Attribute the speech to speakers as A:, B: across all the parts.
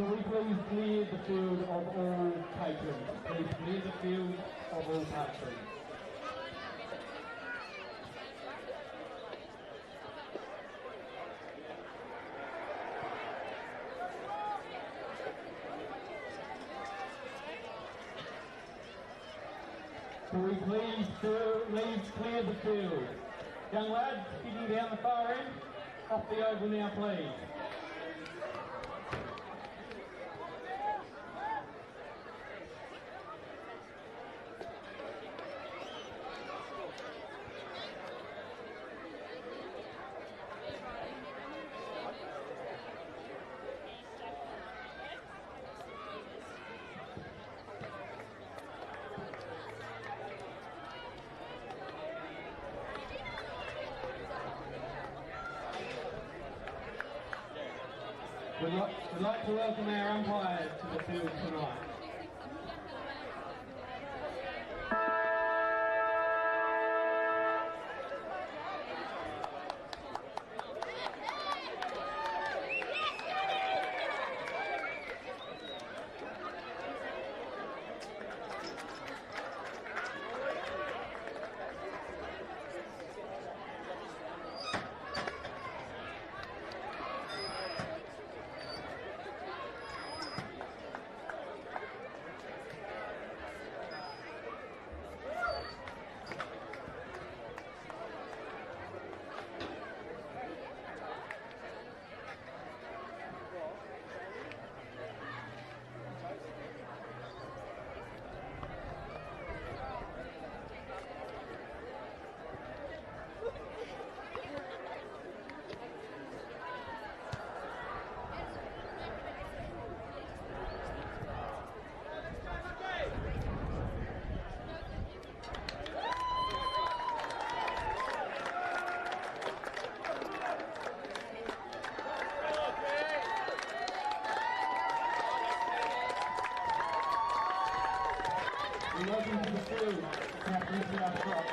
A: Can we please clear the field of all patrons? Please clear the field of all patrons. Can we please clear the field? Young lads, sitting down the far end, off the oval now please. We'd like to welcome our umpires to the field tonight. Welcome to the field, Katherine up front.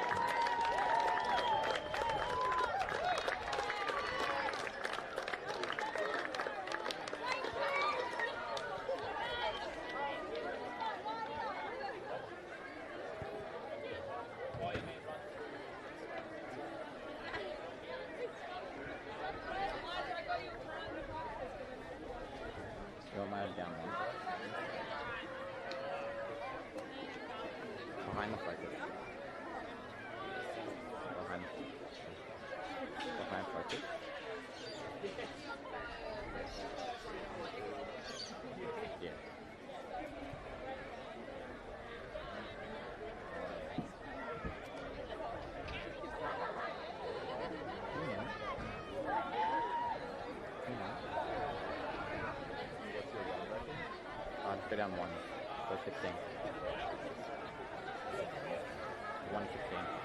B: Go mad down one. Behind the focus. Behind focus. Yeah. Go down one. Go 15. 115.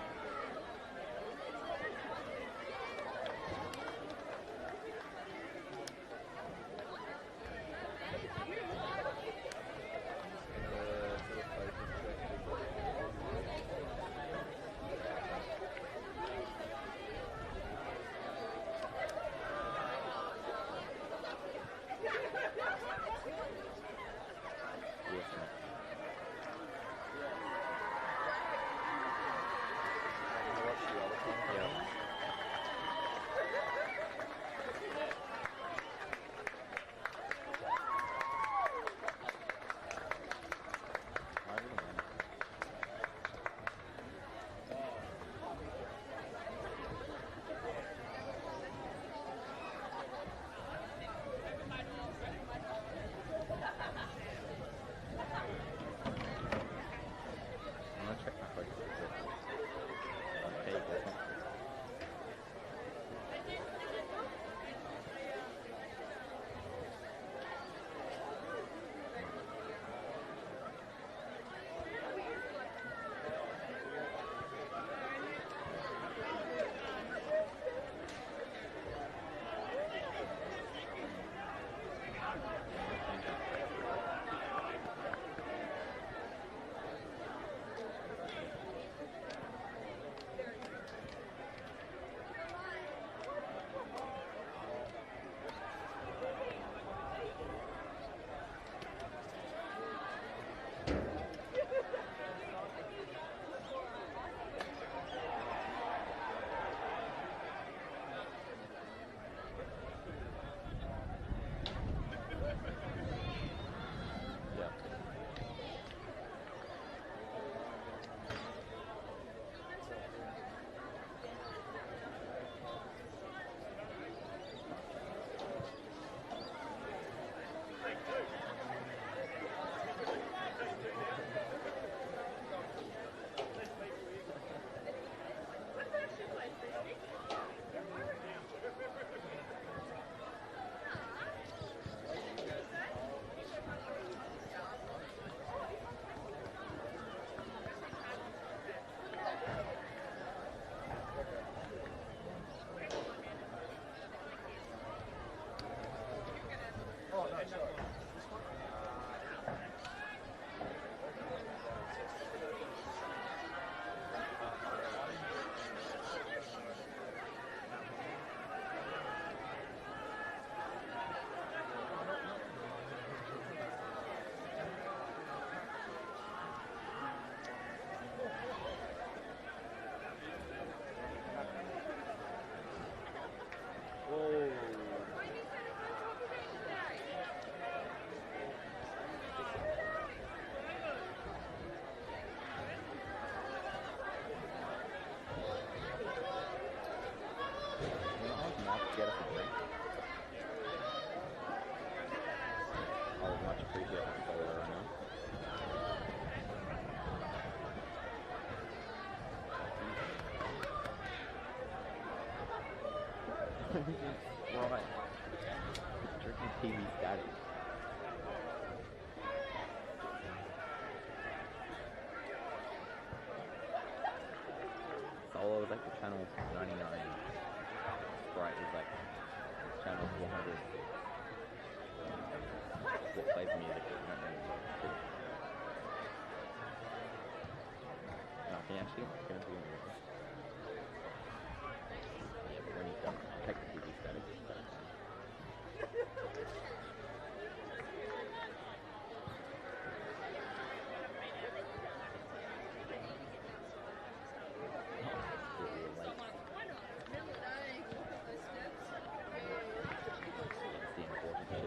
B: Right. Drinking TV static. Solo is like the channel 99. Sprite is like channel 400. What plays music, but not really. Nothing actually. It's gonna be music. Yeah, but when you don't take the TV static, it's better. It's the important bit.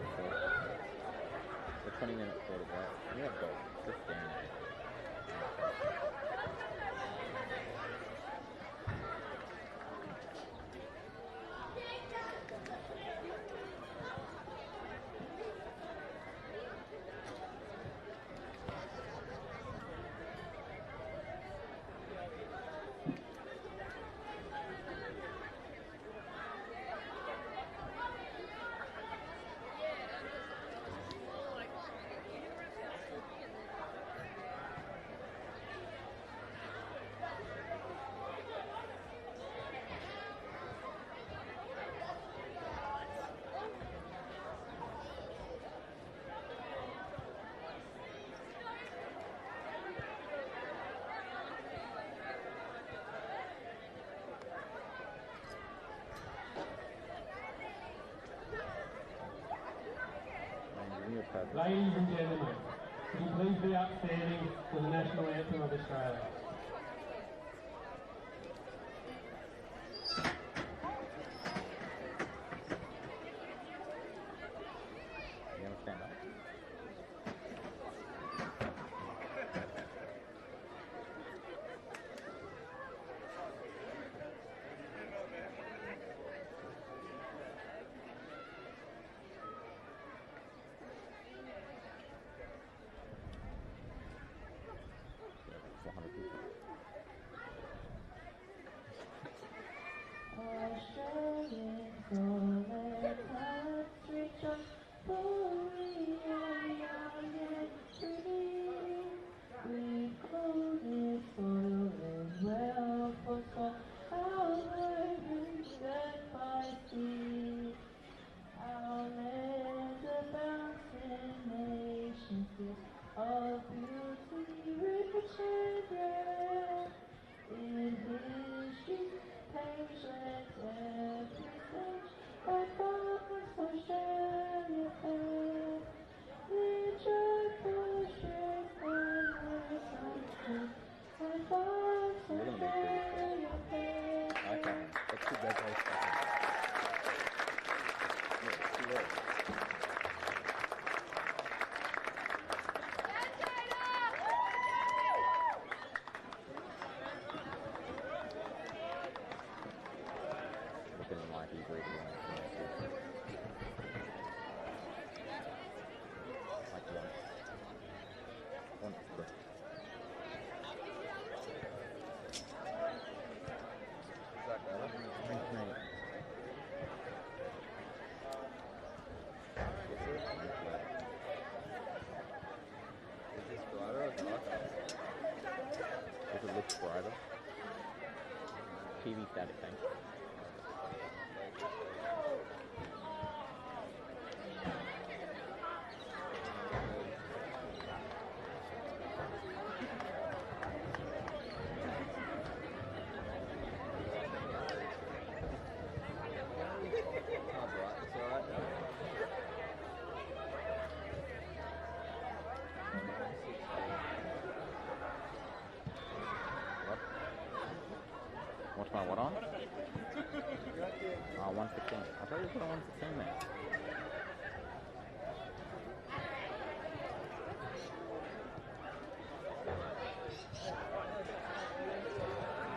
B: The 20-minute quarter break. We have got 15.
A: Ladies and gentlemen, could you please be upstanding for the national anthem of Australia?
B: You gonna stand up? Brighter. TV static thing. What's my what on? Oh, 116. I thought you put a 116 there.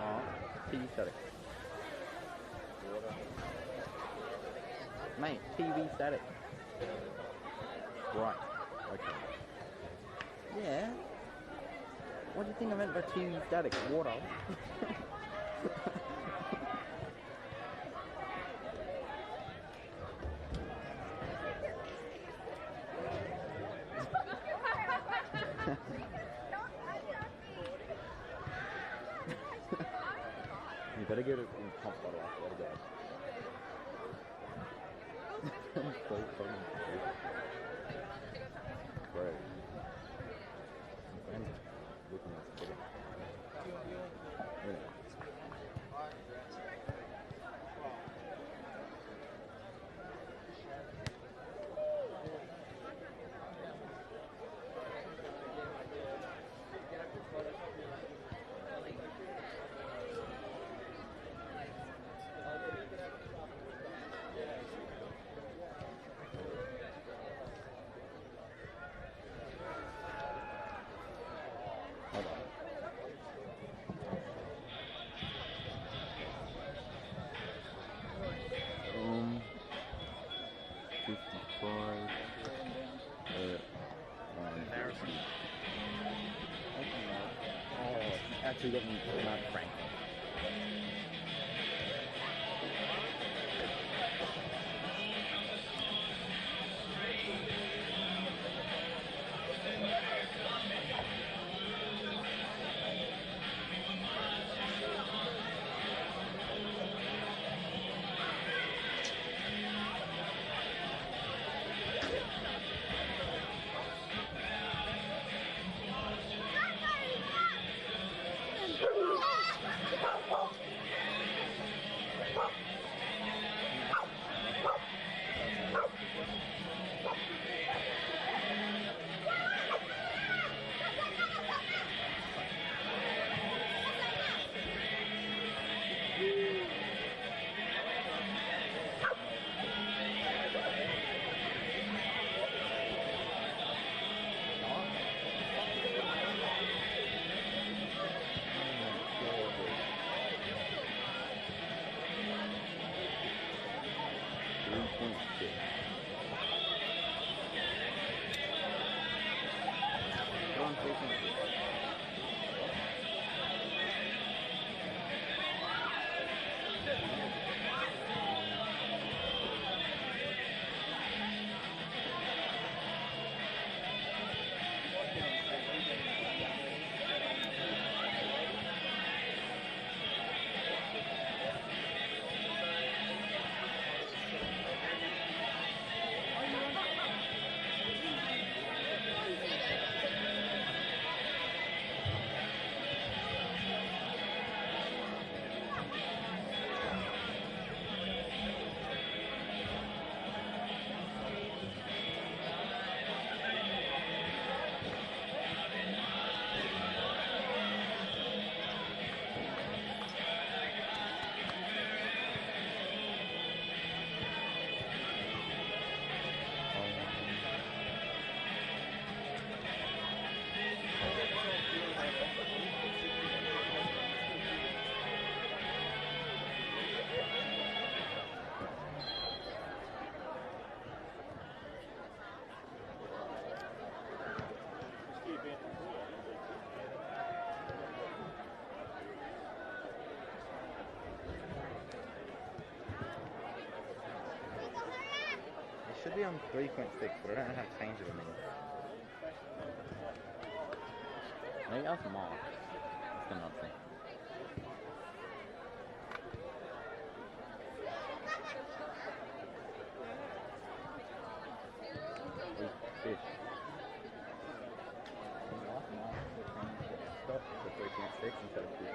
B: Oh, TV static. Mate, TV static. Right. Okay. Yeah. What do you think I meant by TV static? Water. Better get it in top bottle after that, guys. I'm so fucking cute. Bro. My friend's looking at this. Anyway. Hold on. 55. Embarrassing. Oh, actually got me not cranked. Should be on 3.6, but I don't know how to change it in there. Maybe ask Mark. That's the odd thing. Fish. Can you ask Mark to change the stop to 3.6 instead of 2.6?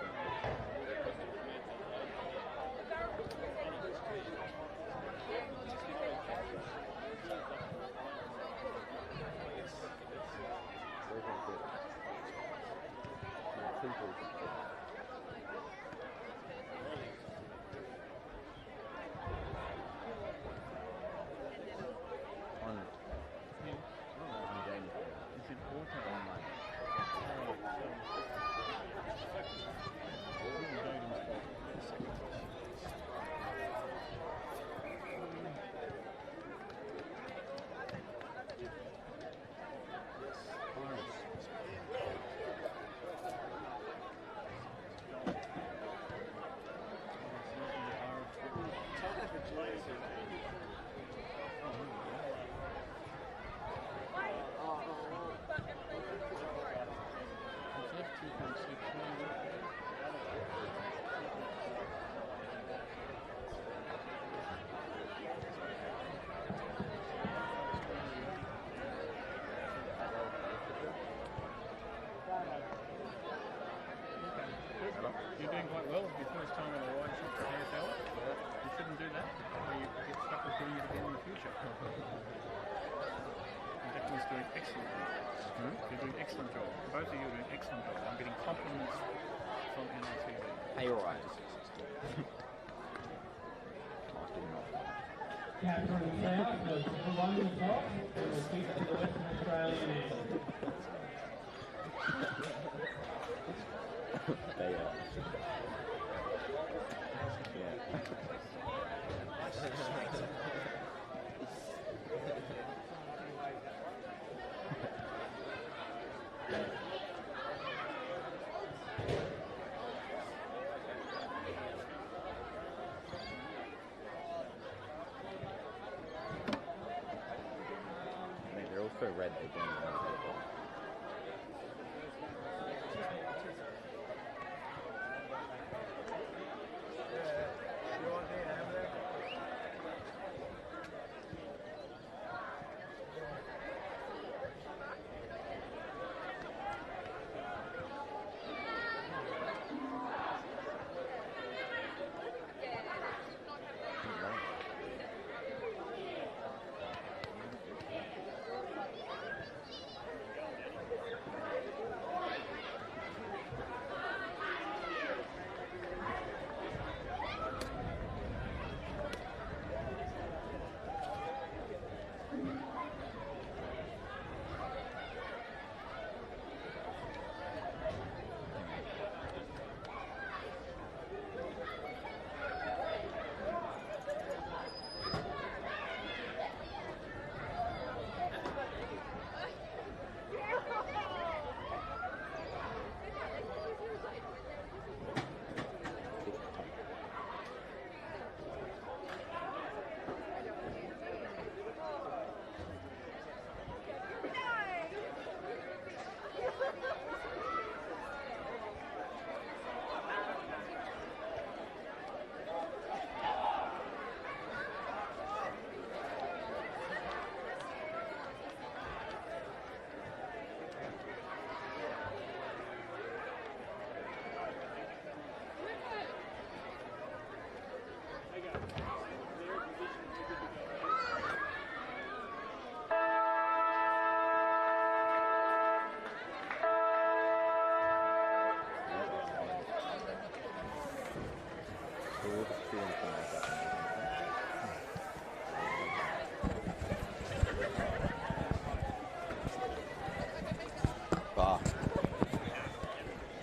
C: You're doing quite well. Your first time on a wide shot for AFL. You shouldn't do that. Or you get stuck with doing it again in the future. And Declan's doing excellent job. You're doing excellent job. Both of you are doing excellent job. I'm getting compliments from NITV.
B: Hey, all right.
A: Katherine South of the London top will speak to the Western Australian end.
B: They are. They're also red. They don't know.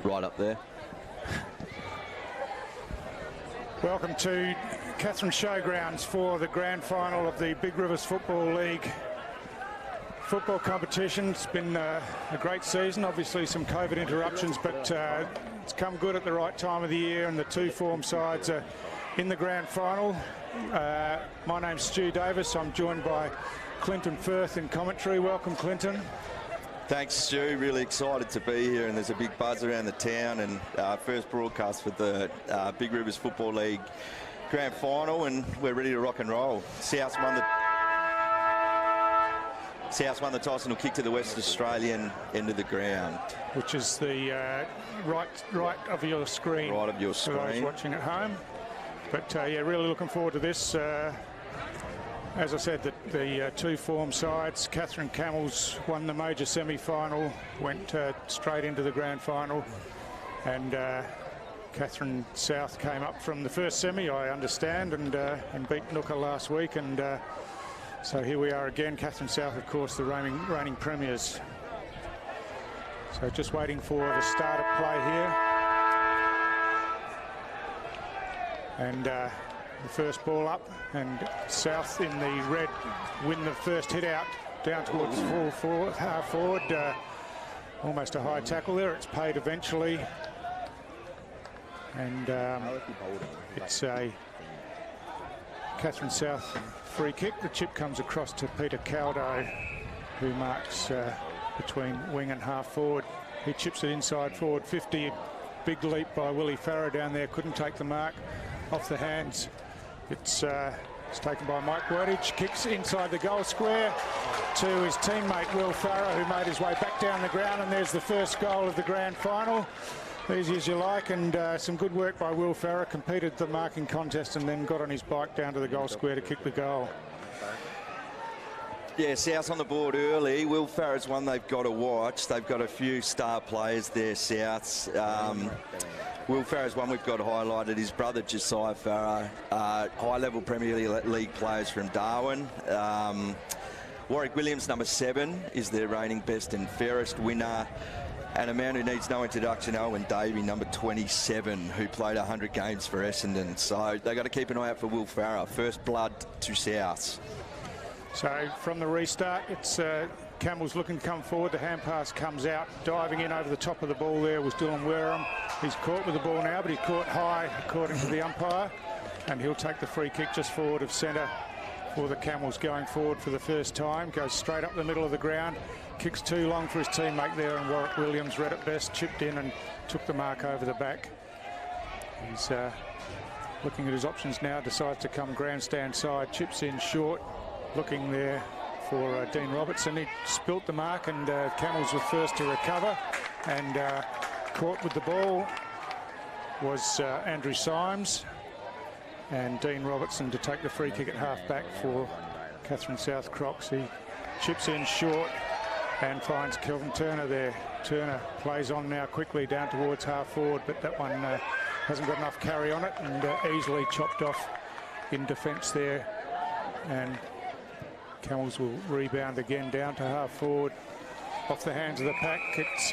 D: Right up there.
E: Welcome to Katherine Showgrounds for the grand final of the Big Rivers Football League football competition. It's been a great season, obviously some COVID interruptions, but it's come good at the right time of the year, and the two form sides are in the grand final. My name's Stu Davis. I'm joined by Clinton Firth in commentary. Welcome, Clinton.
D: Thanks, Stu. Really excited to be here, and there's a big buzz around the town, and first broadcast for the Big Rivers Football League grand final, and we're ready to rock and roll. South won the toss and will kick to the West Australian end of the ground.
E: Which is the right of your screen.
D: Right of your screen.
E: For those watching at home. But yeah, really looking forward to this. As I said, the two form sides, Katherine Camels won the major semi-final, went straight into the grand final, and Katherine South came up from the first semi, I understand, and beat Nooka last week, and so here we are again. Katherine South, of course, the reigning premiers. So just waiting for the start of play here, and the first ball up, and South in the red win the first hit out down towards half forward. Almost a high tackle there. It's paid eventually, and it's a Katherine South free kick. The chip comes across to Peter Caldo, who marks between wing and half forward. He chips it inside forward 50. Big leap by Willie Farrow down there. Couldn't take the mark off the hands. It's taken by Mike Wordage, kicks inside the goal square to his teammate Will Farrow, who made his way back down the ground, and there's the first goal of the grand final. Easy as you like, and some good work by Will Farrer. Competed the marking contest and then got on his bike down to the goal square to kick the goal.
D: Yeah, South on the board early. Will Farrer's one they've got to watch. They've got a few star players there, Souths. Will Farrer's one we've got highlighted. His brother Josiah Farrer, high-level Premier League players from Darwin. Warwick Williams, number 7, is their reigning best and fairest winner. And a man who needs no introduction, Owen Davey, number 27, who played 100 games for Essendon. So they've got to keep an eye out for Will Farrer. First blood to Souths.
E: So from the restart, it's Camels looking to come forward. The hand pass comes out. Diving in over the top of the ball there was Dylan Wareham. He's caught with the ball now, but he caught high, according to the umpire. And he'll take the free kick just forward of centre for the Camels, going forward for the first time. Goes straight up the middle of the ground. Kicks too long for his teammate there, and Warwick Williams read it best, chipped in and took the mark over the back. He's looking at his options now, decides to come grandstand side, chips in short, looking there for Dean Robertson. He spilt the mark, and Camels were first to recover, and caught with the ball was Andrew Symes, and Dean Robertson to take the free kick at half back for Katherine South Crocs. He chips in short and finds Kelvin Turner there. Turner plays on now quickly down towards half forward, but that one hasn't got enough carry on it, and easily chopped off in defence there. And Camels will rebound again down to half forward. Off the hands of the pack, it's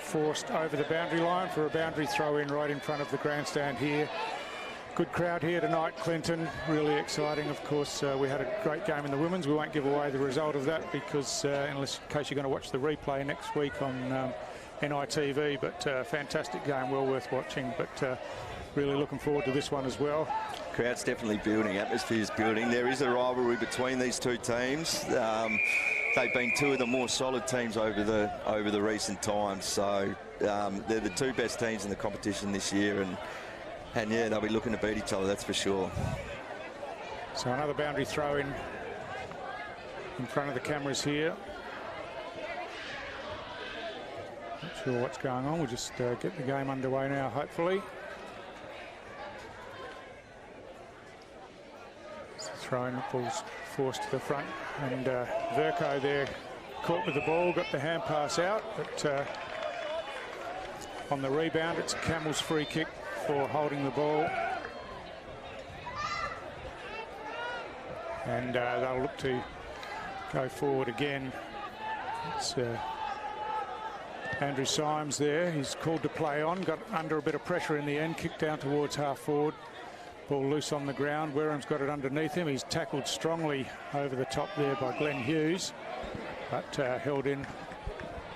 E: forced over the boundary line for a boundary throw in right in front of the grandstand here. Good crowd here tonight, Clinton. Really exciting. Of course, we had a great game in the women's. We won't give away the result of that because, unless in case you're going to watch the replay next week on NITV. But fantastic game, well worth watching. But really looking forward to this one as well.
D: Crowd's definitely building, atmosphere's building. There is a rivalry between these two teams. They've been two of the more solid teams over the recent times. So they're the two best teams in the competition this year, and yeah, they'll be looking to beat each other, that's for sure.
E: So another boundary throw in front of the cameras here. Not sure what's going on. We'll just get the game underway now, hopefully. Throwing the ball's forced to the front, and Verco there caught with the ball, got the hand pass out, but on the rebound it's a Camels free kick for holding the ball, and they'll look to go forward again. It's Andrew Symes there. He's called to play on, got under a bit of pressure in the end, kicked down towards half forward. Ball loose on the ground. Wareham's got it underneath him. He's tackled strongly over the top there by Glenn Hughes, but held in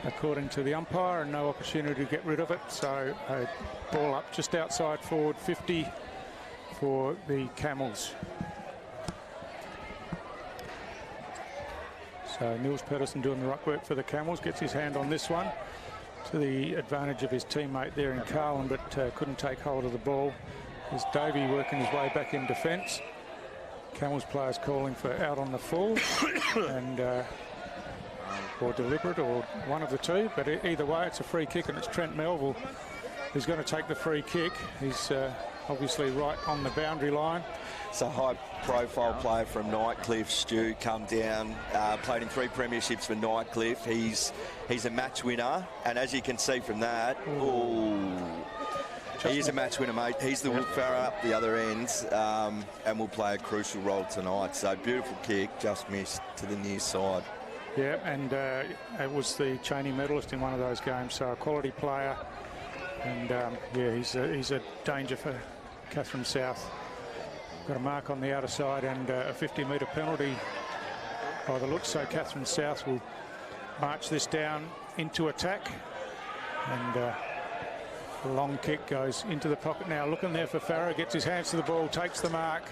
E: according to the umpire, and no opportunity to get rid of it. So ball up just outside forward 50 for the Camels. So Nils Pedersen doing the ruck work for the Camels, gets his hand on this one to the advantage of his teammate there in Carlin, but couldn't take hold of the ball. There's Davey working his way back in defence. Camels players calling for out on the full, and or deliberate, or one of the two, but either way it's a free kick, and it's Trent Melville who's going to take the free kick. He's obviously right on the boundary line.
D: It's a high-profile player from Nightcliff, Stu, come down, played in 3 premierships for Nightcliff. He's a match winner, and as you can see from that, he is a match winner, mate. He's the Will Farrer up the other end, and will play a crucial role tonight. So beautiful kick, just missed to the near side.
E: Yeah, and it was the Cheney medalist in one of those games, so a quality player. And yeah, he's a danger for Katherine South. Got a mark on the outer side and a 50-metre penalty by the looks. So Katherine South will march this down into attack, and the long kick goes into the pocket now. Looking there for Farrer, gets his hands to the ball, takes the mark,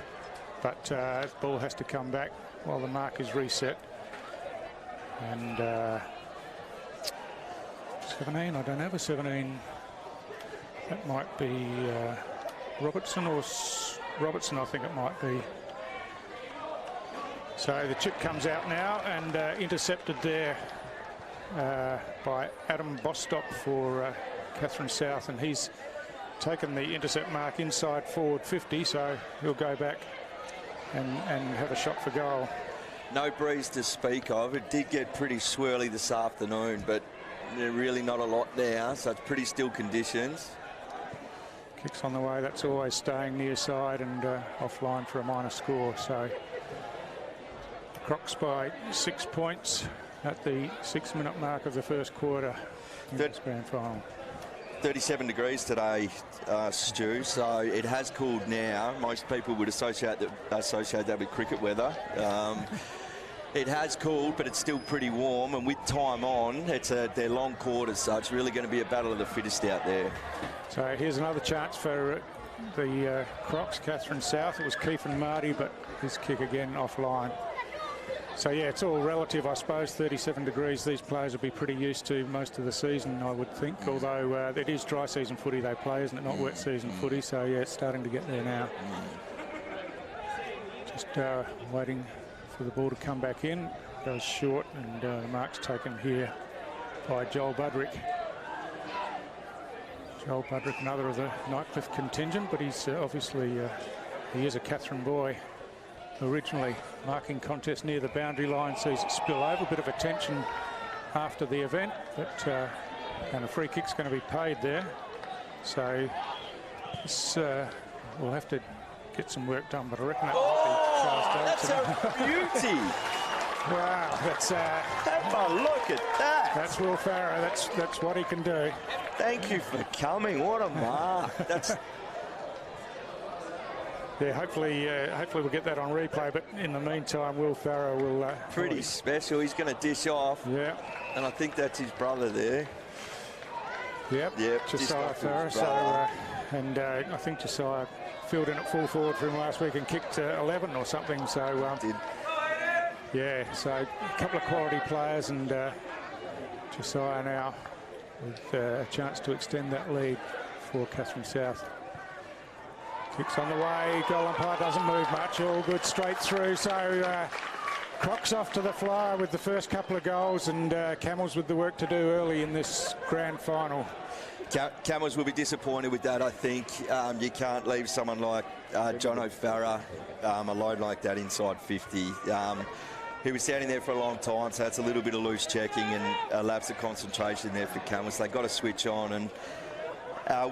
E: but the ball has to come back while the mark is reset. And 17, I don't have a 17. That might be Robertson, or Robertson, I think it might be. So the chip comes out now, and intercepted there by Adam Bostock for Katherine South, and he's taken the intercept mark inside forward 50, so he'll go back and have a shot for goal.
D: No breeze to speak of. It did get pretty swirly this afternoon, but really not a lot now, so it's pretty still conditions.
E: Kicks on the way, that's always staying near side and offline for a minor score. So Crocs by 6 points at the 6-minute mark of the first quarter in this grand final.
D: 37 degrees today, Stu, so it has cooled now. Most people would associate that with cricket weather. It has cooled, but it's still pretty warm, and with time on, they're long quarters, so it's really going to be a battle of the fittest out there.
E: So here's another chance for the Crocs, Katherine South. It was Keith and Marty, but his kick again offline. So yeah, it's all relative, I suppose. 37 degrees, these players will be pretty used to most of the season, I would think, although it is dry season footy they play, isn't it? Not wet season footy, so yeah, it's starting to get there now. Just waiting for the ball to come back in. Goes short, and the mark's taken here by Joel Budrick. Joel Budrick, another of the Nightcliff contingent, but he's obviously, he is a Katherine boy. Originally marking contest near the boundary line, sees it spill over. A bit of attention after the event, but and a free kick's going to be paid there. So this, we'll have to get some work done, but I reckon that might be
D: that's a beauty.
E: Wow, that's
D: have a look at that.
E: That's Will Farah. That's what he can do.
D: Thank you for coming. What a mark. That's.
E: Yeah, hopefully we'll get that on replay. But in the meantime, Will Farah will.
D: Pretty special. He's going to dish off.
E: Yeah.
D: And I think that's his brother there.
E: Yep. Josiah Farah. So, and I think Josiah filled in at full forward for him last week and kicked 11 or something. So.
D: Did.
E: Yeah. So a couple of quality players, and Josiah now with a chance to extend that lead for Katherine South. Kicks on the way, goal umpire doesn't move much, all good straight through. So Crocs off to the flyer with the first couple of goals, and Camels with the work to do early in this grand final.
D: Camels will be disappointed with that, I think. You can't leave someone like John O'Farah alone like that inside 50. He was standing there for a long time, so that's a little bit of loose checking and a lapse of concentration there for Camels. They've got to switch on, and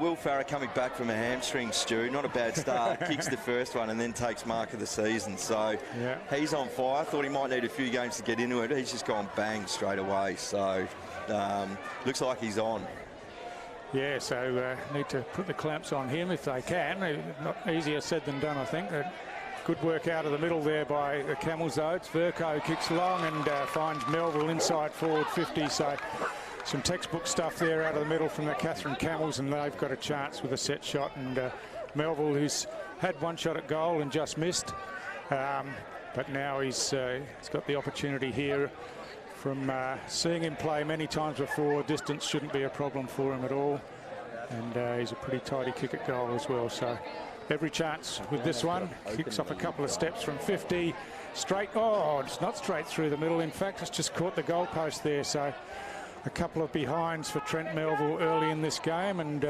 D: Will Farah coming back from a hamstring, Stu, not a bad start. Kicks the first one and then takes mark of the season. So yeah, he's on fire. Thought he might need a few games to get into it. He's just gone bang straight away. So looks like he's on.
E: Yeah, so need to put the clamps on him if they can. Not easier said than done, I think. Good work out of the middle there by the Camels, though. It's Verco kicks long and finds Melville inside forward 50. So some textbook stuff there out of the middle from the Katherine Camels, and they've got a chance with a set shot. And Melville, who's had one shot at goal and just missed, but now he's got the opportunity here. From seeing him play many times before, distance shouldn't be a problem for him at all, and he's a pretty tidy kick at goal as well. So every chance with this one. Kicks off a couple of steps from 50, straight. Oh, it's not straight through the middle. In fact, it's just caught the goalpost there. So a couple of behinds for Trent Melville early in this game, and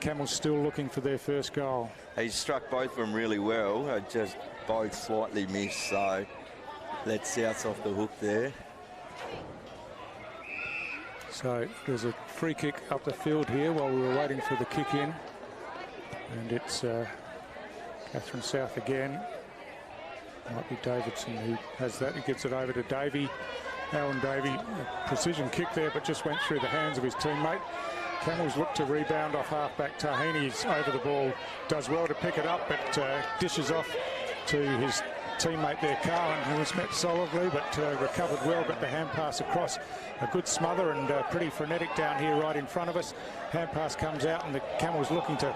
E: Camels still looking for their first goal.
D: He struck both of them really well, just both slightly missed, so let Souths off the hook there.
E: So there's a free kick up the field here while we were waiting for the kick in, and it's Katherine South again. Might be Davidson who has that. He gets it over to Davey. Alan Davey, a precision kick there, but just went through the hands of his teammate. Camels look to rebound off halfback. Tahini's over the ball, does well to pick it up, but dishes off to his teammate there, Carlin, who was met solidly, but recovered well, got the hand pass across. A good smother and pretty frenetic down here right in front of us. Hand pass comes out, and the Camels looking to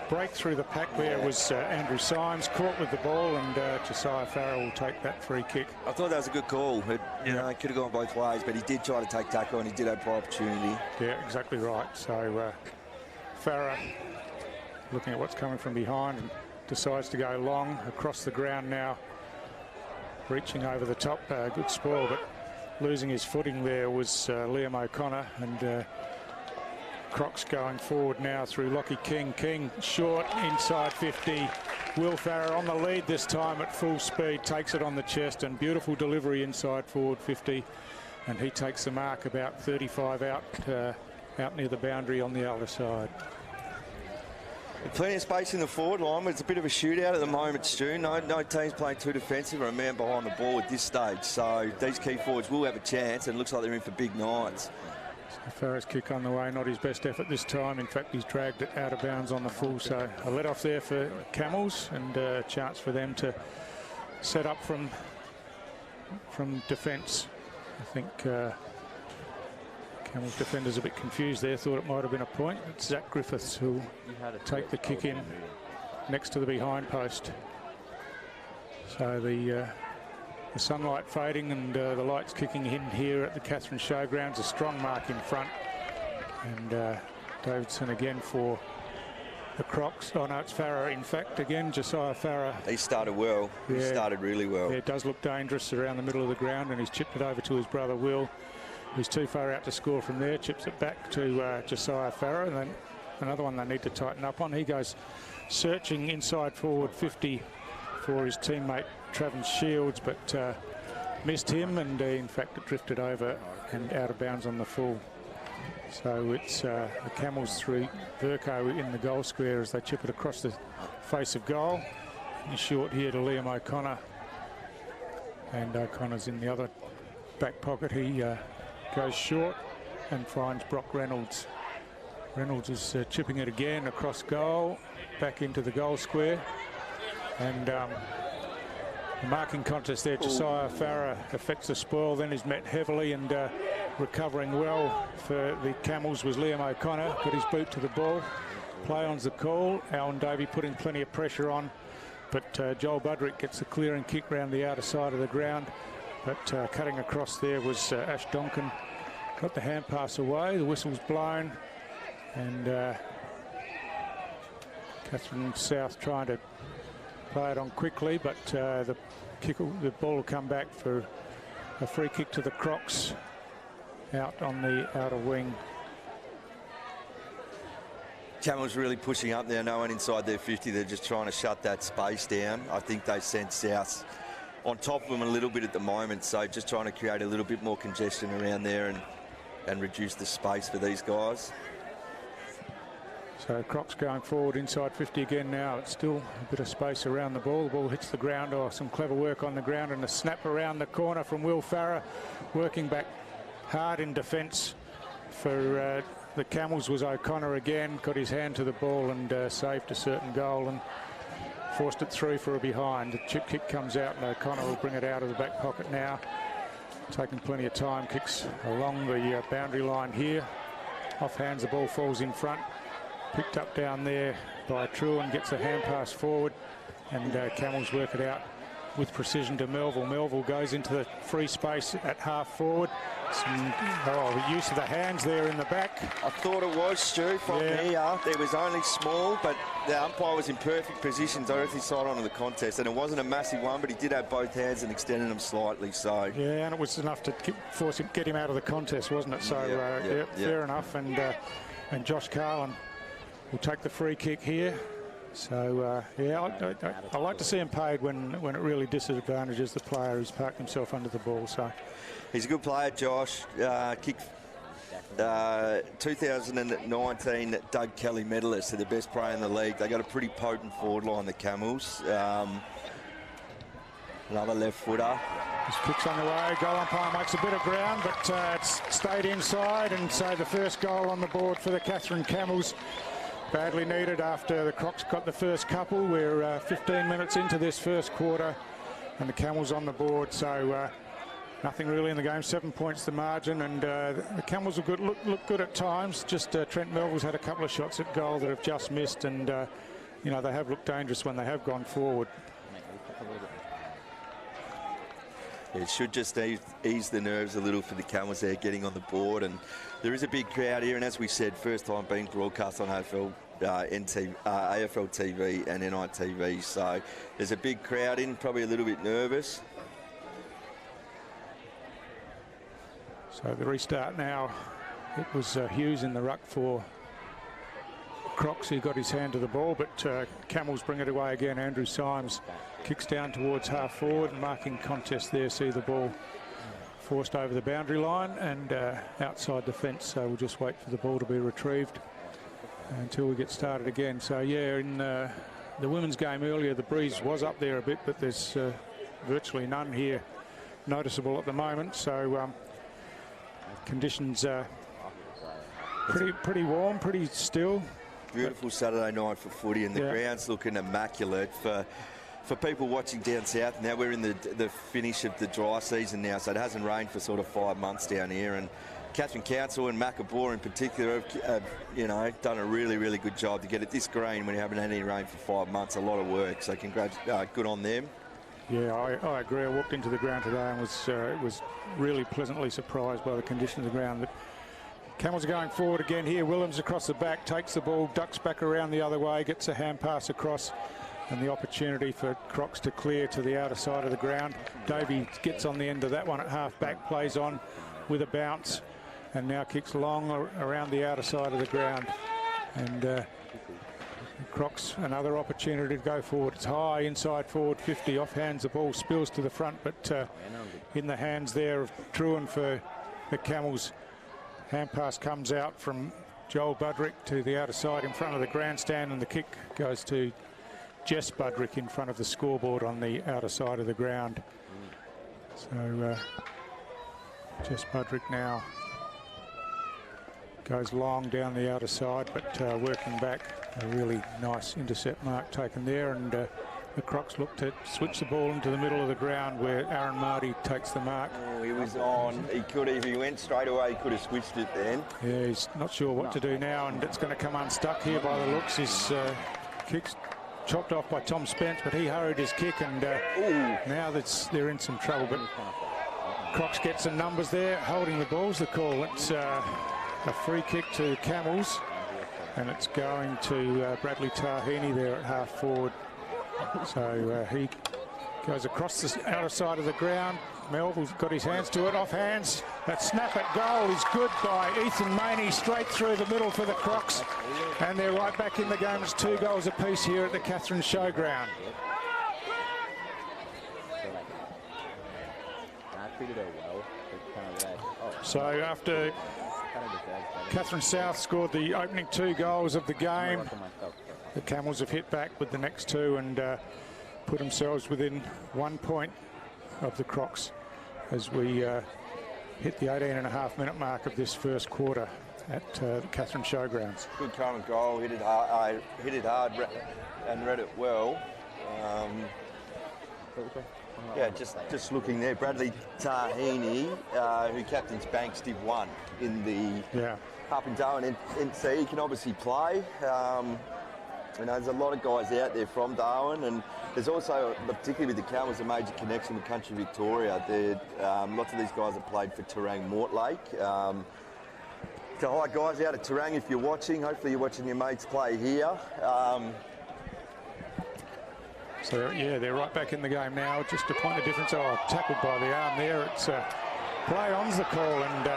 E: break through the pack. There was Andrew Symes caught with the ball, and Josiah Farah will take that free kick.
D: I thought that was a good call. It could have gone both ways, but he did try to take tackle, and he did have the opportunity.
E: Yeah, exactly right. So Farah looking at what's coming from behind and decides to go long across the ground now, reaching over the top. Good spoil, but losing his footing there was Liam O'Connor, and Crocs going forward now through Lockie King. King short inside 50. Will Farrer on the lead this time at full speed, takes it on the chest, and beautiful delivery inside forward 50, and he takes the mark about 35 out near the boundary on the other side.
D: Plenty of space in the forward line, but it's a bit of a shootout at the moment, Stu. No team's playing too defensive or a man behind the ball at this stage, so these key forwards will have a chance, and it looks like they're in for big nights.
E: Farrer's kick on the way, not his best effort this time. In fact, he's dragged it out of bounds on the full. So a let off there for Camels, and a chance for them to set up from defence. I think Camels defenders a bit confused there, thought it might have been a point. It's Zach Griffiths who'll take the kick in next to the behind post. So the sunlight fading and the lights kicking in here at the Katherine Showgrounds. A strong mark in front, and Davidson again for the Crocs. Oh no, it's Farrer in fact again, Josiah Farrer.
D: He started well. Yeah. He started really well.
E: Yeah, it does look dangerous around the middle of the ground, and he's chipped it over to his brother Will, who's too far out to score from there. Chips it back to Josiah Farrer, and then another one they need to tighten up on. He goes searching inside forward 50 for his teammate Travis Shields, but missed him, and in fact it drifted over and out of bounds on the full. So it's the Camels through Verco in the goal square as they chip it across the face of goal. He's short here to Liam O'Connor, and O'Connor's in the other back pocket. He goes short and finds Brock Reynolds. Reynolds is chipping it again across goal, back into the goal square. And the marking contest there, Josiah Farrer affects the spoil, then is met heavily, and recovering well for the Camels was Liam O'Connor. Got his boot to the ball. Play on's the call. Alan Davey putting plenty of pressure on, but Joel Budrick gets the clearing kick round the outer side of the ground. But cutting across there was Ash Donkin. Got the hand pass away. The whistle's blown, and Katherine South trying to play it on quickly, but the ball will come back for a free kick to the Crocs out on the outer wing.
D: Camels really pushing up there, no one inside their 50. They're just trying to shut that space down. I think they sent South on top of them a little bit at the moment, so just trying to create a little bit more congestion around there and reduce the space for these guys.
E: So Crocs going forward inside 50 again now. It's still a bit of space around the ball. The ball hits the ground, or some clever work on the ground, and a snap around the corner from Will Farrer, working back hard in defence for the Camels was O'Connor again. Got his hand to the ball and saved a certain goal and forced it through for a behind. The chip kick comes out, and O'Connor will bring it out of the back pocket now. Taking plenty of time, kicks along the boundary line here. Off hands, the ball falls in front. Picked up down there by Truen, gets a hand pass forward, and Camels work it out with precision to Melville. Melville goes into the free space at half forward. Some use of the hands there in the back.
D: I thought it was, Stu, from here. It was only small, but the umpire was in perfect position to his side onto the contest, and it wasn't a massive one, but he did have both hands and extended them slightly. So
E: yeah, and it was enough to get him out of the contest, wasn't it? So fair enough. And Josh Carlin will take the free kick here. So I like to see him paid when it really disadvantages the player who's parked himself under the ball. So
D: he's a good player, Josh. Kicked 2019 Doug Kelly medalist, to the best player in the league. They got a pretty potent forward line, the Camels. Another left footer.
E: His kick's on the way. Goal umpire makes a bit of ground, but it's stayed inside, and so the first goal on the board for the Katherine Camels. Badly needed after the Crocs got the first couple. We're 15 minutes into this first quarter, and the Camels on the board. So nothing really in the game. 7 points the margin, and the Camels look good at times. Just Trent Melville's had a couple of shots at goal that have just missed, and they have looked dangerous when they have gone forward.
D: It should just ease the nerves a little for the Camels there, getting on the board. And there is a big crowd here, and as we said, first time being broadcast on AFL TV and NITV. So there's a big crowd in, probably a little bit nervous.
E: So the restart now. It was Hughes in the ruck for Crocs, who got his hand to the ball, but Camels bring it away again. Andrew Symes kicks down towards half forward, marking contest there. See the ball forced over the boundary line and outside the fence, so we'll just wait for the ball to be retrieved until we get started again. So yeah, in the women's game earlier, the breeze was up there a bit, but there's virtually none here noticeable at the moment, so conditions are pretty warm, pretty still.
D: Beautiful Saturday night for footy, and the ground's looking immaculate for people watching down south. Now we're in the finish of the dry season now, so it hasn't rained for sort of 5 months down here, and Katherine Council and Macabore in particular have you know, done a really good job to get it this green when you haven't had any rain for 5 months. A lot of work, so good on them.
E: Yeah, I agree. I walked into the ground today and was really pleasantly surprised by the condition of the ground. But Camels are going forward again here. Williams across the back, takes the ball, ducks back around the other way, gets a hand pass across, and the opportunity for Crocs to clear to the outer side of the ground. Davey gets on the end of that one at half back, plays on with a bounce, and now kicks long around the outer side of the ground. And Crocs, another opportunity to go forward. It's high, inside forward 50, off hands, the ball spills to the front, but in the hands there of Truan for the Camels. Hand pass comes out from Joel Budrick to the outer side in front of the grandstand, and the kick goes to Jess Budrick in front of the scoreboard on the outer side of the ground. So Jess Budrick now goes long down the outer side, but working back. A really nice intercept mark taken there, and the Crocs look to switch the ball into the middle of the ground where Aaron Marty takes the mark.
D: Oh, he was on. He could, if he went straight away, he could have switched it then. Yeah,
E: he's not sure what to do now, and it's going to come unstuck here by the looks. His kick's chopped off by Tom Spence, but he hurried his kick, and now they're in some trouble. But Crocs get some numbers there. Holding the ball's the call. It's a free kick to Camels. And it's going to Bradley Tahini there at half forward. So he goes across the outer side of the ground. Melville's got his hands to it, off hands. That snap at goal is good by Ethan Maney, straight through the middle for the Crocs. And they're right back in the game. It's 2 goals apiece here at the Katherine Showground. So after Katherine South scored the opening 2 goals of the game, the Camels have hit back with the next 2 and put themselves within 1 point of the Crocs as we hit the 18.5-minute mark of this first quarter at the Katherine Showgrounds.
D: Good current goal, hit it hard and read it well. Yeah, just looking there, Bradley Tahini, who captains Banks Div 1 in the up in Darwin NC. He can obviously play. You know, there's a lot of guys out there from Darwin, and there's also, particularly with the Camels, a major connection with Country Victoria. Lots of these guys have played for Terang Mortlake. So hi guys out at Terang, if you're watching, hopefully you're watching your mates play here.
E: So yeah, they're right back in the game now. Just to point the difference, tackled by the arm there. It's play on's the call, and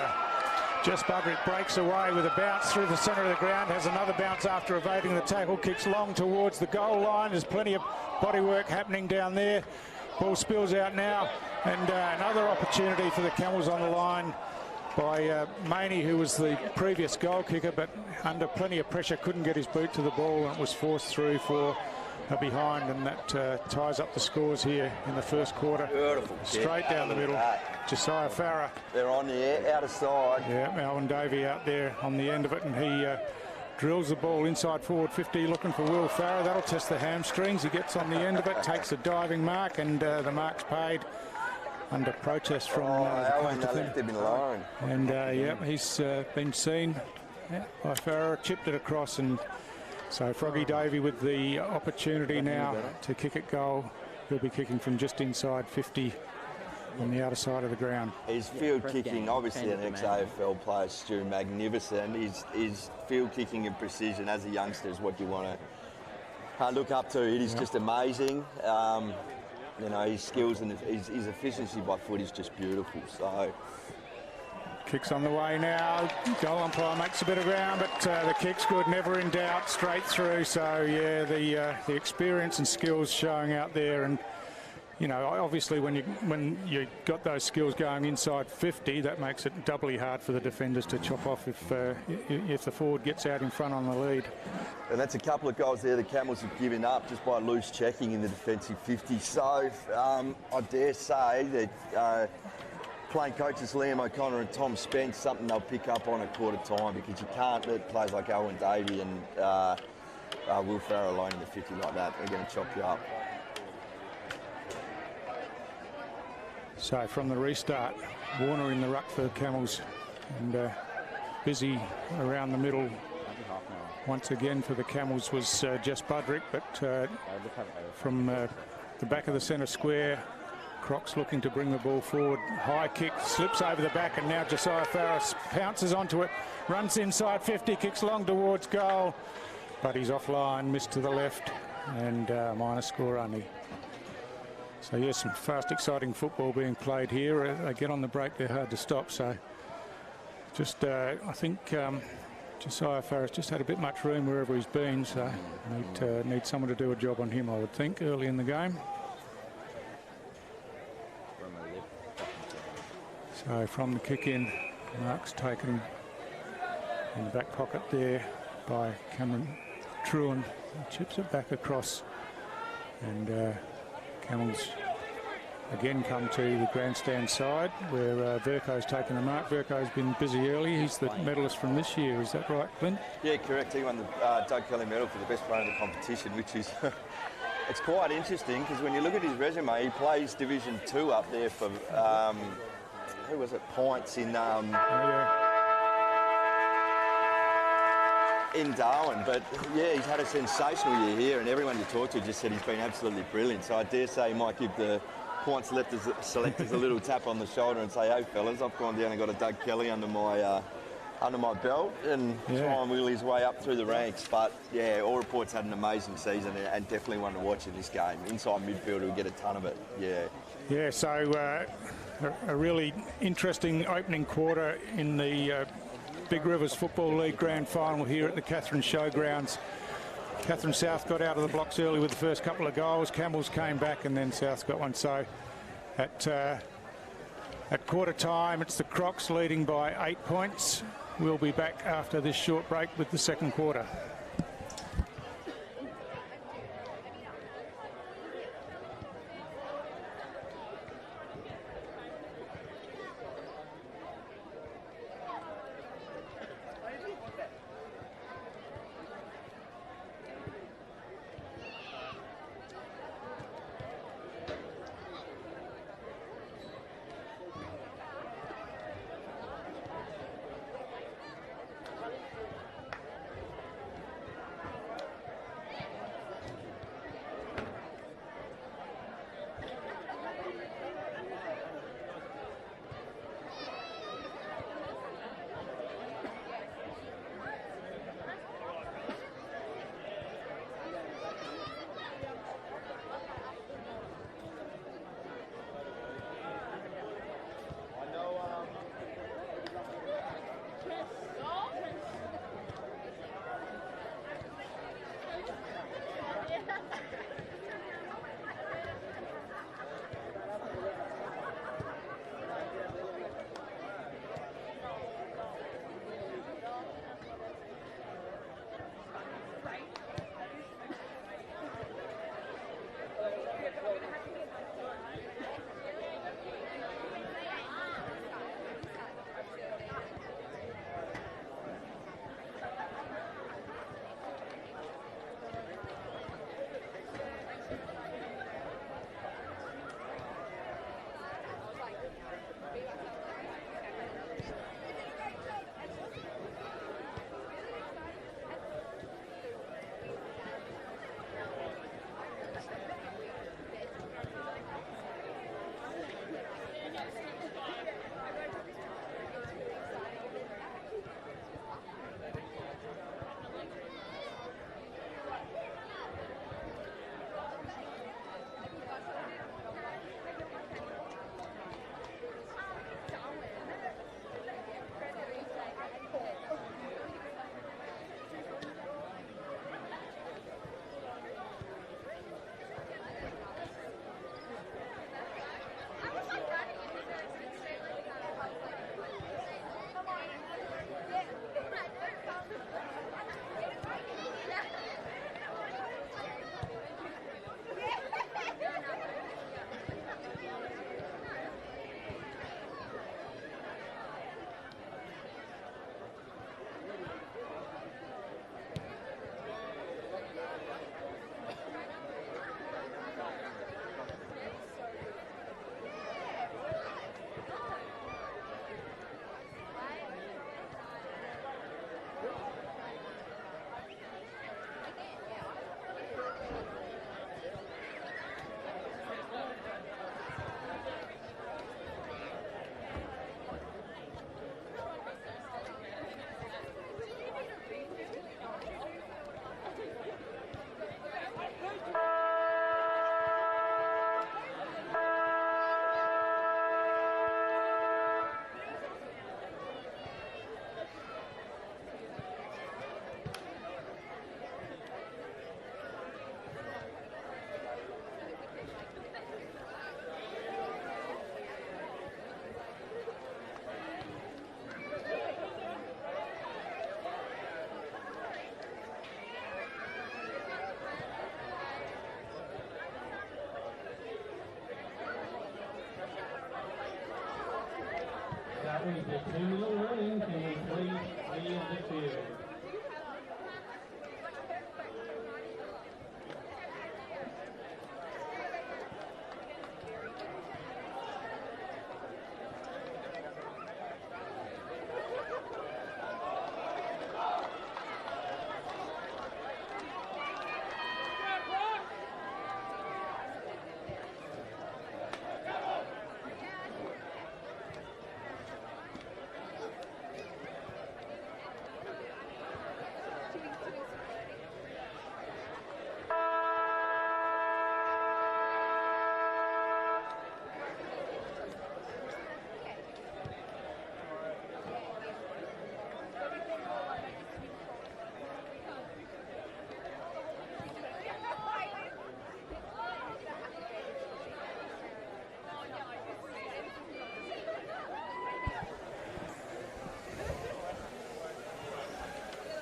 E: Jess Budrick breaks away with a bounce through the centre of the ground, has another bounce after evading the tackle, kicks long towards the goal line. There's plenty of bodywork happening down there. Ball spills out now, and another opportunity for the Camels on the line by Maney, who was the previous goal kicker, but under plenty of pressure couldn't get his boot to the ball, and it was forced through for a behind, and that ties up the scores here in the first quarter.
D: Beautiful.
E: Straight down the middle. Josiah Farah.
D: They're on the outer side.
E: Yeah, Alvin Davey out there on the end of it, and he drills the ball inside forward 50, looking for Will Farah. That'll test the hamstrings. He gets on the end of it, takes a diving mark, and the mark's paid under protest from
D: Alvin. They left him alone.
E: And yeah, he's been seen by Farah, chipped it across, and so Froggy Davey with the opportunity now to kick it goal. He'll be kicking from just inside 50 on the outer side of the ground.
D: His field kicking, obviously an ex-AFL player, Stu, magnificent. His field kicking and precision as a youngster is what you want to look up to. It is just amazing. You know, his skills and his efficiency by foot is just beautiful. So
E: Kick's on the way now. Goal umpire makes a bit of ground, but the kick's good, never in doubt, straight through. So yeah, the experience and skills showing out there, and you know, obviously when you got those skills going inside 50, that makes it doubly hard for the defenders to chop off if the forward gets out in front on the lead.
D: And that's a couple of goals there the Camels have given up just by loose checking in the defensive 50. So I dare say that playing coaches Liam O'Connor and Tom Spence, something they'll pick up on at quarter time, because you can't let players like Owen Davey and Will Farrow alone in the 50 like that. They're going to chop you up.
E: So from the restart, Warner in the ruck for the Camels, and busy around the middle. Once again for the Camels was Jess Budrick, but from the back of the centre square, Crocs looking to bring the ball forward. High kick, slips over the back, and now Josiah Farris pounces onto it, runs inside 50, kicks long towards goal, but he's offline, missed to the left, and minor score only. So yes, some fast, exciting football being played here. They get on the break, they're hard to stop. So just, I think Josiah Farris just had a bit much room wherever he's been. So need someone to do a job on him, I would think, early in the game. So from the kick in, Mark's taken in the back pocket there by Cameron Truan. He chips it back across, and Camels again come to the grandstand side where Verco's taken the mark. Verco's been busy early. He's the medalist from this year. Is that right, Clint?
D: Yeah, correct. He won the Doug Kelly medal for the best player in the competition, which is it's quite interesting, because when you look at his resume, he plays Division 2 up there for who was it? Pints in in Darwin. But yeah, he's had a sensational year here, and everyone you talk to just said he's been absolutely brilliant. So I dare say he might give the Point selectors a little tap on the shoulder and say, "Hey fellas, I've gone down and got a Doug Kelly under my belt," and try and wheel his way up through the ranks. But yeah, all reports had an amazing season, and definitely one to watch in this game. Inside midfielder will get a ton of it. Yeah.
E: So a really interesting opening quarter in the Big Rivers Football League Grand Final here at the Katherine Showgrounds. Katherine South got out of the blocks early with the first couple of goals. Camels came back, and then South got one. So at quarter time, it's the Crocs leading by 8 points. We'll be back after this short break with the second quarter.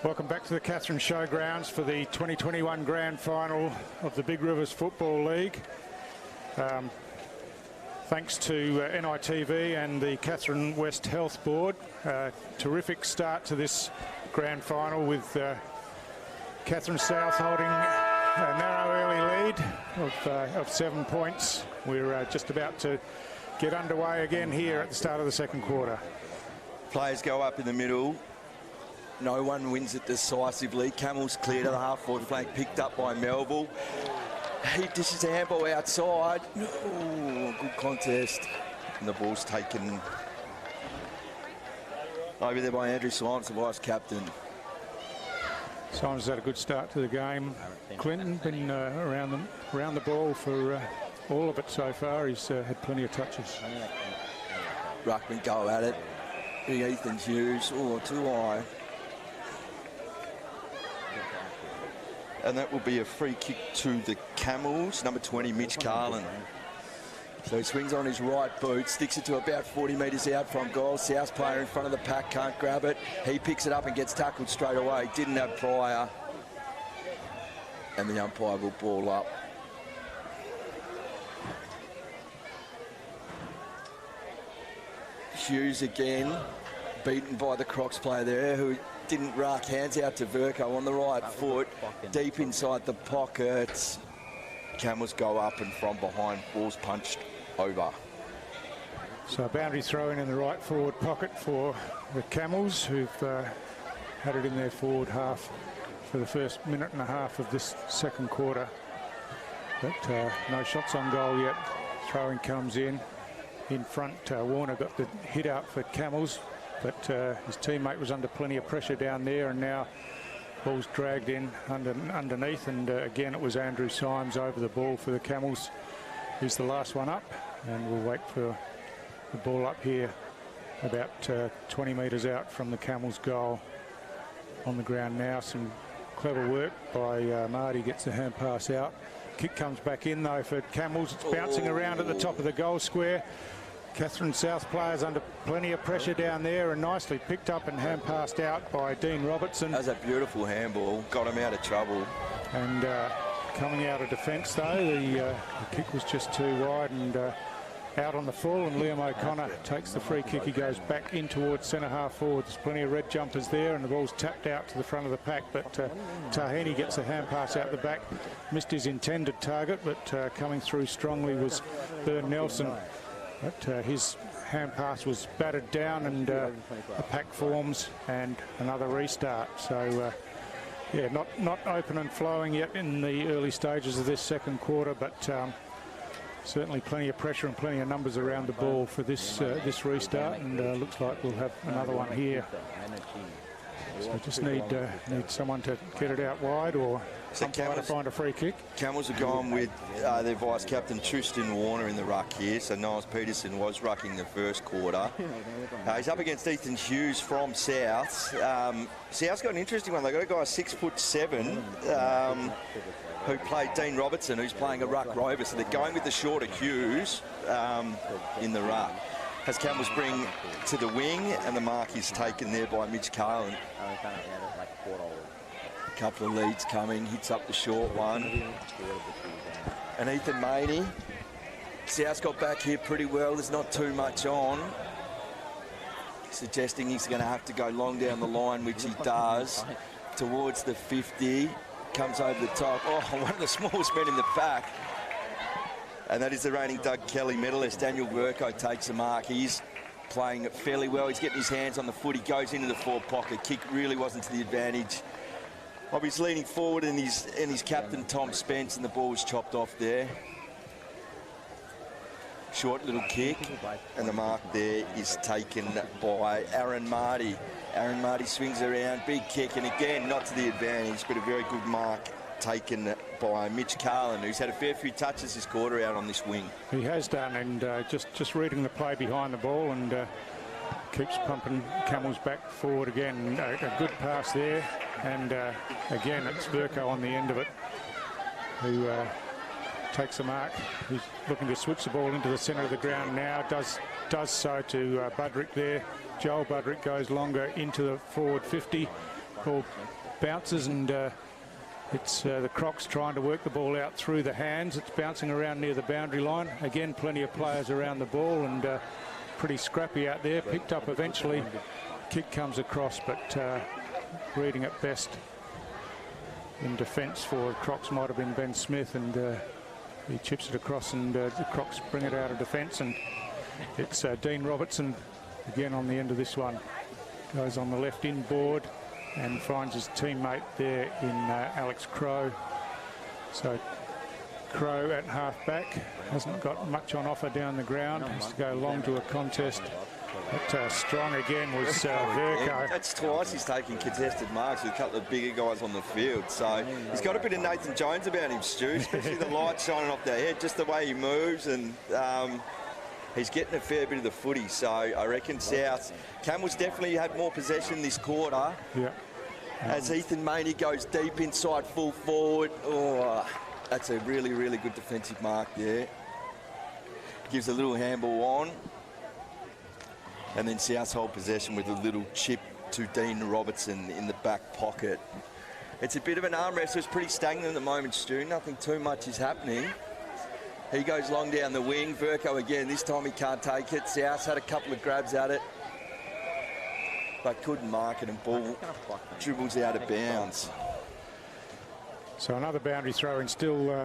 E: Welcome back to the Katherine Showgrounds for the 2021 Grand Final of the Big Rivers Football League. Thanks to NITV and the Katherine West Health Board. Terrific start to this Grand Final with Katherine South holding a narrow early lead of 7 points. We're just about to get underway again here at the start of the second quarter.
D: Players go up in the middle. No one wins it decisively. Camels clear to the half-forward flank, picked up by Melville. He dishes a handball outside. Ooh, good contest. And the ball's taken over there by Andrew Symes, the vice captain.
E: Symes had a good start to the game. Clinton been around the ball for all of it so far. He's had plenty of touches.
D: Ruckman go at it. Big Ethan Hughes. Oh, too high. And that will be a free kick to the Camels. Number 20, Mitch Carlin. So he swings on his right boot, sticks it to about 40 metres out from goal. South player in front of the pack can't grab it. He picks it up and gets tackled straight away. Didn't have prior. And the umpire will ball up. Hughes again, beaten by the Crocs player there, who didn't rack, hands out to Verco on the right foot, deep inside the pocket. Camels go up and from behind, ball's punched over.
E: So a boundary throw in the right forward pocket for the Camels, who've had it in their forward half for the first minute and a half of this second quarter. But no shots on goal yet. Throwing comes in front. Warner got the hit out for Camels, but his teammate was under plenty of pressure down there, and now ball's dragged in underneath, and again it was Andrew Symes over the ball for the Camels. He's the last one up, and we'll wait for the ball up here about 20 metres out from the Camels goal. On the ground now, some clever work by Marty, gets the hand pass out. Kick comes back in though for Camels. It's bouncing around at the top of the goal square. Katherine South players under plenty of pressure down there, and nicely picked up and hand passed out by Dean Robertson.
D: That was a beautiful handball, got him out of trouble.
E: And coming out of defence though, the kick was just too wide and out on the full, and Liam O'Connor takes the free kick. He goes back in towards centre half forward. There's plenty of red jumpers there, and the ball's tapped out to the front of the pack, but Tahini gets a hand pass out the back. Missed his intended target, but coming through strongly was Bern Nelson. But his hand pass was battered down, and the pack forms and another restart. So yeah, not open and flowing yet in the early stages of this second quarter, but certainly plenty of pressure and plenty of numbers around the ball for this this restart, and looks like we'll have another one here. So just need someone to get it out wide, or to find a free kick.
D: Camels are going with their vice captain Tristan Warner in the ruck here. So Niles Peterson was rucking the first quarter. He's up against Ethan Hughes from South. South's got an interesting one. They've got a guy 6'7", who played Dean Robertson, who's playing a ruck rover. So they're going with the shorter Hughes in the ruck. As Camels bring to the wing, and the mark is taken there by Mitch Carlin. A couple of leads coming, hits up the short one. And Ethan Maney. South got back here pretty well, there's not too much on. Suggesting he's going to have to go long down the line, which he does. Towards the 50, comes over the top. Oh, one of the smallest men in the pack. And that is the reigning Doug Kelly medalist. Daniel Verco takes the mark. He's playing it fairly well. He's getting his hands on the foot. He goes into the forward pocket. Kick really wasn't to the advantage. He's leaning forward, and his captain Tom Spence, and the ball was chopped off there. Short little kick, and the mark there is taken by Aaron Marty. Aaron Marty swings around, big kick, and again not to the advantage, but a very good mark taken by Mitch Carlin, who's had a fair few touches this quarter out on this wing.
E: He has done, and just reading the play behind the ball, and keeps pumping Camels back forward again. A good pass there, and again it's Verco on the end of it, who takes the mark. He's looking to switch the ball into the centre of the ground now, does so to Budrick there. Joel Budrick goes longer into the forward 50. ball bounces, and it's the Crocs trying to work the ball out through the hands. It's bouncing around near the boundary line. Again, plenty of players around the ball, and pretty scrappy out there. Picked up eventually. Kick comes across, but reading it best in defence for Crocs might have been Ben Smith, and he chips it across, and the Crocs bring it out of defence, and it's Dean Robertson again on the end of this one. Goes on the left inboard and finds his teammate there in Alex Crowe. So Crowe at half-back hasn't got much on offer down the ground. Has to go long to a contest. But strong again was Verco.
D: That's twice he's taking contested marks with a couple of bigger guys on the field. So he's got a bit of Nathan Jones about him, Stu, especially the light shining off their head, just the way he moves, and he's getting a fair bit of the footy. So I reckon South Camels definitely had more possession this quarter.
E: Yeah.
D: As Ethan Maney goes deep inside full forward. Oh, that's a really, really good defensive mark there. Gives a little handball on. And then South's hold possession with a little chip to Dean Robertson in the back pocket. It's a bit of an arm wrestle. It's pretty stagnant at the moment, Stu. Nothing too much is happening. He goes long down the wing. Verco again. This time he can't take it. South's had a couple of grabs at it, but couldn't mark it, and ball dribbles out of bounds.
E: So another boundary throw in, still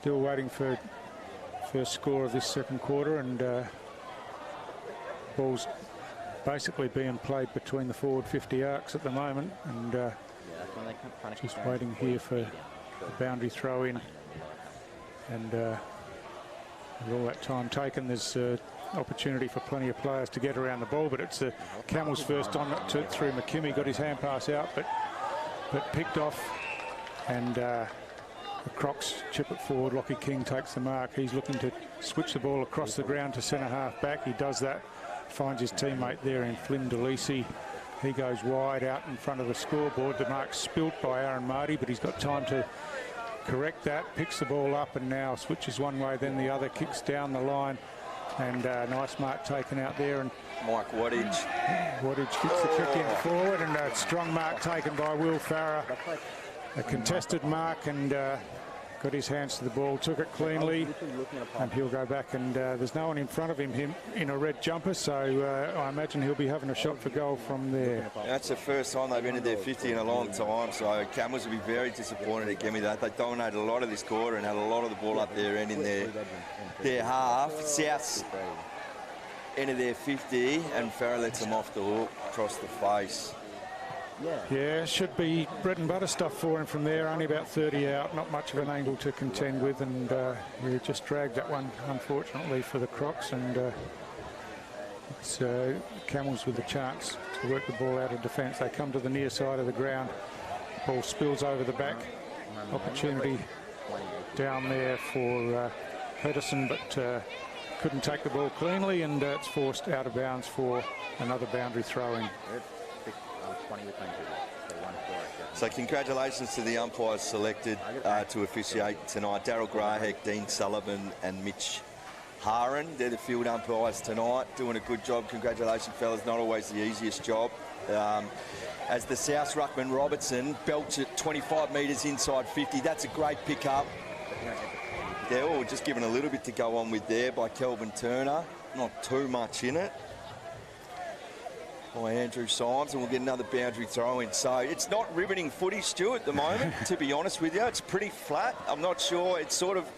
E: waiting for first score of this second quarter, and ball's basically being played between the forward 50 arcs at the moment, and just waiting here for the boundary throw in. And with all that time taken, there's opportunity for plenty of players to get around the ball, but it's the Camels first on it through McKimmie. Got his hand pass out, but picked off, and the Crocs chip it forward. Lockie King takes the mark. He's looking to switch the ball across the ground to centre half back. He does that, finds his teammate there in Flynn DeLisi. He goes wide out in front of the scoreboard. The mark's spilt by Aaron Marty, but he's got time to correct that, picks the ball up, and now switches one way then the other, kicks down the line, and nice mark taken out there, and
D: Mike Waddage
E: gets the kick in forward, and a strong mark taken by Will Farrer. A contested mark, and got his hands to the ball, took it cleanly, and he'll go back, and there's no one in front of him in a red jumper, so I imagine he'll be having a shot for goal from there.
D: That's the first time they've entered their 50 in a long time, so Camels will be very disappointed at Gimme that. They dominated a lot of this quarter and had a lot of the ball up there and in their half. South entered their 50, and Farrer lets them off the hook across the face.
E: Yeah, should be bread and butter stuff for him from there. Only about 30 out, not much of an angle to contend with, and he just dragged that one, unfortunately, for the Crocs, and it's Camels with the chance to work the ball out of defence. They come to the near side of the ground. Ball spills over the back. Opportunity down there for Pedersen, but couldn't take the ball cleanly, and it's forced out of bounds for another boundary throw-in.
D: So congratulations to the umpires selected to officiate tonight. Daryl Grahek, Dean Sullivan and Mitch Haran. They're the field umpires tonight, doing a good job. Congratulations, fellas. Not always the easiest job. As the South Ruckman Robertson belts it 25 metres inside 50. That's a great pick-up. They're all just given a little bit to go on with there by Kelvin Turner. Not too much in it. By Andrew Symes, and we'll get another boundary throw in. So it's not riveting footy, Stu, at the moment, to be honest with you. It's pretty flat. I'm not sure. It's sort of,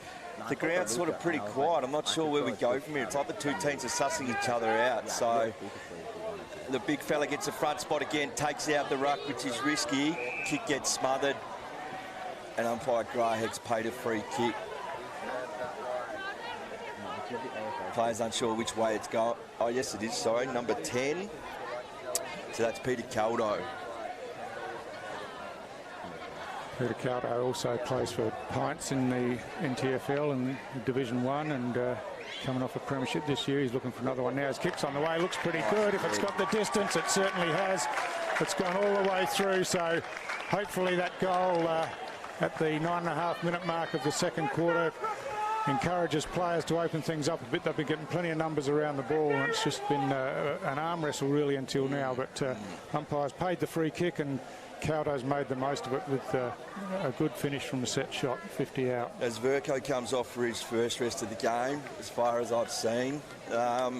D: the ground's sort of pretty quiet. I'm not sure where we go from here. It's like the two teams are sussing each other out. So the big fella gets the front spot again, takes out the ruck, which is risky. Kick gets smothered, and umpire Grahek's paid a free kick. Players unsure which way it's going. Oh, yes, it is, sorry. Number 10. So that's Peter Caldo.
E: Peter Caldo also plays for Pints in the NTFL in Division 1, and coming off a premiership this year. He's looking for another one now. His kick's on the way. Looks pretty good. If it's got the distance, it certainly has. It's gone all the way through, so hopefully that goal at the 9.5-minute mark of the second quarter encourages players to open things up a bit. They've been getting plenty of numbers around the ball, and it's just been an arm wrestle really until now. But umpires paid the free kick, and Caldo's made the most of it with a good finish from the set shot, 50 out.
D: As Verco comes off for his first rest of the game, as far as I've seen. Yeah,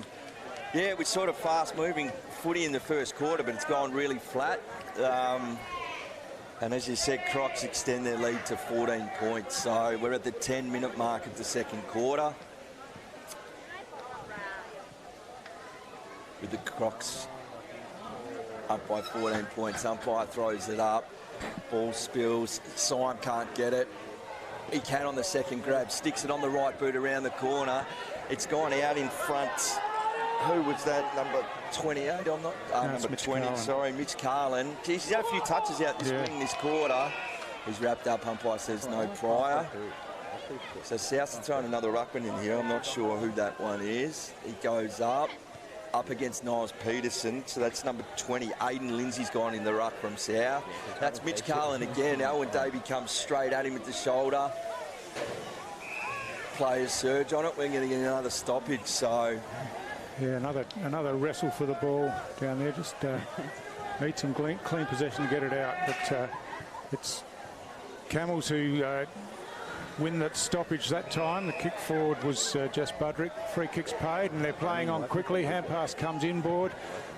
D: it was sort of fast-moving footy in the first quarter, but it's gone really flat. And as you said, Crocs extend their lead to 14 points. So we're at the 10-minute mark of the second quarter, with the Crocs up by 14 points. Umpire throws it up. Ball spills. Syme can't get it. He can on the second grab. Sticks it on the right boot around the corner. It's gone out in front. Who was that? Number 28? I'm not. Number 20.
E: Carlin.
D: Sorry, Mitch Carlin. Geez, he's had a few touches out this wing this quarter. He's wrapped up. Umpire says no prior. So South's throwing another ruckman in here. I'm not sure who that one is. He goes up against Niles Peterson. So that's number 20. Aidan Lindsay's gone in the ruck from South. That's Mitch Carlin again. Owen Davey comes straight at him with the shoulder. Players surge on it. We're going to get another stoppage. So
E: yeah, another wrestle for the ball down there. Just need some clean possession to get it out. But it's Camels who win that stoppage that time. The kick forward was Jess Budrick. Free kick's paid, and they're playing on quickly. Hand pass comes inboard.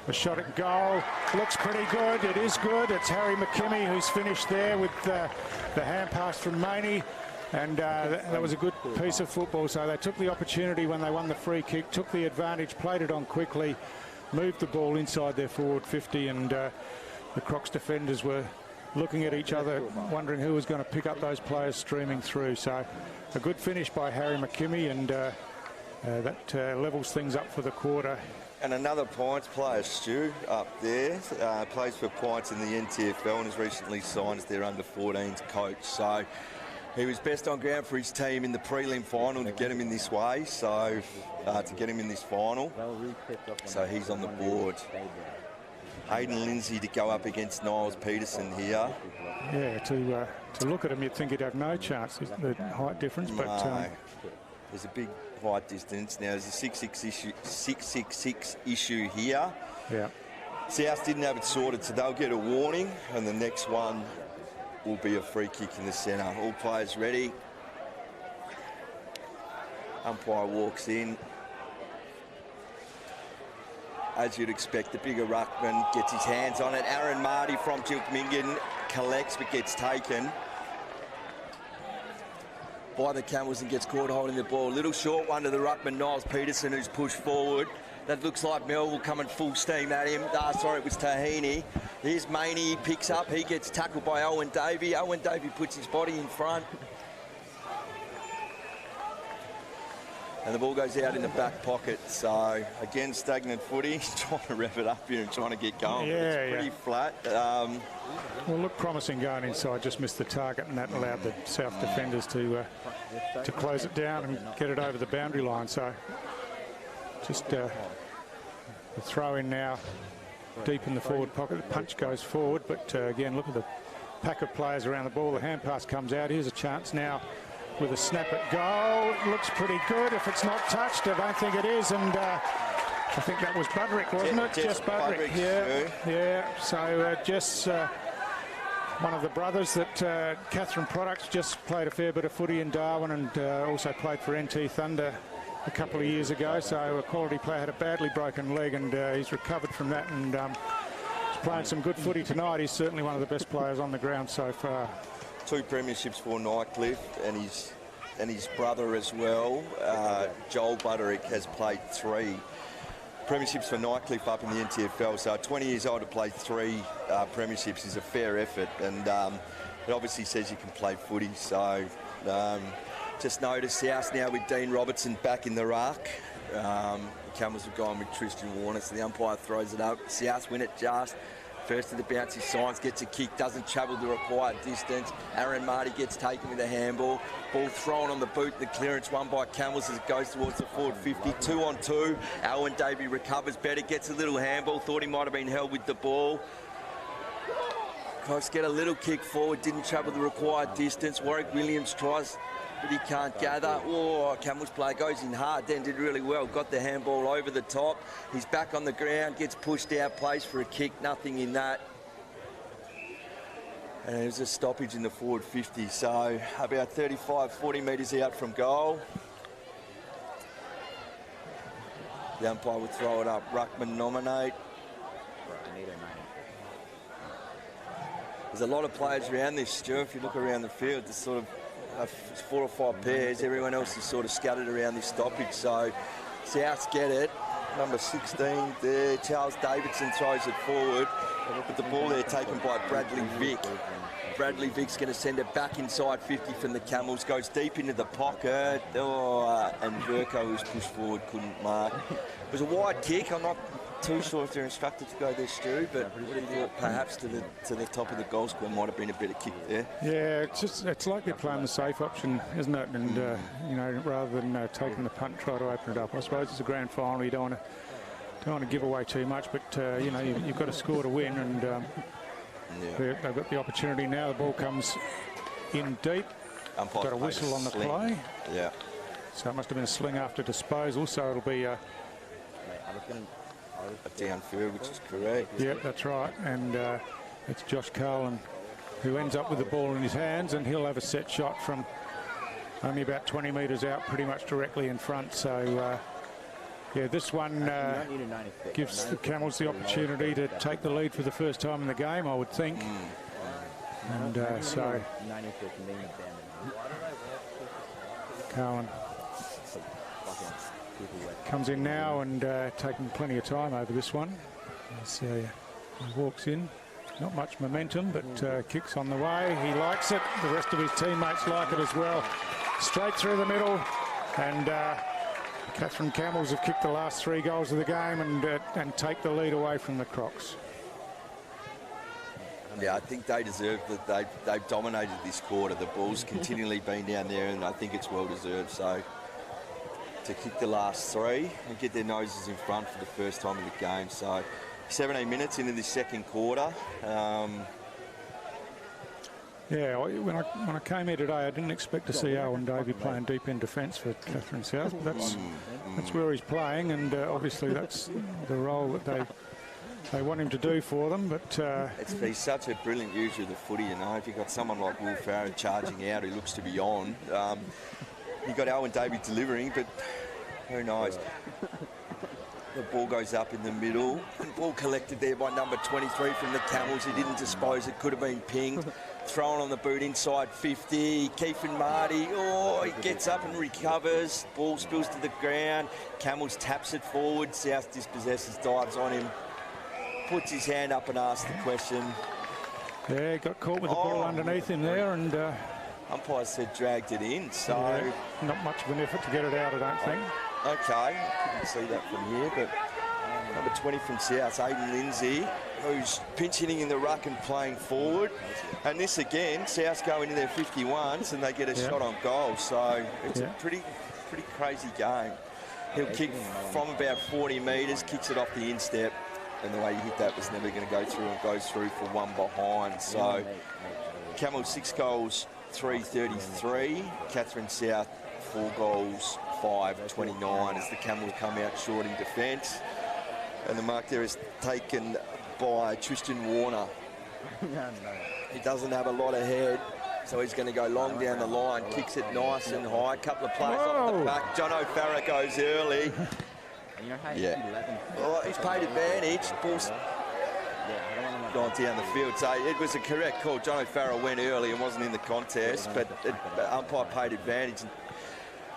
E: A shot at goal. Looks pretty good. It is good. It's Harry McKimmie who's finished there with the hand pass from Maney. And that was a good piece of football. So they took the opportunity when they won the free kick, took the advantage, played it on quickly, moved the ball inside their forward 50, and the Crocs defenders were looking at each other, wondering who was going to pick up those players streaming through. So a good finish by Harry McKimmie, and that levels things up for the quarter.
D: And another Pints player, Stu, up there, plays for Pints in the NTFL and has recently signed as their under-14s coach. So he was best on ground for his team in the prelim final to get him in this way, so to get him in this final. So he's on the board. Aidan Lindsay to go up against Niles Peterson here.
E: Yeah, to look at him, you'd think he'd have no chance. The height difference, but
D: there's a big height distance. Now there's a 666 issue here.
E: Yeah.
D: South didn't have it sorted, so they'll get a warning, and the next one will be a free kick in the centre. All players ready. Umpire walks in. As you'd expect, the bigger ruckman gets his hands on it. Aaron Marty from Gilkmingan collects but gets taken by the Camels and gets caught holding the ball. Little short one to the ruckman, Niles Peterson, who's pushed forward. That looks like Melville coming full steam at him. Sorry, it was Tahini. Here's Maney, he picks up. He gets tackled by Owen Davey. Owen Davey puts his body in front. And the ball goes out in the back pocket. So, again, stagnant footy. Trying to rev it up here and trying to get going.
E: Yeah,
D: it's pretty flat.
E: Well, looked promising going inside. Just missed the target, and that allowed the South defenders to close it down and get it over the boundary line. So, just the throw in now deep in the forward pocket. The punch goes forward, but again, look at the pack of players around the ball. The hand pass comes out. Here's a chance now with a snap at goal. It looks pretty good. If it's not touched, I don't think it is. And I think that was Budrick, wasn't it? Jess Budrick. Yeah. So Jess, one of the brothers that Katherine Products just played a fair bit of footy in Darwin, and also played for NT Thunder a couple of years ago. So a quality player, had a badly broken leg, and he's recovered from that, and he's playing some good footy tonight. He's certainly one of the best players on the ground so far.
D: 2 premierships for Nightcliff, and his brother as well. Joel Budrick has played 3 premierships for Nightcliff up in the NTFL. So 20 years old to play 3 premierships is a fair effort, and it obviously says you can play footy. So just noticed South now with Dean Robertson back in the ruck. The Camels have gone with Tristan Warner, so the umpire throws it up. South win it just. First to the bouncy, Science gets a kick, doesn't travel the required distance. Aaron Marty gets taken with a handball. Ball thrown on the boot, the clearance won by Camels as it goes towards the forward 50. 2 on 2. Owen Davey recovers better, gets a little handball, thought he might have been held with the ball. Cross get a little kick forward, didn't travel the required distance. Warwick Williams tries, but he can't gather. Oh, Camels player goes in hard, then did really well. Got the handball over the top. He's back on the ground, gets pushed out, plays for a kick, nothing in that. And there's a stoppage in the forward 50, so about 35, 40 metres out from goal. The umpire will throw it up. Ruckman nominate. There's a lot of players around this, Stu. If you look around the field, there's sort of 4 or 5 pairs. Everyone else is sort of scattered around this stoppage. So Souths get it. Number 16 there. Charles Davidson throws it forward. But the ball there taken by Bradley Vick. Bradley Vick's going to send it back inside 50 from the Camels. Goes deep into the pocket. Oh, and Verco, who's pushed forward, couldn't mark. It was a wide kick. I'm not too sure if they're instructed to go there, Stu, but what do you thought? Perhaps to the top of the goal square might have been a better kick there. Yeah,
E: it's like they're playing the safe option, isn't it? And you know, rather than taking the punt, try to open it up. I suppose it's a grand final. You don't want to give away too much, but you know, you've got to score to win, and they've got the opportunity now. The ball comes in deep. Got a whistle on the play.
D: Yeah.
E: So it must have been a sling after disposal. So it'll be a
D: downfield, which is correct.
E: Yep, that's right. And it's Josh Carlin who ends up with the ball in his hands, and he'll have a set shot from only about 20 metres out, pretty much directly in front. So yeah, this one gives the Camels the opportunity to take the lead for the first time in the game, I would think. And so Carlin comes in now and taking plenty of time over this one. So he walks in, not much momentum, but kicks on the way. He likes it. The rest of his teammates like it as well. Straight through the middle, and Katherine Camels have kicked the last 3 goals of the game and take the lead away from the Crocs.
D: Yeah, I think they deserve that. They've dominated this quarter. The ball's continually been down there, and I think it's well deserved. So to kick the last 3 and get their noses in front for the first time in the game. So 17 minutes into the second quarter.
E: Yeah, when I came here today, I didn't expect to see Owen Davey playing deep in defence for Katherine South. But that's where he's playing, and obviously that's the role that they want him to do for them. But
D: he's such a brilliant user of the footy, you know. If you've got someone like Will Farron charging out who looks to be on, you've got Owen Davey delivering, but who knows? The ball goes up in the middle. The ball collected there by number 23 from the Camels. He didn't dispose. It could have been pinged. Thrown on the boot inside 50. Keithan Marty. Oh, he gets up and recovers. Ball spills to the ground. Camels taps it forward. South dispossesses, dives on him. Puts his hand up and asks the question.
E: Yeah, got caught with the ball underneath him there, and
D: umpire said dragged it in. So
E: yeah, not much of an effort to get it out, I don't think.
D: Okay, couldn't see that from here, but number 20 from South, Aidan Lindsay, who's pinch hitting in the ruck and playing forward. And this again, South go into their 51s and they get a shot on goal. So it's a pretty crazy game. He'll kick from about 40 metres, kicks it off the instep, and the way he hit that was never going to go through, and goes through for 1 behind. So Camels 6 goals, 3-33. Katherine South 4 goals, 5-29 as the Camels come out short in defence. And the mark there is taken by Tristan Warner. He doesn't have a lot of head, so he's going to go long down the line, kicks it nice and high. A couple of plays off the back. John O'Farrell goes early. Oh, he's paid advantage. Ball's gone down the field. So it was a correct call. John O'Farrell went early and wasn't in the contest, but umpire paid advantage.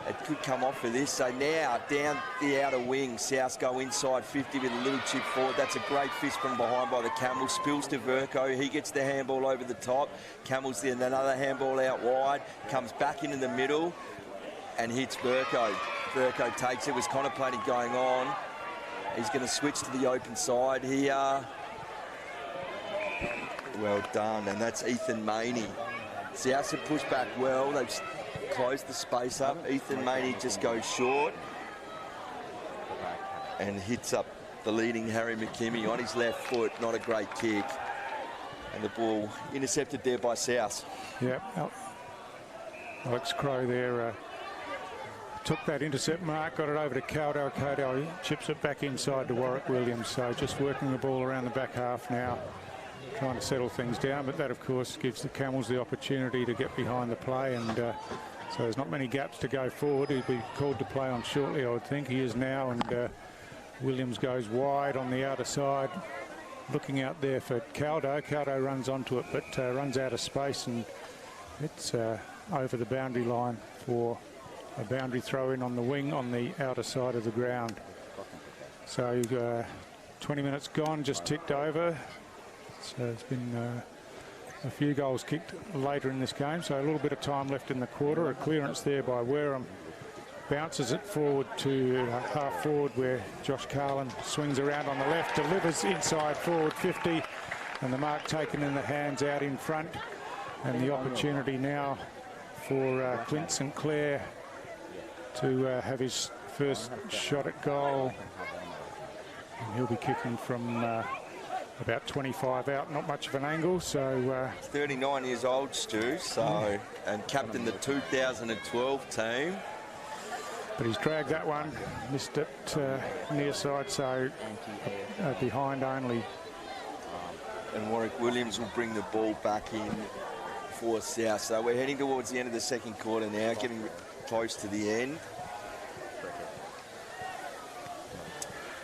D: It could come off for this. So now down the outer wing, South go inside 50 with a little chip forward. That's a great fist from behind by the Camels. Spills to Verco. He gets the handball over the top. Camels then another handball out wide. Comes back into the middle and hits Verco. Verco takes it. Was contemplating going on. He's going to switch to the open side here. Well done. And that's Ethan Maney. South have pushed back well. They've closed the space up. Ethan Maney just goes short and hits up the leading Harry McKimmie on his left foot. Not a great kick. And the ball intercepted there by South.
E: Yeah, Alex Crowe there took that intercept mark, got it over to Caldo. Caldo chips it back inside to Warwick Williams. So just working the ball around the back half now, trying to settle things down. But that, of course, gives the Camels the opportunity to get behind the play. And so there's not many gaps to go forward. He'll be called to play on shortly, I would think. He is now. And Williams goes wide on the outer side. Looking out there for Caldo. Caldo runs onto it, but runs out of space. And it's over the boundary line for a boundary throw in on the wing on the outer side of the ground. So 20 minutes gone, just ticked over. So there's been a few goals kicked later in this game, so a little bit of time left in the quarter. A clearance there by Wareham. Bounces it forward to half forward where Josh Carlin swings around on the left, delivers inside forward 50, and the mark taken in the hands out in front. And the opportunity now for Clint St Clair to have his first shot at goal. And he'll be kicking from about 25 out, not much of an angle. So
D: 39 years old, Stu, so and captain the 2012 team.
E: But he's dragged that one, missed it near side, so behind only.
D: And Warwick Williams will bring the ball back in for South. So we're heading towards the end of the second quarter now, getting close to the end.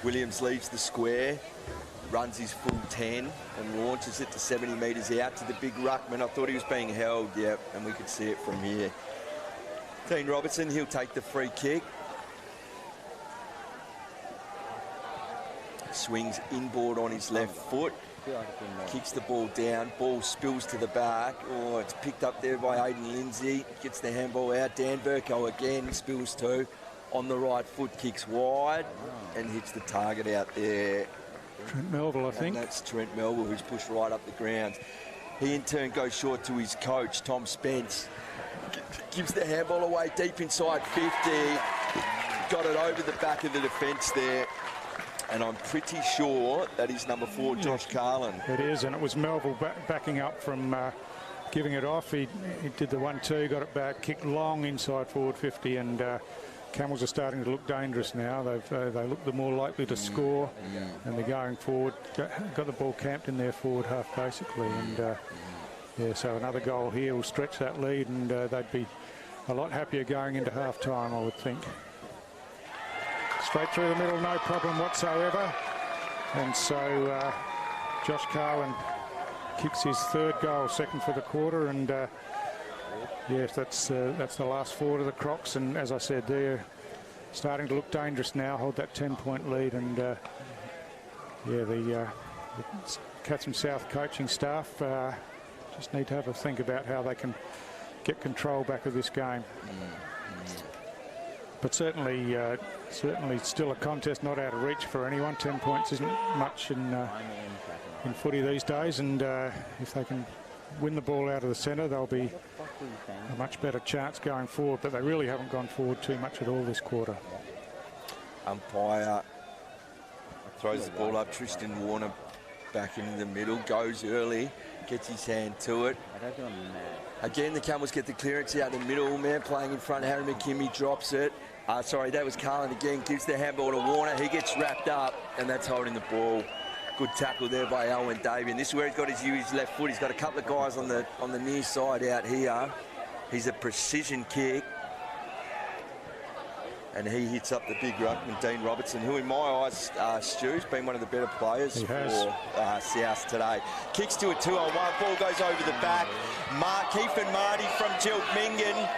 D: Williams leaves the square, runs his full 10 and launches it to 70 metres out to the big ruckman. I thought he was being held, yep, and we could see it from here. Dean Robertson, he'll take the free kick. Swings inboard on his left foot. Kicks the ball down. Ball spills to the back. Oh, it's picked up there by Aidan Lindsay. Gets the handball out. Dan Burko again spills too. On the right foot, kicks wide and hits the target out there.
E: Trent Melville, I think.
D: And that's Trent Melville, who's pushed right up the ground. He in turn goes short to his coach, Tom Spence. Gives the handball away deep inside 50. Got it over the back of the defence there. And I'm pretty sure that is number 4, Josh Carlin.
E: It is, and it was Melville backing up from giving it off. He did the 1-2, got it back, kicked long inside forward 50, and Camels are starting to look dangerous now. They look the more likely to score, and they're going forward. Got the ball camped in their forward half, basically, and yeah, so another goal here will stretch that lead, and they'd be a lot happier going into half-time, I would think. Straight through the middle, no problem whatsoever. And so Josh Carlin kicks his third goal, second for the quarter, and yes, that's the last forward of the Crocs. And as I said, they're starting to look dangerous now, hold that 10-point lead. And yeah, the Katherine South coaching staff just need to have a think about how they can get control back of this game. But certainly still a contest not out of reach for anyone. 10 points isn't much in footy these days, and if they can win the ball out of the centre, they'll be a much better chance going forward. But they really haven't gone forward too much at all this quarter.
D: Umpire throws the ball up. Tristan Warner back into the middle, goes early, gets his hand to it. Again, the Camels get the clearance out in the middle. Man playing in front, Harry McKimmie drops it. Sorry, that was Carlin again. Gives the handball to Warner. He gets wrapped up, and that's holding the ball. Good tackle there by Owen Davian. This is where he's got his left foot. He's got a couple of guys on the near side out here. He's a precision kick. And he hits up the big ruckman, Dean Robertson, who in my eyes, Stu's been one of the better players for South today. Kicks to a 2-on-1, ball goes over the back. Keith and Marty from Giltmingan.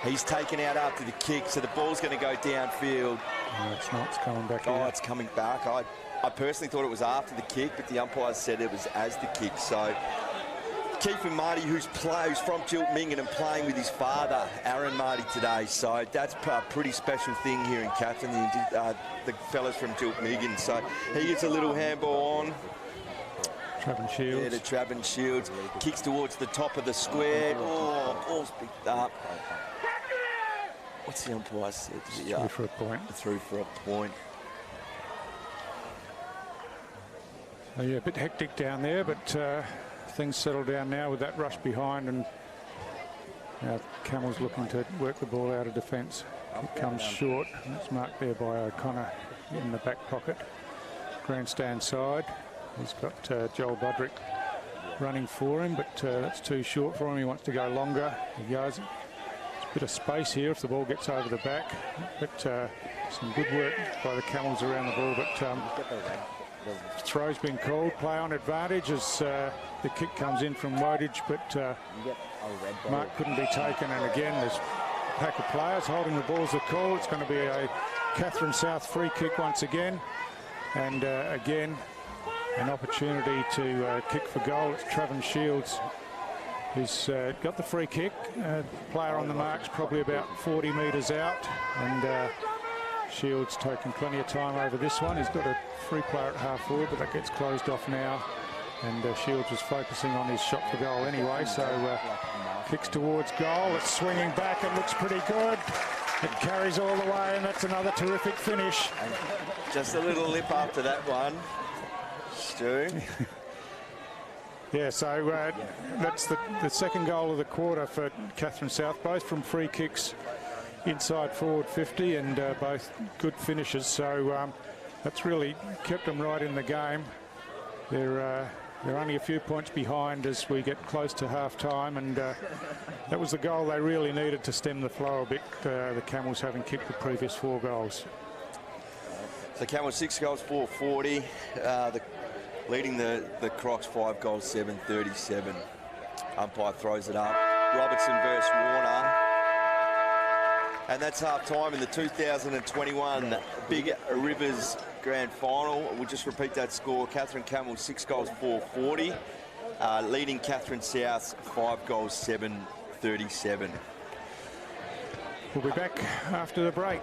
D: He's taken out after the kick, so the ball's going to go downfield.
E: No, it's not. It's coming back.
D: Oh, it's coming back. I personally thought it was after the kick, but the umpires said it was as the kick. So Keith and Marty, who's from Giltmingan and playing with his father, Aaron Marty, today. So that's a pretty special thing here in Katherine, the fellas from Giltmingan. So he gets a little handball on.
E: Traven Shields.
D: Yeah, to Traven Shields. Kicks towards the top of the square. Oh, ball's picked up. What's the umpire said?
E: Through for a point.
D: Through for a point.
E: Yeah, a bit hectic down there, but things settle down now with that rush behind, and now Camels looking to work the ball out of defence. It comes short. It's marked there by O'Connor in the back pocket. Grandstand side. He's got Joel Budrick running for him, but that's too short for him. He wants to go longer. He goes. There's a bit of space here if the ball gets over the back, but some good work by the Camels around the ball, but throw's been called. Play on advantage as the kick comes in from Wodage, but mark couldn't be taken, and again there's a pack of players holding the ball as a call. It's going to be a Katherine South free kick once again, and again an opportunity to kick for goal. It's Traven Shields who's got the free kick. Player on the mark's probably about 40 metres out, and Shields taking plenty of time over this one. He's got a free player at half forward, but that gets closed off now, and Shields was focusing on his shot for goal anyway, so kicks towards goal. It's swinging back. It looks pretty good. It carries all the way, and that's another terrific finish.
D: Just a little lip after that one, Stu.
E: Yeah, so that's the second goal of the quarter for Katherine South, both from free kicks inside forward 50, and both good finishes. So that's really kept them right in the game. They're only a few points behind as we get close to half time, and that was the goal they really needed to stem the flow a bit, the Camels having kicked the previous 4 goals.
D: So Camels 6 goals, 440. Leading the Crocs 5 goals, 737. Umpire throws it up. Robertson versus Warner. And that's half time in the 2021 Big Rivers Grand Final. We'll just repeat that score. Katherine Camels 6 goals, 440. Leading Katherine South 5 goals, 737.
E: We'll be back after the break.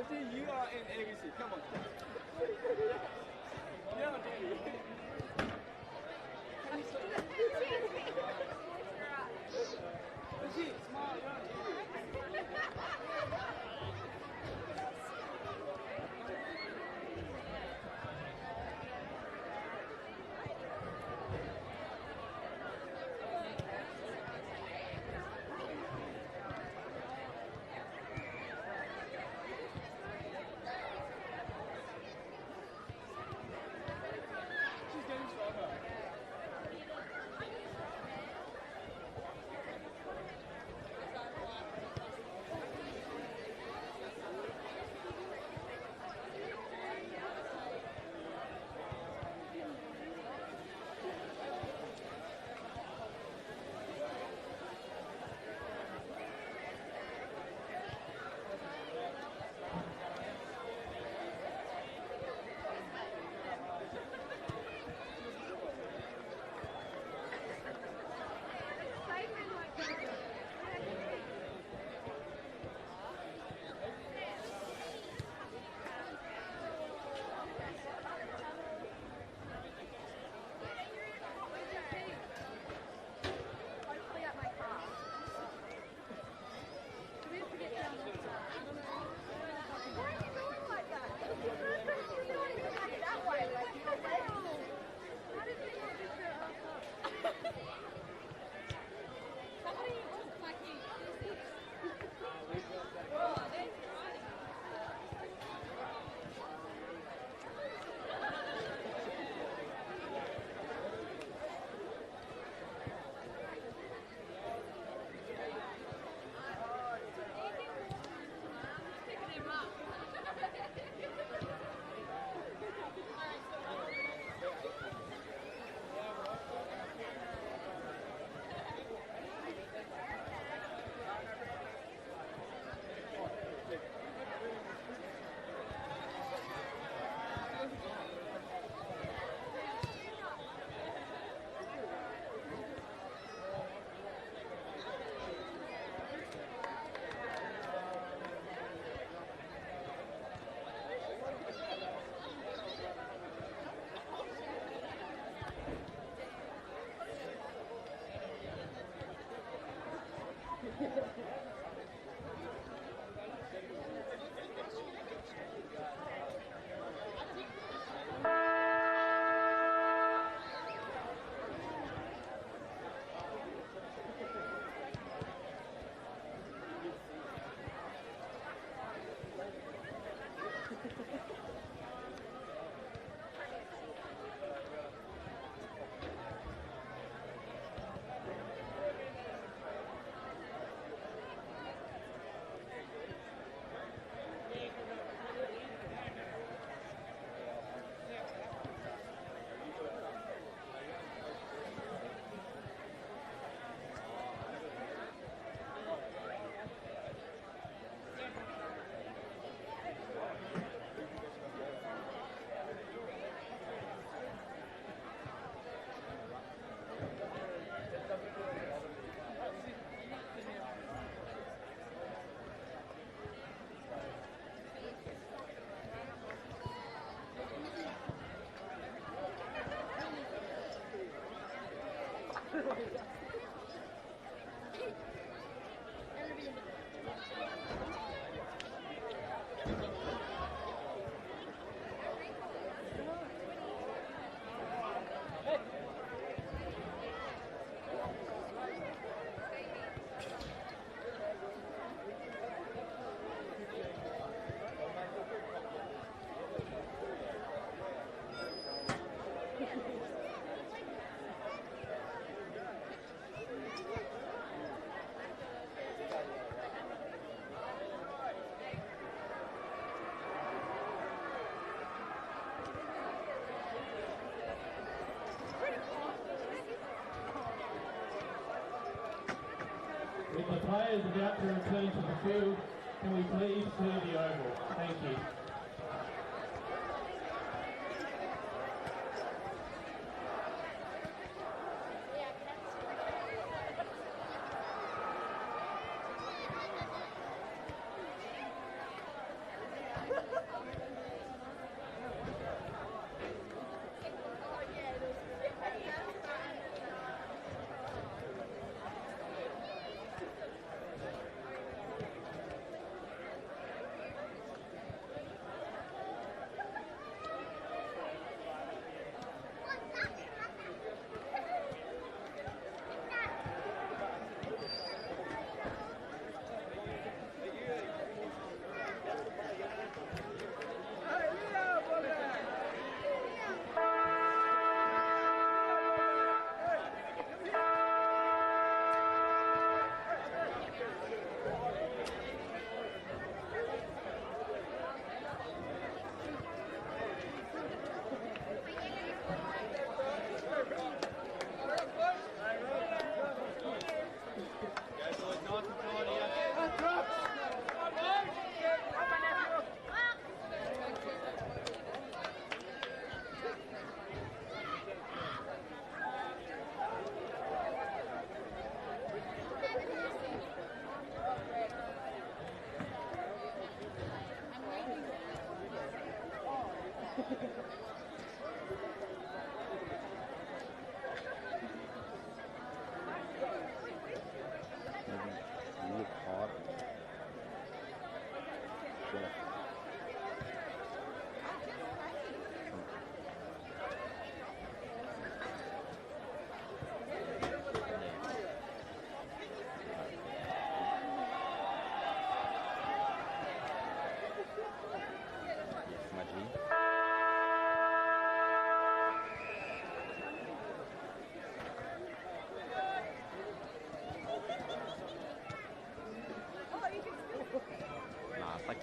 F: You are in ABC. Come on. Yeah, dude. Legit, smart,
A: players about to return to the field. Can we please clear the oval? Thank you.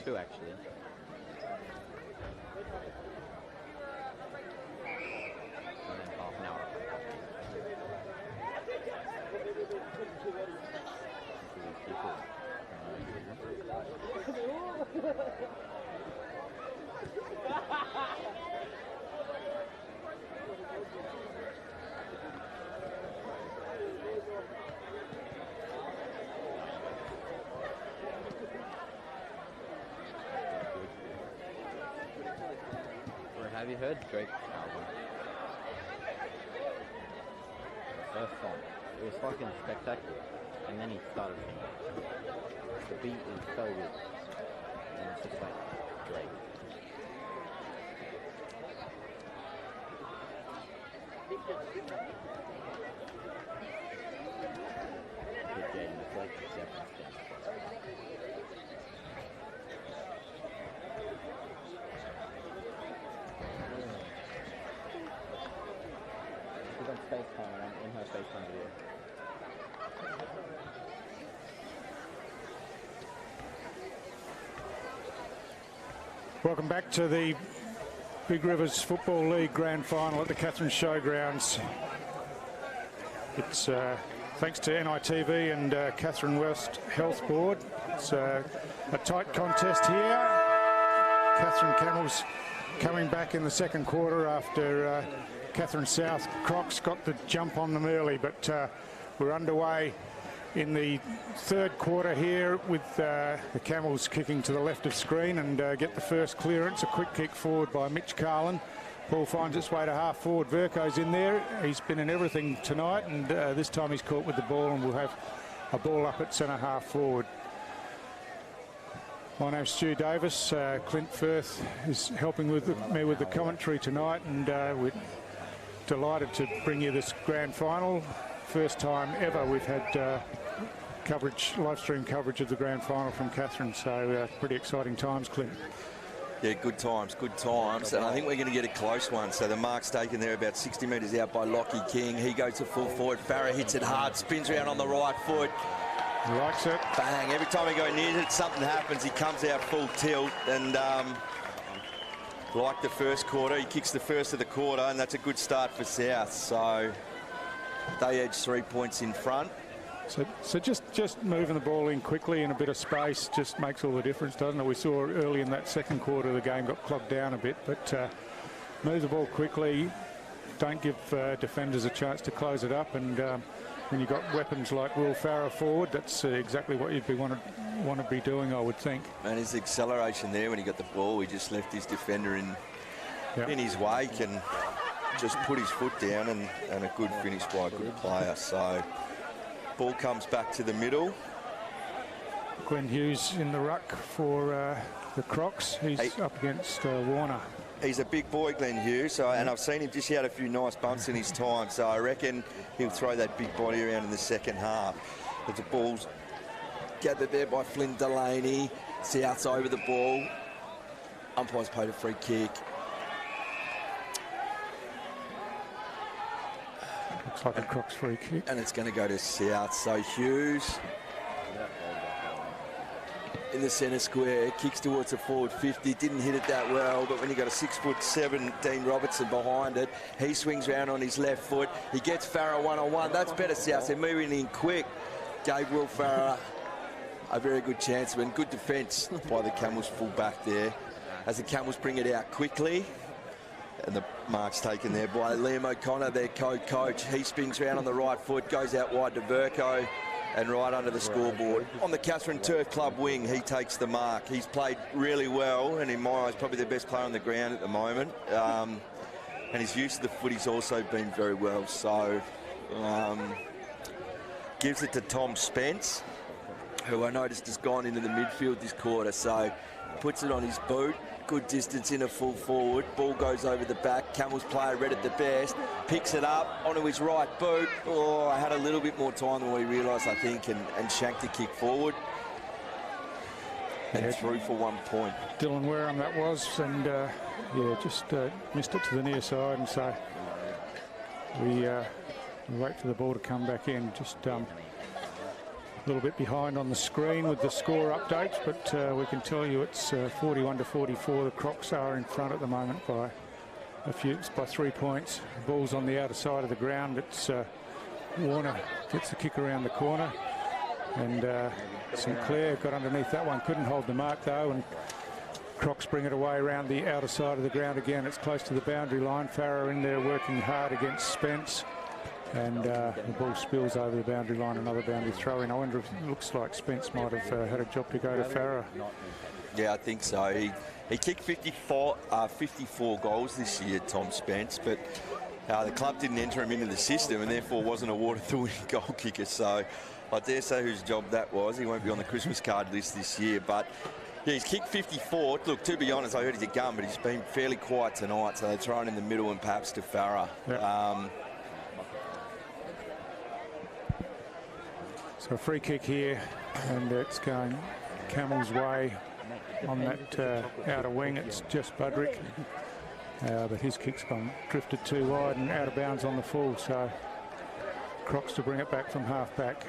B: Two actually. And then half an hour. Have you heard Drake's album? The first song. It was fucking spectacular. And then he started singing. The beat is so good. And it's just like Drake. Good game. It's like the second step. FaceTime and I'm in her FaceTime video.
E: Welcome back to the Big Rivers Football League Grand Final at the Katherine Showgrounds. It's thanks to NITV and Katherine West Health Board. It's a tight contest here. Katherine Camels coming back in the second quarter after Katherine South Crocs got the jump on them early, but we're underway in the third quarter here with the Camels kicking to the left of screen and get the first clearance. A quick kick forward by Mitch Carlin. Ball finds its way to half forward. Verco's in there. He's been in everything tonight, and this time he's caught with the ball, and we'll have a ball up at centre half forward. My name's Stu Davis. Clint Firth is helping me with the commentary tonight, and we're delighted to bring you this grand final. First time ever we've had live stream coverage of the grand final from Katherine, so pretty exciting times, Clint.
D: Yeah, good times, and I think we're going to get a close one. So the mark's taken there about 60 metres out by Lockie King. He goes to full forward. Farah hits it hard, spins around on the right foot.
E: He likes it.
D: Bang, every time he goes near it, something happens. He comes out full tilt, and like the first quarter, he kicks the first of the quarter, and that's a good start for South. So they edge 3 points in front.
E: So just moving the ball in quickly in a bit of space just makes all the difference, doesn't it? We saw early in that second quarter the game got clogged down a bit, but move the ball quickly, don't give defenders a chance to close it up, and when you've got weapons like Will Farrer forward, that's exactly what you'd want to be doing, I would think.
D: And his acceleration there when he got the ball, he just left his defender in his wake and just put his foot down, and a good finish by a good player. So ball comes back to the middle.
E: Glenn Hughes in the ruck for the Crocs. He's up against Warner.
D: He's a big boy, Glenn Hughes, and I've seen him just had a few nice bumps in his time, so I reckon he'll throw that big body around in the second half. But the ball's gathered there by Flynn Delaney. South's over the ball. Umpire's paid a free kick.
E: Looks like a Crocs free kick.
D: And it's going to go to South. So Hughes in the centre square, kicks towards the forward 50, didn't hit it that well, but when you got a 6'7" Dean Robertson behind it, he swings round on his left foot, he gets Farrer one-on-one. That's better, South. They're moving in quick. Gave Will Farrer a very good chance, and good defence by the Camels full back there, as the Camels bring it out quickly. And the mark's taken there by Liam O'Connor, their co-coach. He spins round on the right foot, goes out wide to Verco, and right under the scoreboard. On the Katherine Turf Club wing, he takes the mark. He's played really well, and in my eyes, probably the best player on the ground at the moment. And his use of the footy's also been very well. So, gives it to Tom Spence, who I noticed has gone into the midfield this quarter. So, puts it on his boot. Good distance in a full forward. Ball goes over the back. Camels player read it the best. Picks it up onto his right boot. Oh, I had a little bit more time than we realised, I think, and shanked the kick forward. And through for 1 point.
E: Dylan Wareham that was, and just missed it to the near side, and so we wait for the ball to come back in. Just a little bit behind on the screen with the score updates, but we can tell you it's 41-44. The Crocs are in front at the moment by by 3 points. The ball's on the outer side of the ground. It's Warner gets the kick around the corner, and Sinclair got underneath that one, couldn't hold the mark though, and Crocs bring it away around the outer side of the ground again. It's close to the boundary line. Farrer in there working hard against Spence. And the ball spills over the boundary line, another boundary throw in. I wonder if it looks like Spence might have had a job to go to Farrer.
D: Yeah, I think so. He kicked 54 goals this year, Tom Spence, but the club didn't enter him into the system and therefore wasn't awarded the winning goal kicker. So I dare say whose job that was. He won't be on the Christmas card list this year, but yeah, he's kicked 54. Look, to be honest, I heard he's a gun, but he's been fairly quiet tonight, so they're throwing in the middle and perhaps to Farrer.
E: Yep. So a free kick here, and it's going Camels' way on that outer wing. It's just Budrick, but his kick's gone drifted too wide and out of bounds on the full. So Crocs to bring it back from half back.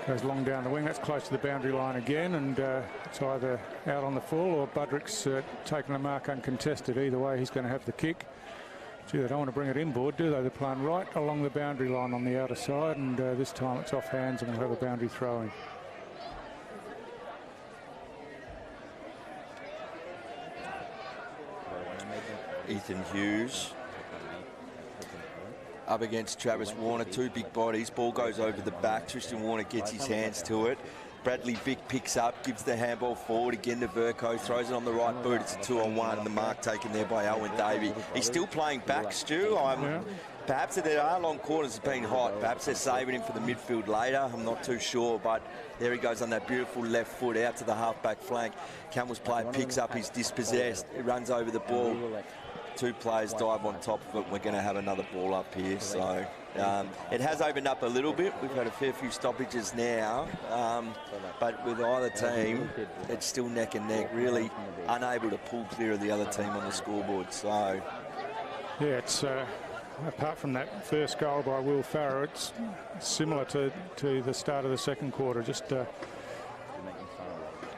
E: Goes long down the wing. That's close to the boundary line again, and it's either out on the full or Budrick's taken the mark uncontested. Either way, he's going to have the kick. Gee, they don't want to bring it inboard, do they? They're playing right along the boundary line on the outer side, and this time it's off hands and we'll have a boundary throw-in.
D: Ethan Hughes up against Travis Warner, two big bodies. Ball goes over the back. Tristan Warner gets his hands to it. Bradley Vick picks up, gives the handball forward again to Verco, throws it on the right boot. It's a 2-on-1, and the mark taken there by Owen Davey. He's still playing back, Stu. Perhaps if there are long quarters, it's been hot. Perhaps they're saving him for the midfield later. I'm not too sure, but there he goes on that beautiful left foot out to the half-back flank. Camels player picks up, he's dispossessed. He runs over the ball. Two players dive on top of it. We're going to have another ball up here. So it has opened up a little bit. We've had a fair few stoppages now. But with either team, it's still neck and neck. Really unable to pull clear of the other team on the scoreboard. So
E: yeah, it's apart from that first goal by Will Farrer, it's similar to the start of the second quarter. Just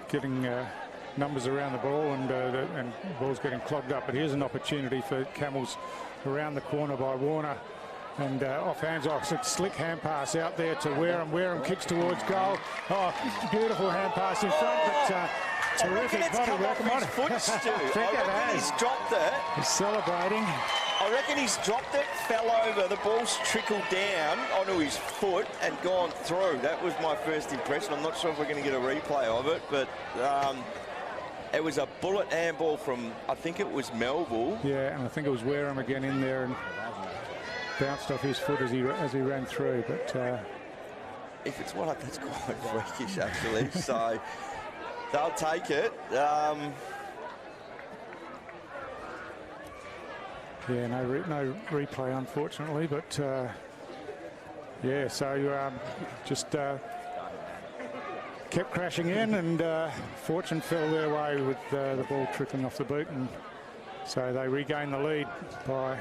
E: getting numbers around the ball, and the ball's getting clogged up. But here's an opportunity for Camels around the corner by Warner. And off hands off, it's a slick hand pass out there to Wareham. Wareham kicks towards goal. Oh, beautiful hand pass in front, but terrific body work.
D: I reckon he's dropped it.
E: He's celebrating.
D: I reckon he's dropped it, fell over, the ball's trickled down onto his foot and gone through. That was my first impression. I'm not sure if we're going to get a replay of it, but it was a bullet handball from, I think it was Melville.
E: Yeah, and I think it was Wareham again in there and bounced off his foot as he ran through. But
D: if it's one, that's quite freakish, actually. So they'll take it.
E: Yeah, no replay, unfortunately, but yeah, so just kept crashing in, and fortune fell their way with the ball trickling off the boot, and so they regained the lead by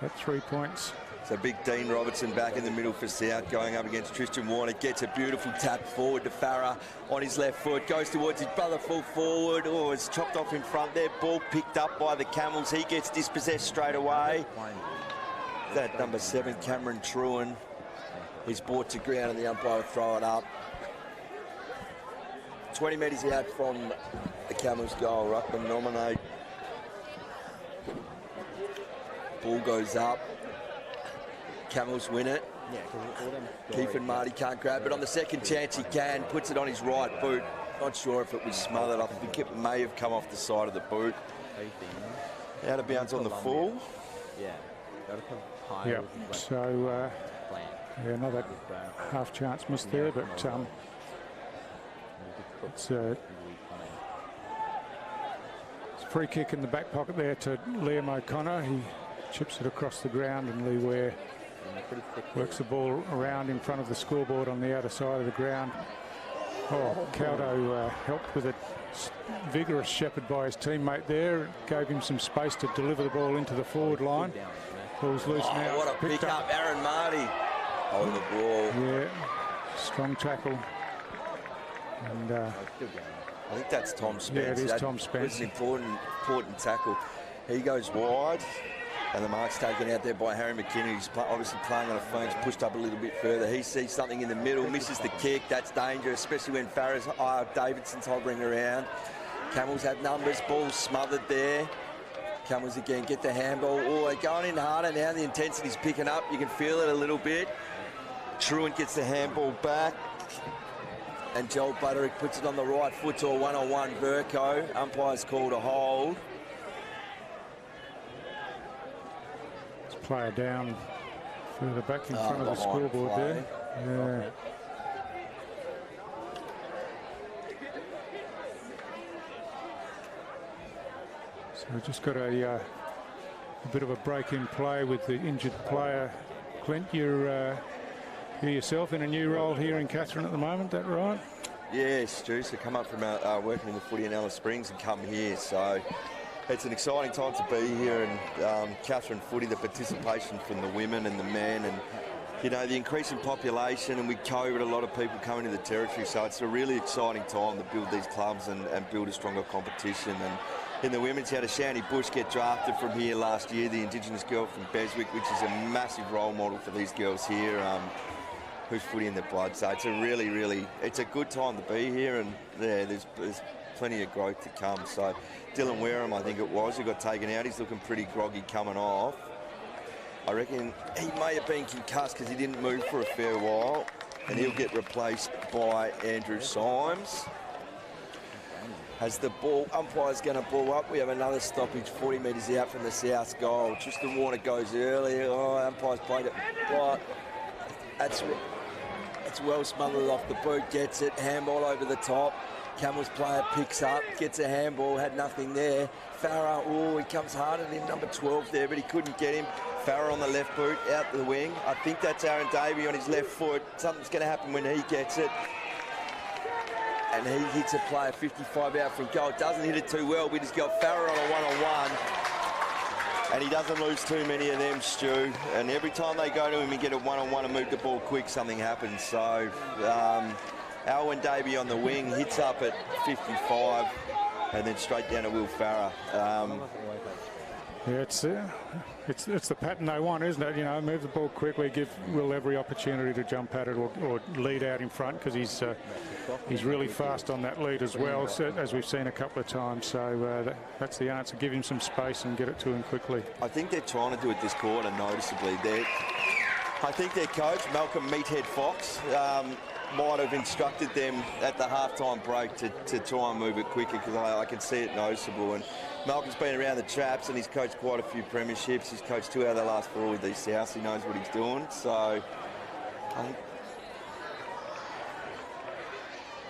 E: that 3 points.
D: So big Dean Robertson back in the middle for South, going up against Tristan Warner. Gets a beautiful tap forward to Farah on his left foot. Goes towards his brother full forward. Oh, it's chopped off in front there. Ball picked up by the Camels. He gets dispossessed straight away. That number 7, Cameron Truan, is brought to ground and the umpire will throw it up. 20 metres out from the Camels goal. Ruckman nominate. Ball goes up. Camels win it.
B: Yeah,
D: Keith and Marty can't grab it. On the second chance he can, puts it on his right boot. Not sure if it was smothered. I think it may have come off the side of the boot. Out of bounds on the full.
B: Yeah.
E: Yeah, so yeah, another half chance missed there, but it's a free kick in the back pocket there to Liam O'Connor. He chips it across the ground, and Lee Ware works the ball around in front of the scoreboard on the outer side of the ground. Oh, Caldo helped with a vigorous shepherd by his teammate there. Gave him some space to deliver the ball into the forward line. Ball's loose now.
D: What a pick up, Aaron Marty. Hold the ball.
E: Yeah, strong tackle. And
D: I think that's Tom Spence.
E: Yeah, it is Tom Spence.
D: It's an important tackle. He goes wide. And the mark's taken out there by Harry McKinnon. He's obviously playing on a phone. He's pushed up a little bit further. He sees something in the middle, misses the kick. That's dangerous, especially when Davidson's hovering around. Camels have numbers. Ball smothered there. Camels again get the handball. Oh, they're going in harder now. The intensity's picking up. You can feel it a little bit. Truant gets the handball back. And Joel Butterick puts it on the right foot to a one-on-one Verco. Umpire's called a hold.
E: Player down further back in front of the scoreboard there. Yeah. So we've just got a bit of a break in play with the injured player. Clint, you're yourself in a new role here in Katherine at the moment, that right?
D: Yes, Stu. So come up from working in the footy in Alice Springs and come here. So it's an exciting time to be here, and Katherine footy, the participation from the women and the men, and you know, the increasing population, and with COVID, a lot of people coming to the territory, so it's a really exciting time to build these clubs and build a stronger competition. And in the women's, you had a Shandy Bush get drafted from here last year, the Indigenous girl from Beswick, which is a massive role model for these girls here, who's footy in their blood. So it's a really, it's a good time to be here, and yeah, there's plenty of growth to come. So Dylan Wareham, I think it was, who got taken out. He's looking pretty groggy coming off. I reckon he may have been concussed because he didn't move for a fair while, and he'll get replaced by Andrew Symes. As the ball, umpire's going to ball up. We have another stoppage 40 metres out from the South goal. Tristan Warner goes early. Oh, umpire's played it right. That's well smothered off the boot, gets it, handball over the top. Camels player picks up, gets a handball, had nothing there. Farah, oh, he comes harder than number 12 there, but he couldn't get him. Farah on the left boot, out the wing. I think that's Aaron Davey on his left foot. Something's going to happen when he gets it. And he hits a player 55 out from goal. Doesn't hit it too well, but he's got Farah on a one-on-one. And he doesn't lose too many of them, Stu. And every time they go to him and get a one-on-one and move the ball quick, something happens. So Alwyn Davey on the wing hits up at 55 and then straight down to Will Farah.
E: Yeah, it's the pattern they want, isn't it? You know, move the ball quickly, give Will every opportunity to jump at it or lead out in front, because he's really fast on that lead as well, so, as we've seen a couple of times. So that's the answer. Give him some space and get it to him quickly.
D: I think they're trying to do it this quarter noticeably. I think their coach, Malcolm Meathead Fox, might have instructed them at the halftime break to try and move it quicker, because I can see it noticeable. And Malcolm's been around the traps and he's coached quite a few premierships. He's coached 2 out of the last 4 with these Souths. He knows what he's doing. So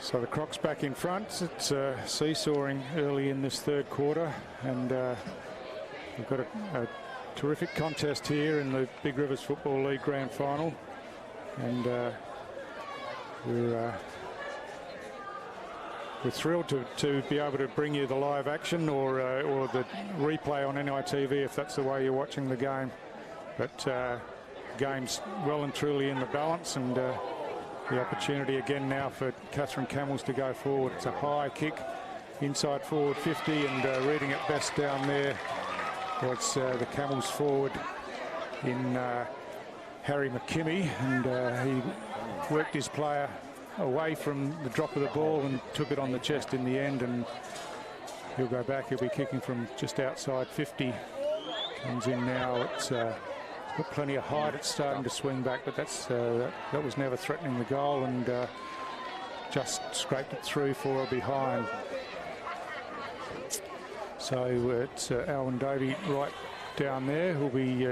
E: So the Crocs back in front. It's seesawing early in this third quarter, and we've got a terrific contest here in the Big Rivers Football League Grand Final, and we're thrilled to be able to bring you the live action or the replay on NITV if that's the way you're watching the game. But game's well and truly in the balance, and the opportunity again now for Katherine Camels to go forward. It's a high kick inside forward 50, and reading it best down there was the Camels forward in Harry McKimmie, and he worked his player away from the drop of the ball and took it on the chest in the end, and he'll go back. He'll be kicking from just outside 50. Comes in now. It's got plenty of height. It's starting to swing back, but that was never threatening the goal, and just scraped it through for a behind. So it's Alan Davey right down there who'll be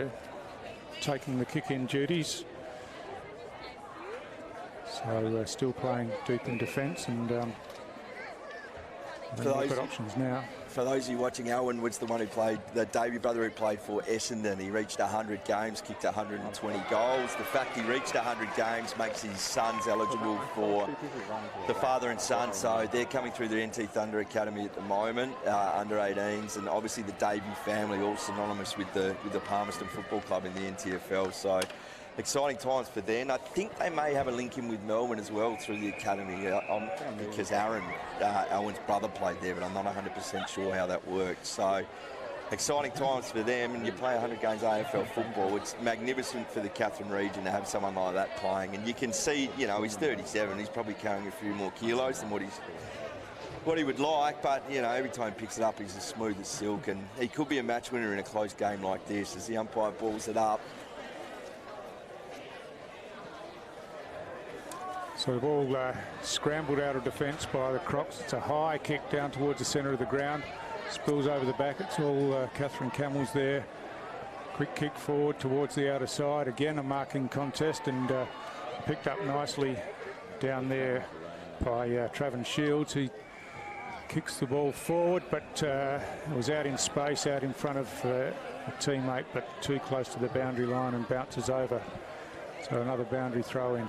E: taking the kick-in duties. So still playing deep in defence, and they've got options now.
D: For those of you watching, Owen was the one who played, the Davey brother who played for Essendon. He reached 100 games, kicked 120 goals. The fact he reached 100 games makes his sons eligible for the father and son. So they're coming through the NT Thunder Academy at the moment, under 18s, and obviously the Davey family, all synonymous with the Palmerston Football Club in the NTFL. So exciting times for them. I think they may have a link in with Melbourne as well through the academy, because Aaron, Owen's brother, played there, but I'm not 100% sure how that worked. So exciting times for them, and you play 100 games AFL football. It's magnificent for the Katherine region to have someone like that playing, and you can see, you know, he's 37. He's probably carrying a few more kilos than what he would like, but you know, every time he picks it up, he's as smooth as silk, and he could be a match winner in a close game like this as the umpire balls it up.
E: So the ball scrambled out of defence by the Crocs. It's a high kick down towards the centre of the ground. Spills over the back. It's all Katherine Camels there. Quick kick forward towards the outer side. Again, a marking contest, and picked up nicely down there by Travan Shields. He kicks the ball forward, but it was out in space, out in front of a teammate, but too close to the boundary line, and bounces over. So another boundary throw in.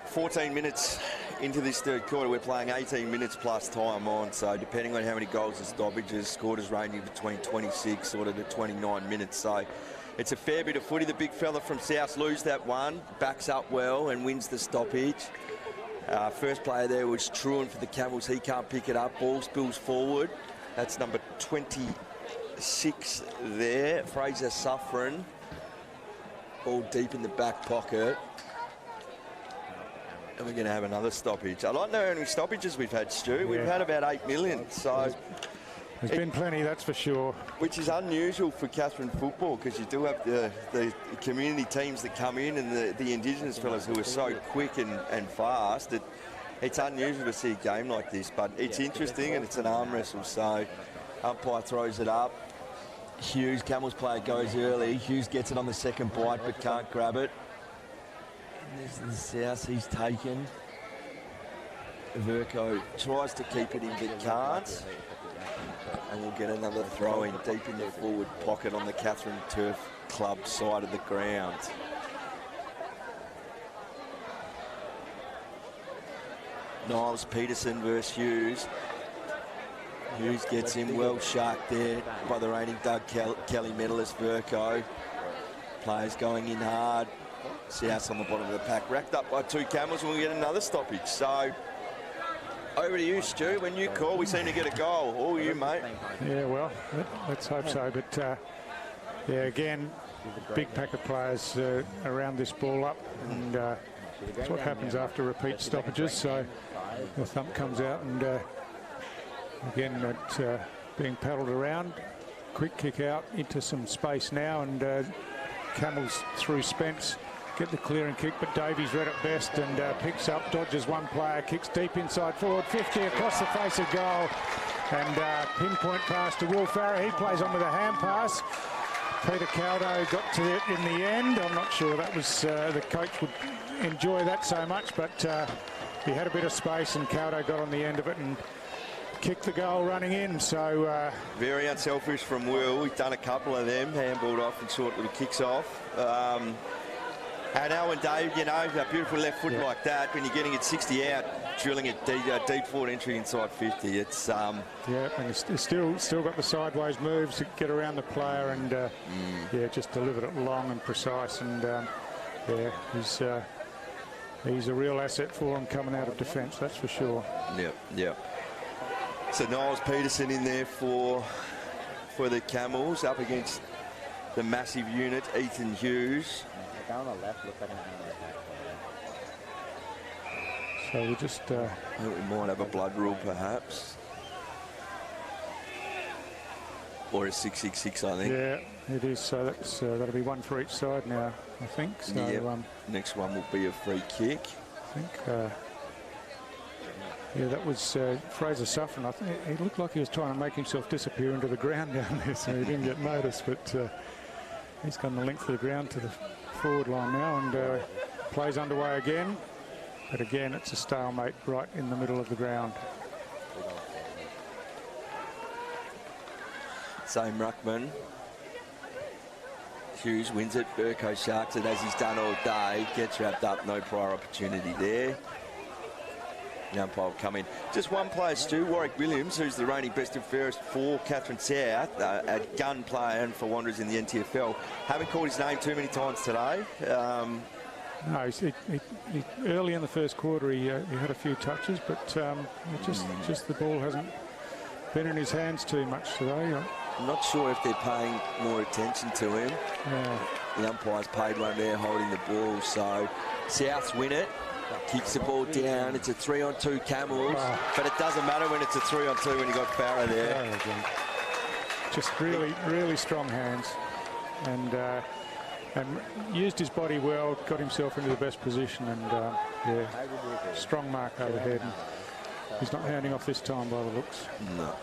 D: 14 minutes into this third quarter, we're playing 18 minutes plus time on, so depending on how many goals and stoppages, quarters ranging between 26 sort of to 29 minutes. So it's a fair bit of footy. The big fella from South loses that one, backs up well and wins the stoppage. First player there was Truan for the Camels. He can't pick it up. Ball spills forward. That's number 26 there, Fraser Suffren. Ball deep in the back pocket. And we're going to have another stoppage. I don't know how many stoppages we've had, Stu. Yeah. We've had about 8 million. So
E: there's been plenty, that's for sure. Which
D: is unusual for Katherine football, because you do have the community teams that come in, and the Indigenous fellas who are so quick and fast. It's unusual to see a game like this, but it's interesting, and it's an arm wrestle. So umpire throws it up. Hughes, Camels player, goes early. Hughes gets it on the second bite but can't grab it. There's the South, he's taken. Verco tries to keep it in but can't. And we'll get another throw in deep in the forward pocket on the Katherine Turf Club side of the ground. Niles Peterson versus Hughes. Hughes gets him well sharked there by the reigning Doug Kelly medalist Verco. Players going in hard. South on the bottom of the pack, racked up by 2 Camels, and we'll get another stoppage. So Over to you, Stu. When you call, we seem to get a goal. All you, mate.
E: Yeah, well, let's hope so. But, yeah, again, big pack of players around this ball up. And that's what happens after repeat stoppages. So the thump comes out and, again, it's being paddled around. Quick kick out into some space now. And Camels through Spence. Get the clearing kick, but Davies read it best and picks up, dodges one player, kicks deep inside forward, 50 across the face of goal, and pinpoint pass to Will Farrer. He plays on with a hand pass. Peter Caldo got to it in the end. I'm not sure that was the coach would enjoy that so much, but he had a bit of space and Caldo got on the end of it and kicked the goal running in. So
D: very unselfish from Will. He's done a couple of them, handballed off and short little kicks off. And Owen Dave, you know, a beautiful left foot like that, when you're getting it 60 out, drilling it deep forward entry inside 50, it's...
E: Yeah, and it's still got the sideways moves to get around the player and, yeah, just delivered it long and precise. And, yeah, he's a real asset for him coming out of defence, that's for sure.
D: Yep. So Niles Peterson in there for the Camels, up against the massive unit, Ethan Hughes.
B: Down the left looks like an attack.
E: So we just...
D: I think we might have a blood rule, perhaps. Or a 6-6-6, I think.
E: Yeah, it is. So that's that'll be one for each side now, I think. So
D: yep. Next one will be a free kick.
E: I think... yeah, that was Fraser Suffren. I think he looked like he was trying to make himself disappear into the ground down there, so he didn't get noticed. But he's gone the length of the ground to the forward line now, and plays underway again. But again, it's a stalemate right in the middle of the ground.
D: Same ruckman. Hughes wins it. Burko sharks it as he's done all day. Gets wrapped up. No prior opportunity there. The umpire will come in. Just one player, Stu, Warwick Williams, who's the reigning best and fairest for Katherine South, a gun player and for Wanderers in the NTFL. Haven't called his name too many times today.
E: No, he early in the first quarter he had a few touches, but just the ball hasn't been in his hands too much today.
D: I'm not sure if they're paying more attention to him.
E: Yeah.
D: The umpire's paid one there holding the ball, so Souths win it. Kicks the ball down. It's a 3-on-2 Camels, but it doesn't matter when it's a 3-on-2 when you got Farrer there.
E: Just really strong hands, and used his body well, got himself into the best position, and yeah, strong mark overhead. And he's not handing off this time by the looks.
D: No.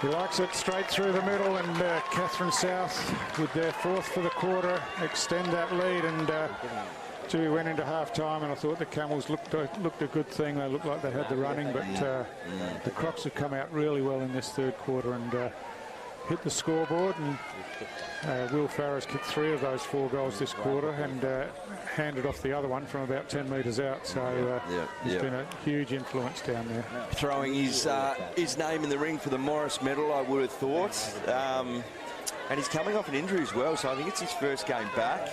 E: He likes it straight through the middle, and Katherine South, with their fourth for the quarter, extend that lead. And we went into half-time, and I thought the Camels looked a good thing. They looked like they had the running, but the Crocs have come out really well in this third quarter and hit the scoreboard. And Will Farrer's kicked 3 of those 4 goals this quarter and handed off the other one from about 10 metres out. So he's been a huge influence down there.
D: Throwing his name in the ring for the Morris medal, I would have thought. And he's coming off an injury as well, so I think it's his first game back.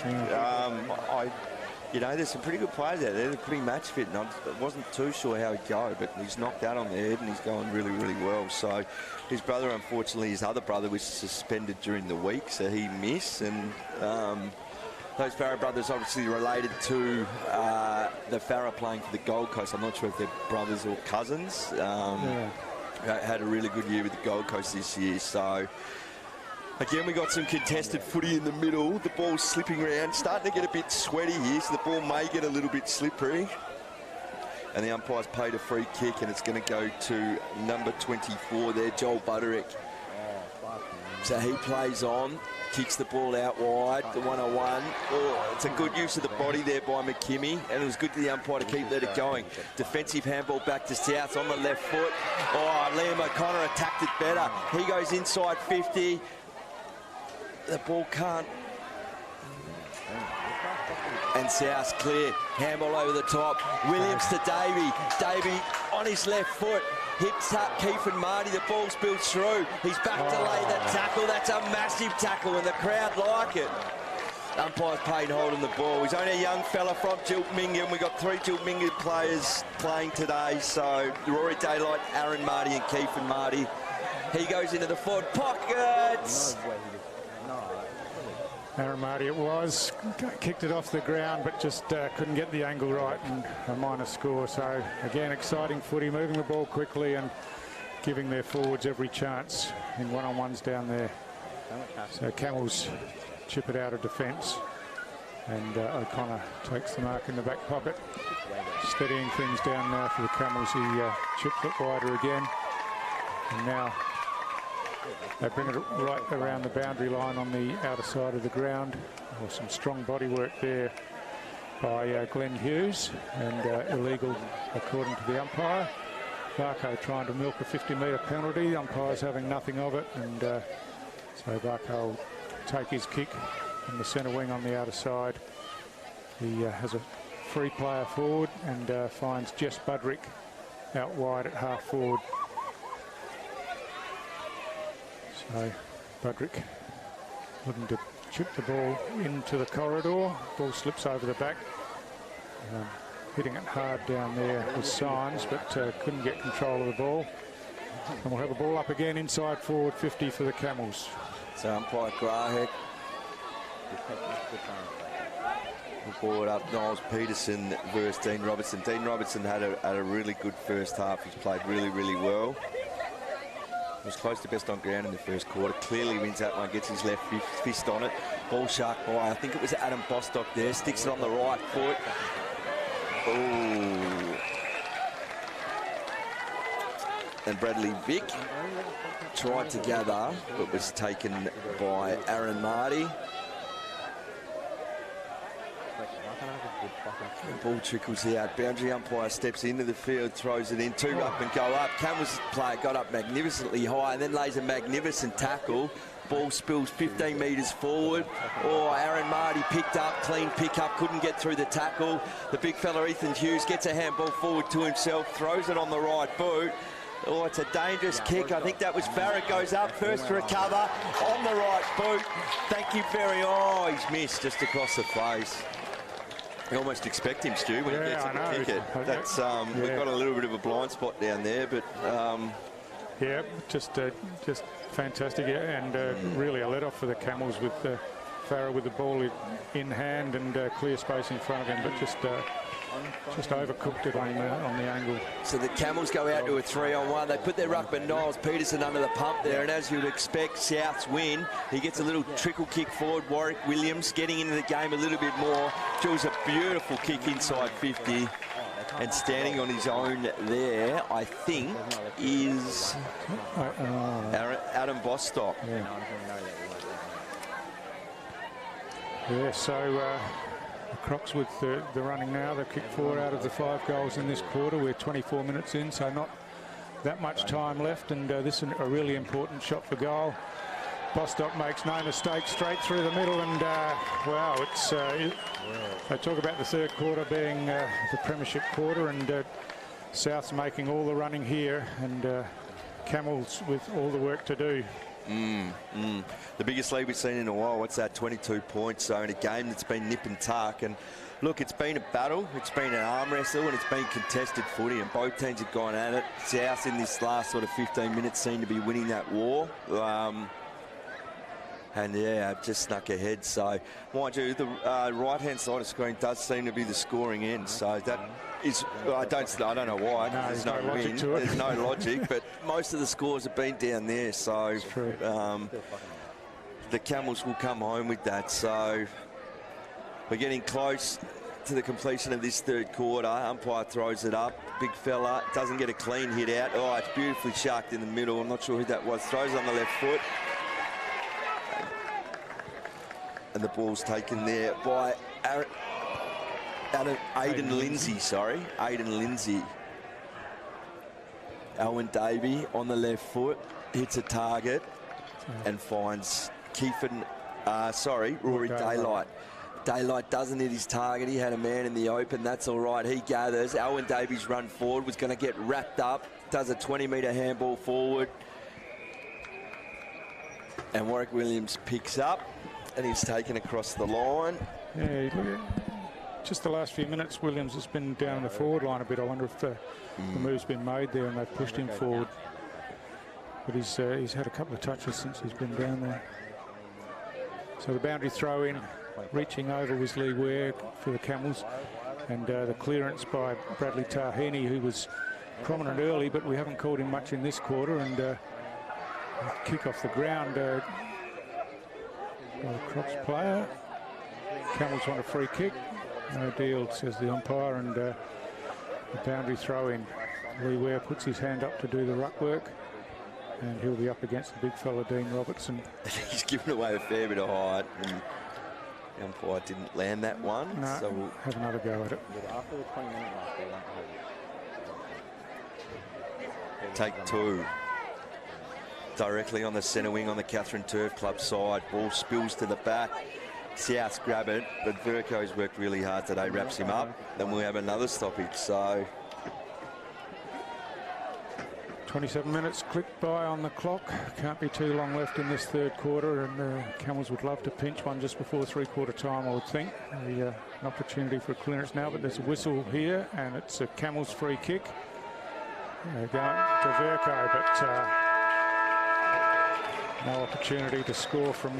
D: You know, there's some pretty good players out there. They're pretty match fit, and I wasn't too sure how he'd go, but he's knocked out on the head and he's going really well. So his brother, unfortunately, his other brother was suspended during the week, so he missed. And those Farrer brothers obviously related to the Farrer playing for the Gold Coast. I'm not sure if they're brothers or cousins. Had a really good year with the Gold Coast this year, so... Again, we got some contested footy in the middle. The ball's slipping around, starting to get a bit sweaty here, so the ball may get a little bit slippery. And the umpire's paid a free kick, and it's going to go to number 24 there, Joel Butterick. So he plays on, kicks the ball out wide, the 101. Oh, it's a good use of the body there by McKimmie, and it was good to the umpire to keep it going. Defensive handball back to South on the left foot. Oh, Liam O'Connor attacked it better. He goes inside 50. The ball can't. And South clear. Handball over the top. Williams to Davey. Davey on his left foot. Hips up, Keith and Marty, the ball spills through. He's back to lay that tackle. That's a massive tackle and the crowd like it. Umpire's paid holding the ball. He's only a young fella from Giltmingham. We've got 3 Giltmingham players playing today. So Rory Daylight, Aaron Marty and Keith and Marty. He goes into the forward pockets.
E: Aaron Marty it was, kicked it off the ground but just couldn't get the angle right, and a minor score. So again, exciting footy, moving the ball quickly and giving their forwards every chance in one-on-ones down there. So Camels chip it out of defence, and O'Connor takes the mark in the back pocket, steadying things down now for the Camels. He chips it wider again, and now they bring it right around the boundary line on the outer side of the ground. Some strong body work there by Glenn Hughes, and illegal according to the umpire. Barco trying to milk a 50-metre penalty. The umpire's having nothing of it, and so Barco will take his kick from the centre wing on the outer side. He has a free player forward and finds Jess Budrick out wide at half forward. So Budrick looking to chip the ball into the corridor. Ball slips over the back. Hitting it hard down there with Signs, but couldn't get control of the ball. And we'll have the ball up again inside forward 50 for the Camels.
D: So umpire Grahek will ball it up. Niles Peterson versus Dean Robertson. Dean Robertson had a really good first half. He's played really, really well. Was close to best on ground in the first quarter. Clearly wins that one, gets his left fist on it. Ball shark by, I think it was Adam Bostock there. Sticks it on the right foot. Oh. And Bradley Vick tried to gather, but was taken by Aaron Marty. The ball trickles out. Boundary umpire steps into the field, throws it in. 2 up and go up. Camels player got up magnificently high and then lays a magnificent tackle. Ball spills 15 metres forward. Oh, Aaron Marty picked up, clean pick up, couldn't get through the tackle. The big fella Ethan Hughes gets a handball forward to himself, throws it on the right boot. Oh, it's a dangerous kick. I think that was Farrett goes up first to recover on the right boot. Thank you very much. Oh, he's missed just across the face. You almost expect him, Stu, when he gets it to kick it. That's we've got a little bit of a blind spot down there, but
E: yeah, just fantastic, and really a let-off for the Camels with Farah with the ball in hand and clear space in front of him, but just overcooked it on the angle.
D: So the Camels go out to a 3-on-1. They put their ruckman Niles Peterson under the pump there, and as you'd expect, Souths win. He gets a little trickle kick forward. Warwick Williams getting into the game a little bit more. Drills a beautiful kick inside 50. And standing on his own there, I think, is Adam Bostock.
E: Yeah, so the Crocs with the running now. They've kicked 4 out of the 5 goals in this quarter. We're 24 minutes in, so not that much time left, and this is a really important shot for goal. Bostock makes no mistake, straight through the middle, and wow, it's they talk about the third quarter being the premiership quarter, and South's making all the running here, and Camels with all the work to do.
D: The biggest lead we've seen in a while. What's that? 22 points. So in a game that's been nip and tuck, and look, it's been a battle, it's been an arm wrestle, and it's been contested footy, and both teams have gone at it. South in this last sort of 15 minutes seem to be winning that war. And yeah, just snuck ahead. So, mind you, the right-hand side of the screen does seem to be the scoring end. So that is, I don't know why.
E: No,
D: there's no
E: logic
D: win.
E: to it.
D: There's no logic, but most of the scores have been down there. So the Camels will come home with that. So we're getting close to the completion of this third quarter. Umpire throws it up. Big fella doesn't get a clean hit out. Oh, it's beautifully sharked in the middle. I'm not sure who that was. Throws on the left foot. And the ball's taken there by Aidan Lindsay, sorry. Aidan Lindsay. Alwyn Davey on the left foot, hits a target and finds Rory Daylight. Daylight doesn't hit his target. He had a man in the open. That's all right. He gathers. Alwyn Davies run forward, was going to get wrapped up does a 20-metre handball forward. And Warwick Williams picks up, and he's taken across the line.
E: Yeah, look at just the last few minutes, Williams has been down the forward line a bit. I wonder if the move's been made there and they've pushed him forward. But he's had a couple of touches since he's been down there. So the boundary throw in, reaching over was Lee Ware for the Camels. And the clearance by Bradley Tahini, who was prominent early, but we haven't called him much in this quarter. And kick off the ground by the Crocs player. Camels want a free kick. No deal, says the umpire, and the boundary throw in. Lee Ware puts his hand up to do the ruck work, and he'll be up against the big fella, Dean Robertson.
D: He's given away a fair bit of height, and the umpire didn't land that one.
E: No,
D: so we'll
E: have another go at it.
B: After the 20-minute mark, they want to have
D: take two. Directly on the centre wing on the Katherine Turf Club side. Ball spills to the back. South grab it, but Verco's worked really hard today, wraps him up. Then we'll have another stoppage. So
E: 27 minutes clicked by on the clock. Can't be too long left in this third quarter, and the Camels would love to pinch one just before three-quarter time, I would think. An opportunity for a clearance now, but there's a whistle here, and it's a Camels free kick. Going to Verco, but no opportunity to score from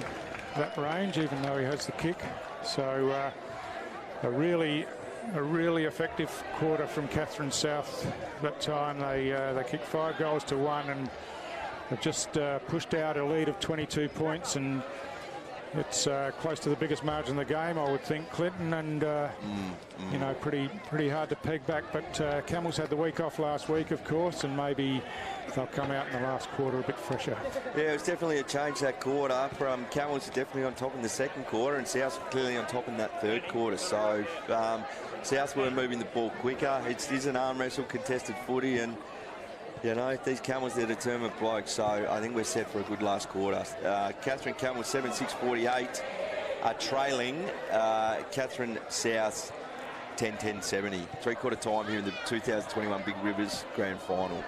E: that range, even though he has the kick. So a really effective quarter from Katherine South. That time they kicked 5 goals to 1, and they've just pushed out a lead of 22 points, and it's close to the biggest margin of the game, I would think, Clinton, and you know, pretty hard to peg back. But Camels had the week off last week, of course, and maybe they'll come out in the last quarter a bit fresher.
D: yeah, it was definitely a change that quarter. From Camels are definitely on top in the second quarter, and South clearly on top in that third quarter. So South were moving the ball quicker. It is an arm wrestle, contested footy, and you know, these Camels, they're determined blokes, so I think we're set for a good last quarter. Katherine Camels 7-6-48 are trailing Katherine South 10-10-70. Three-quarter time here in the 2021 Big Rivers Grand Final.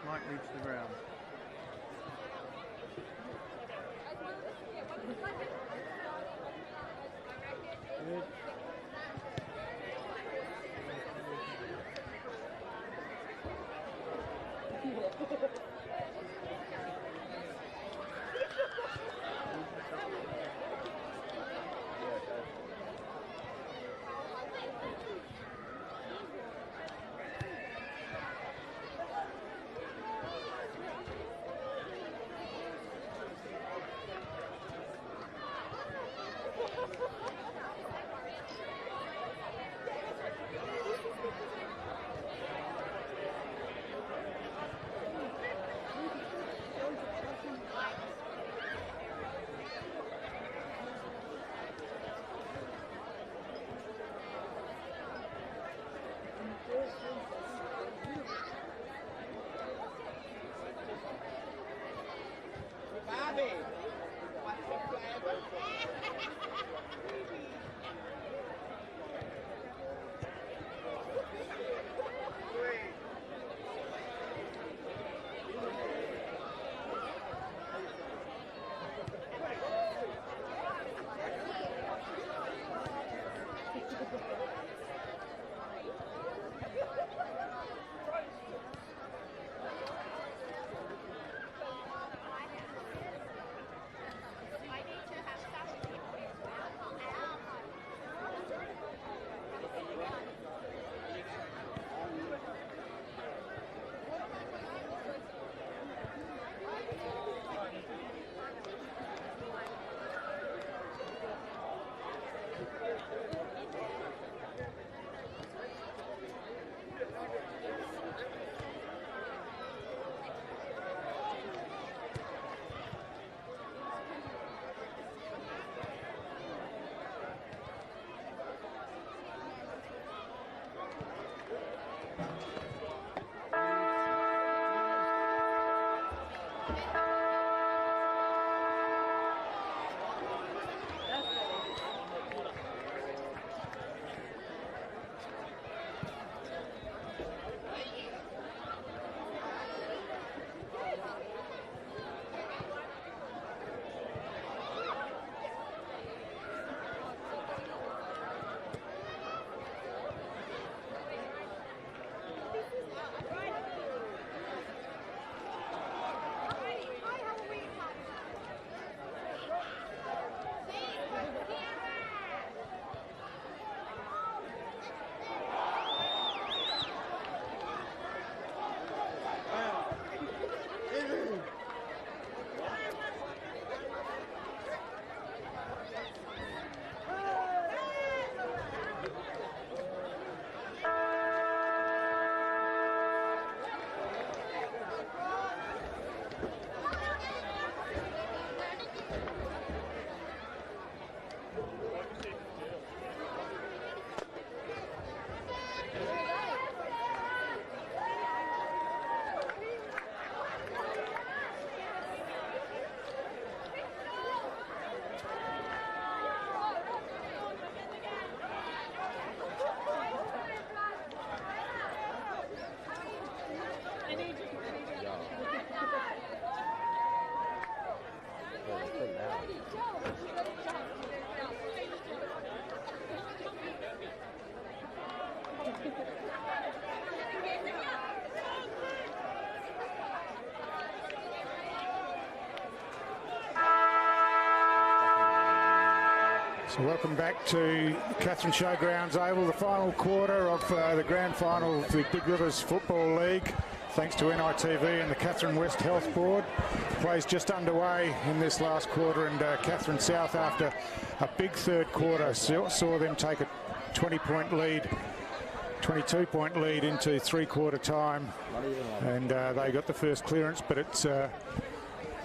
C: Might reach the ground.
E: So welcome back to Katherine Showgrounds Oval, the final quarter of the grand final of the Big Rivers Football League. Thanks to NITV and the Katherine West Health Board. Play's just underway in this last quarter, and Katherine South, after a big third quarter, saw them take a 20-point lead, 22-point lead into three-quarter time, and they got the first clearance, but it's the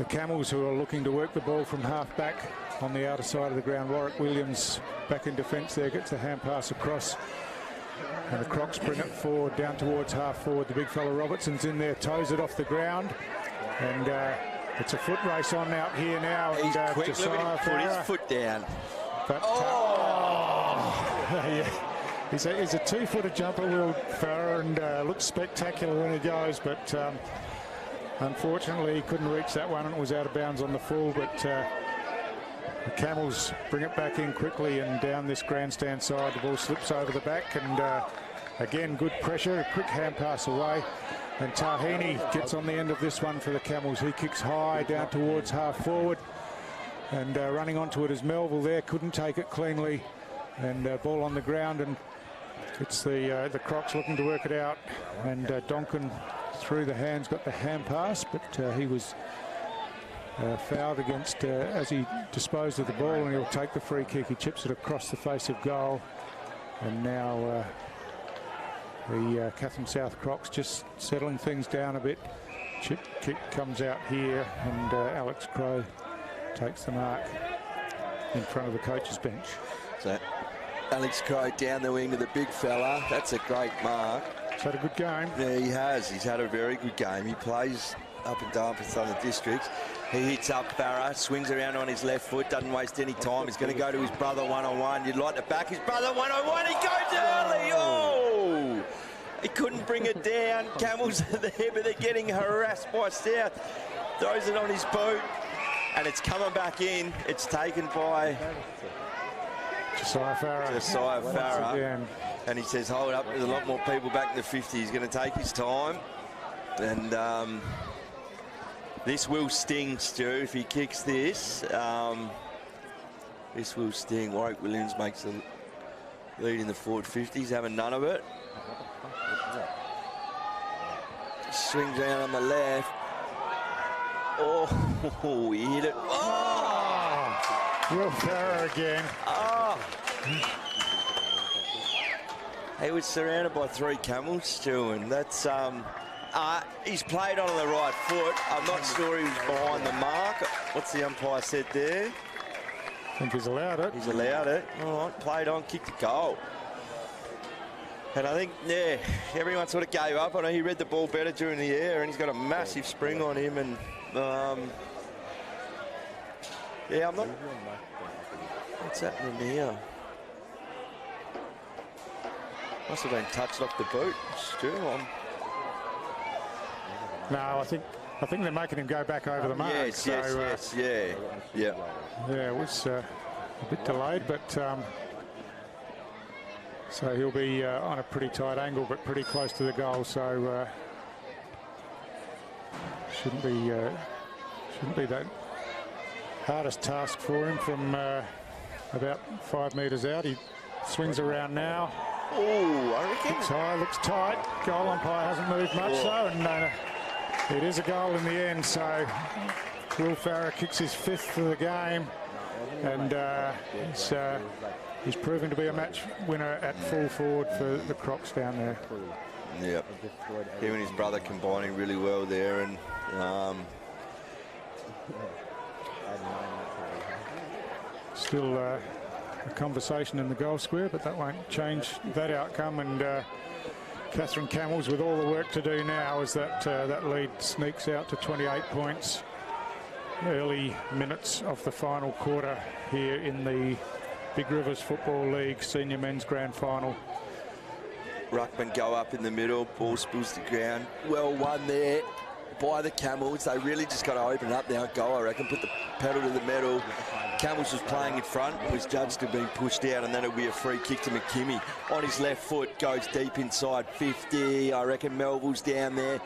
E: Camels who are looking to work the ball from half-back on the outer side of the ground. Warwick Williams back in defence there, gets the hand pass across. And the Crocs bring it forward, down towards half forward. The big fella Robertson's in there, toes it off the ground. And it's a foot race on out here now.
D: He's
E: and,
D: quick, look at him put his foot down.
E: But, yeah. He's a two-footer jumper, Will Farrer, and looks spectacular when he goes. But unfortunately, he couldn't reach that one, and it was out of bounds on the full. But the Camels bring it back in quickly, and down this grandstand side, the ball slips over the back, and again, good pressure, a quick hand pass away. And Tahini gets on the end of this one for the Camels. He kicks high down towards half forward, and running onto it is Melville there, couldn't take it cleanly, and ball on the ground, and it's the Crocs looking to work it out, and Donkin through the hands, got the hand pass, but he was fouled against as he disposed of the ball, and he'll take the free kick. He chips it across the face of goal, and now the Katherine South Crocs just settling things down a bit. Chip kick comes out here, and Alex Crowe takes the mark in front of the coach's bench.
D: So Alex Crowe down the wing to the big fella. That's a great mark.
E: He's had a good game.
D: Yeah, he has. He's had a very good game. He plays up and down for Southern Districts. He hits up Farah, swings around on his left foot, doesn't waste any time. He's going to go to his brother one-on-one. You'd like to back his brother one-on-one. He goes early. Oh! He couldn't bring it down. Camels are there, but they're getting harassed by South. Throws it on his boot, and it's coming back in. It's taken by
E: Josiah
D: Farah. And he says, hold up, there's a lot more people back in the 50. He's going to take his time. And this will sting, Stu, if he kicks this. This will sting. Warwick Williams makes the lead in the forward 50s, having none of it. Swings around on the left. Oh, he hit it. Oh!
E: Will Farrer again.
D: Oh! He was surrounded by 3 Camels, Stu, and that's he's played on the right foot. I'm not sure he was behind the mark. What's the umpire said there?
E: I think he's allowed it.
D: He's allowed it. All right, played on, kicked the goal. And I think, yeah, everyone sort of gave up. I know he read the ball better during the air, and he's got a massive spring on him. And yeah, I'm not. What's happening here? Must have been touched off the boot. Stu,
E: No, I think they're making him go back over the mark.
D: Yes, yeah.
E: Yeah, it was a bit delayed, but so he'll be on a pretty tight angle, but pretty close to the goal. So shouldn't be that hardest task for him from about 5 metres out. He swings around now.
D: Oh, I reckon.
E: Kicks high, looks tight. Goal umpire hasn't moved much though, and it is a goal in the end. So Will Farah kicks his 5th for the game, and he's proven to be a match winner at full forward for the Crocs down there.
D: Yep. Him and his brother combining really well there, and
E: still a conversation in the goal square, but that won't change that outcome. And Katherine Camels, with all the work to do now, as that lead sneaks out to 28 points. Early minutes of the final quarter here in the Big Rivers Football League Senior Men's Grand Final.
D: Ruckman go up in the middle, ball spills to ground. Well won there by the Camels. They really just got to open up now. Go, I reckon, put the pedal to the metal. Camels was playing in front, was judged to have been pushed out, and then it'll be a free kick to McKimmie. On his left foot, goes deep inside 50. I reckon Melville's down there.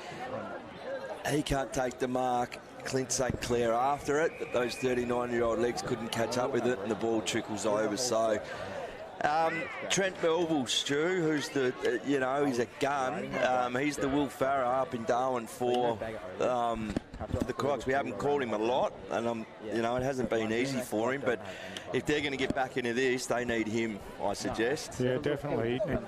D: He can't take the mark. Clint St. Clair after it, but those 39-year-old legs couldn't catch up with it, and the ball trickles over. So Trent Melville, Stu, who's the, he's a gun. He's the Will Farah up in Darwin for the Crocs. We haven't called him a lot, and it hasn't been easy for him, but if they're going to get back into this, they need him, I suggest.
E: Yeah, definitely. It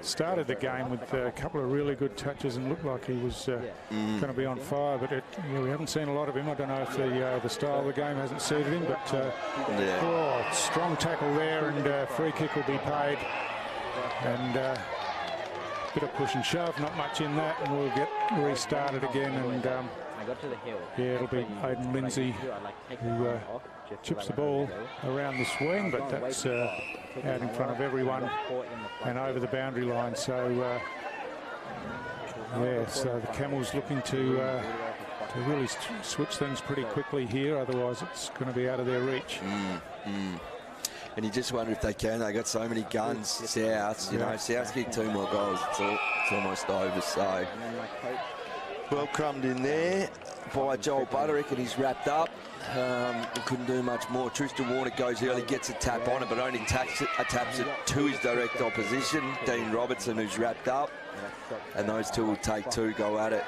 E: started the game with a couple of really good touches and looked like he was going to be on fire, but we haven't seen a lot of him. I don't know if the style of the game hasn't suited him, but strong tackle there, and free kick will be paid. And bit of push and shove, not much in that, and we'll get restarted again. And it'll be Aidan Lindsay who chips the ball around the swing, but that's out in front of everyone and over the boundary line. So so the Camels looking to really switch things pretty quickly here, otherwise it's going to be out of their reach.
D: And you just wonder if they can. They got so many guns. South, South kicked 2 more goals. It's almost over. So well crumbed in there by Joel Butterick, and he's wrapped up. He couldn't do much more. Tristan Warner goes early, gets a tap on it, but only taps it to his direct opposition, Dean Robertson, who's wrapped up. And those two will take 2, go at it.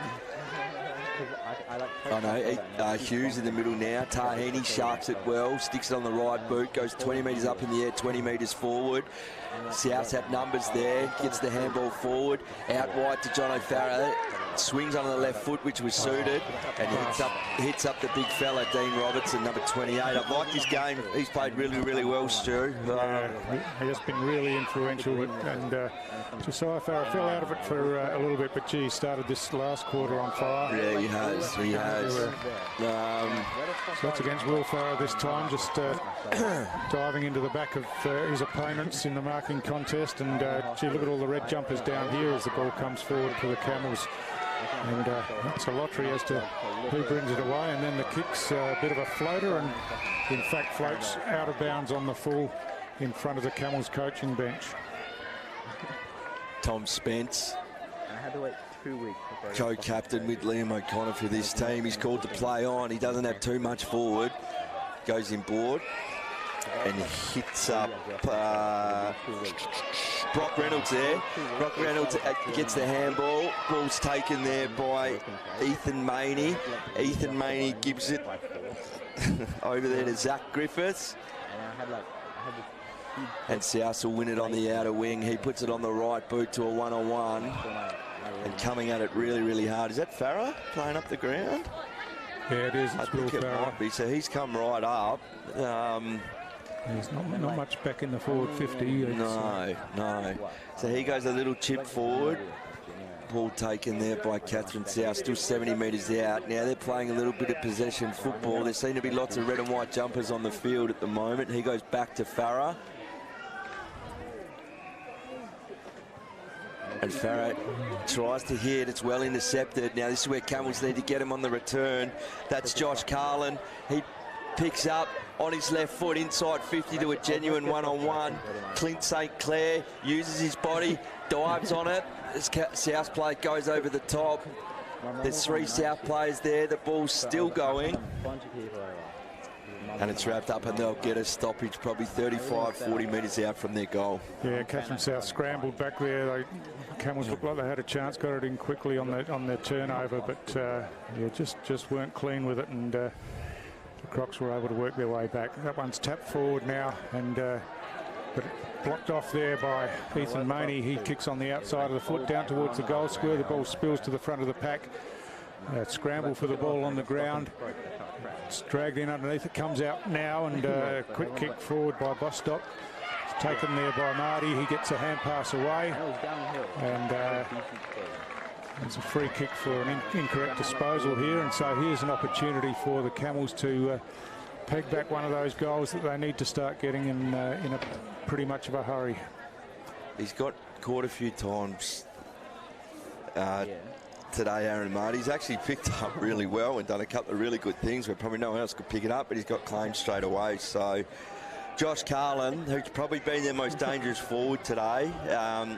D: I know, Hughes in the middle now. Tahini sharks it well, sticks it on the right boot, goes 20 metres up in the air, 20 metres forward. South have numbers there, gets the handball forward, out wide to John O'Farah, swings on the left foot, which was suited, and hits up the big fella, Dean Robertson, number 28. I've liked his game. He's played really, really well, Stu.
E: He has been really influential, and Josiah Farah fell out of it for a little bit, but gee, started this last quarter on fire.
D: Yeah, he has.
E: So that's against Will Farah this time, just diving into the back of his opponents in the marking contest, and gee, look at all the red jumpers down here as the ball comes forward for the Camels. And it's a lottery as to who brings it away, and then the kick's a bit of a floater, and in fact floats out of bounds on the full in front of the Camels coaching bench.
D: Tom Spence,
B: I had to wait 2 weeks.
D: co-captain with Liam O'Connor for this team. He's called to play on. He doesn't have too much forward. Goes in board and hits up Brock Reynolds there. Brock Reynolds gets the handball. Ball's taken there by Ethan Maney. Ethan Maney gives it over there to Zach Griffiths. And South will win it on the outer wing. He puts it on the right boot to a one-on-one. And coming at it really, really hard. Is that Farah playing up the ground?
E: Yeah, it is.
D: I think it might be. So he's come right up.
E: There's not much back in the forward 50.
D: No. So he goes a little chip forward. Ball taken there by Katherine South, still 70 metres out. Now they're playing a little bit of possession football. There seem to be lots of red and white jumpers on the field at the moment. He goes back to Farah. And Farah tries to hit. It's well intercepted. Now this is where Camels need to get him on the return. That's Josh Carlin. He picks up on his left foot inside 50 to a genuine one-on-one. Clint St. Clair uses his body, dives on it. This South play goes over the top. There's 3 South players there. The ball's still going. And it's wrapped up and they'll get a stoppage probably 35, 40 metres out from their goal.
E: Yeah, Katherine South scrambled back there. Camels looked like they had a chance, got it in quickly on their turnover, but yeah, just weren't clean with it, and the Crocs were able to work their way back. That one's tapped forward now, and but blocked off there by Ethan Maney. He kicks on the outside of the foot down towards the goal square. The ball spills to the front of the pack. Scramble for the ball on the ground. It's dragged in underneath. It comes out now, and quick kick forward by Bostock. It's taken there by Marty. He gets a hand pass away, and it's a free kick for an incorrect disposal here. And so here's an opportunity for the Camels to peg back one of those goals that they need to start getting in a pretty much of a hurry.
D: He's got caught a few times today, Aaron Marty. He's actually picked up really well and done a couple of really good things where probably no one else could pick it up, but he's got claims straight away. So Josh Carlin, who's probably been their most dangerous forward today,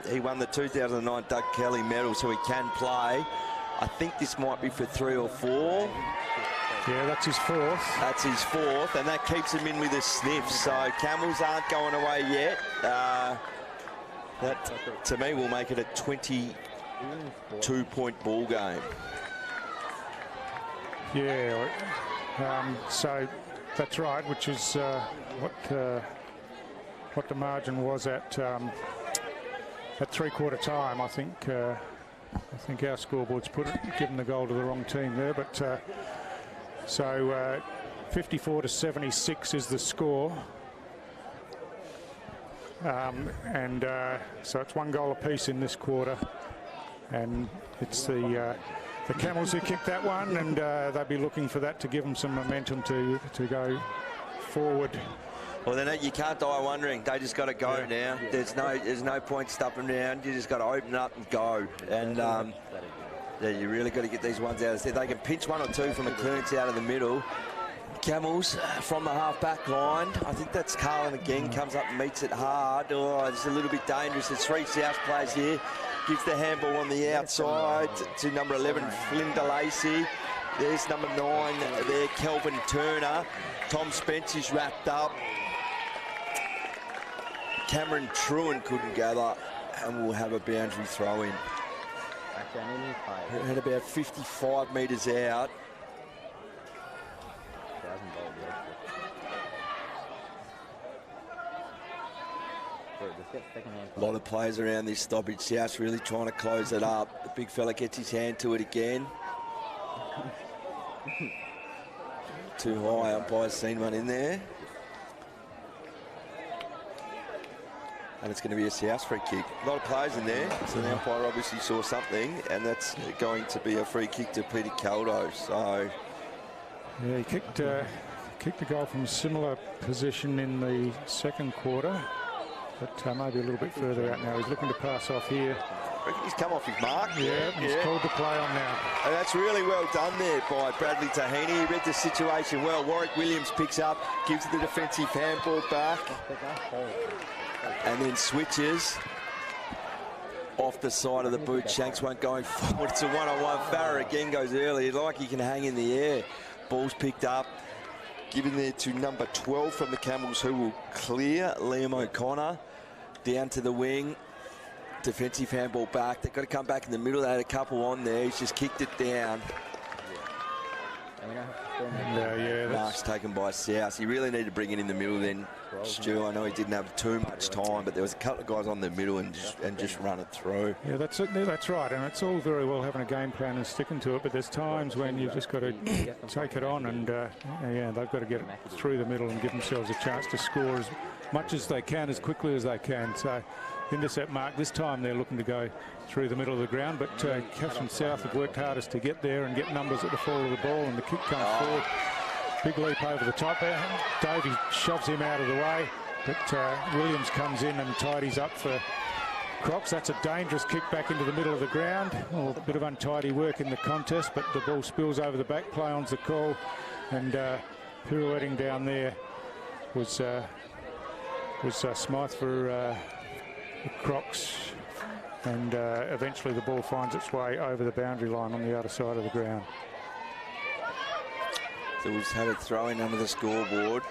D: he won the 2009 Doug Kelly medal, so he can play. I think this might be for 3 or 4.
E: Yeah, that's his 4th.
D: That's his 4th, and that keeps him in with a sniff. So Camels aren't going away yet. That, to me, will make it a 22-point ball game.
E: Yeah, so that's right, which is what the margin was at 3/4 time. I think our scoreboard's given the goal to the wrong team there, but so 54-76 is the score. And so it's 1 goal apiece in this quarter, and it's the Camels who kicked that one, and they'll be looking for that to give them some momentum to go forward.
D: Well, then you can't die wondering. They just got to go now. There's no point stopping around. You just got to open up and go. And yeah, you really got to get these ones out. They can pinch 1 or 2 from a clearance out of the middle. Camels from the half-back line. I think that's Carlin again. Comes up and meets it hard. Oh, it's a little bit dangerous. There's 3 South players here. Gives the handball on the outside to number 11, Flynn DeLacy. There's number 9 there, Kelvin Turner. Tom Spence is wrapped up. Cameron Truan couldn't gather, and we'll have a boundary throw in. At about 55 metres out. A lot of players around this stoppage. South's really trying to close it up. The big fella gets his hand to it again. Too high. Umpire's seen one in there. And it's going to be a South free kick. A lot of players in there, so the umpire obviously saw something, and that's going to be a free kick to Peter Caldo. So
E: yeah, he kicked a goal from a similar position in the 2nd quarter, but maybe a little bit further out now. He's looking to pass off here.
D: I reckon he's come off his mark.
E: Yeah, he's called the play on now.
D: And that's really well done there by Bradley Tahini. He read the situation well. Warwick Williams picks up, gives the defensive handball back, and then switches off the side of the boot. Shanks won't go forward. It's a one-on-one. Farah again goes early. Like he can hang in the air. Ball's picked up. Given there to number 12 from the Camels, who will clear. Liam O'Connor down to the wing. Defensive handball back. They've got to come back in the middle. They had a couple on there. He's just kicked it down.
B: And we don't have to film
E: And,
D: Mark's taken by South. He really needed to bring it in the middle then, Stu. I know he didn't have too much time, but there was a couple of guys on the middle and just run it through.
E: Yeah, that's right. And it's all very well having a game plan and sticking to it, but there's times when you've just got to take it on, and they've got to get it through the middle and give themselves a chance to score as much as they can, as quickly as they can. So intercept mark this time, they're looking to go through the middle of the ground, but Katherine South have worked hardest to get there and get numbers at the fall of the ball, and the kick comes forward. Big leap over the top there. Davey shoves him out of the way, but Williams comes in and tidies up for Crocs. That's a dangerous kick back into the middle of the ground. A bit of untidy work in the contest, but the ball spills over the back. Play on's the call, and pirouetting down there was Smythe for the Crocs, and eventually the ball finds its way over the boundary line on the other side of the ground.
D: So we've had a throw in under the scoreboard.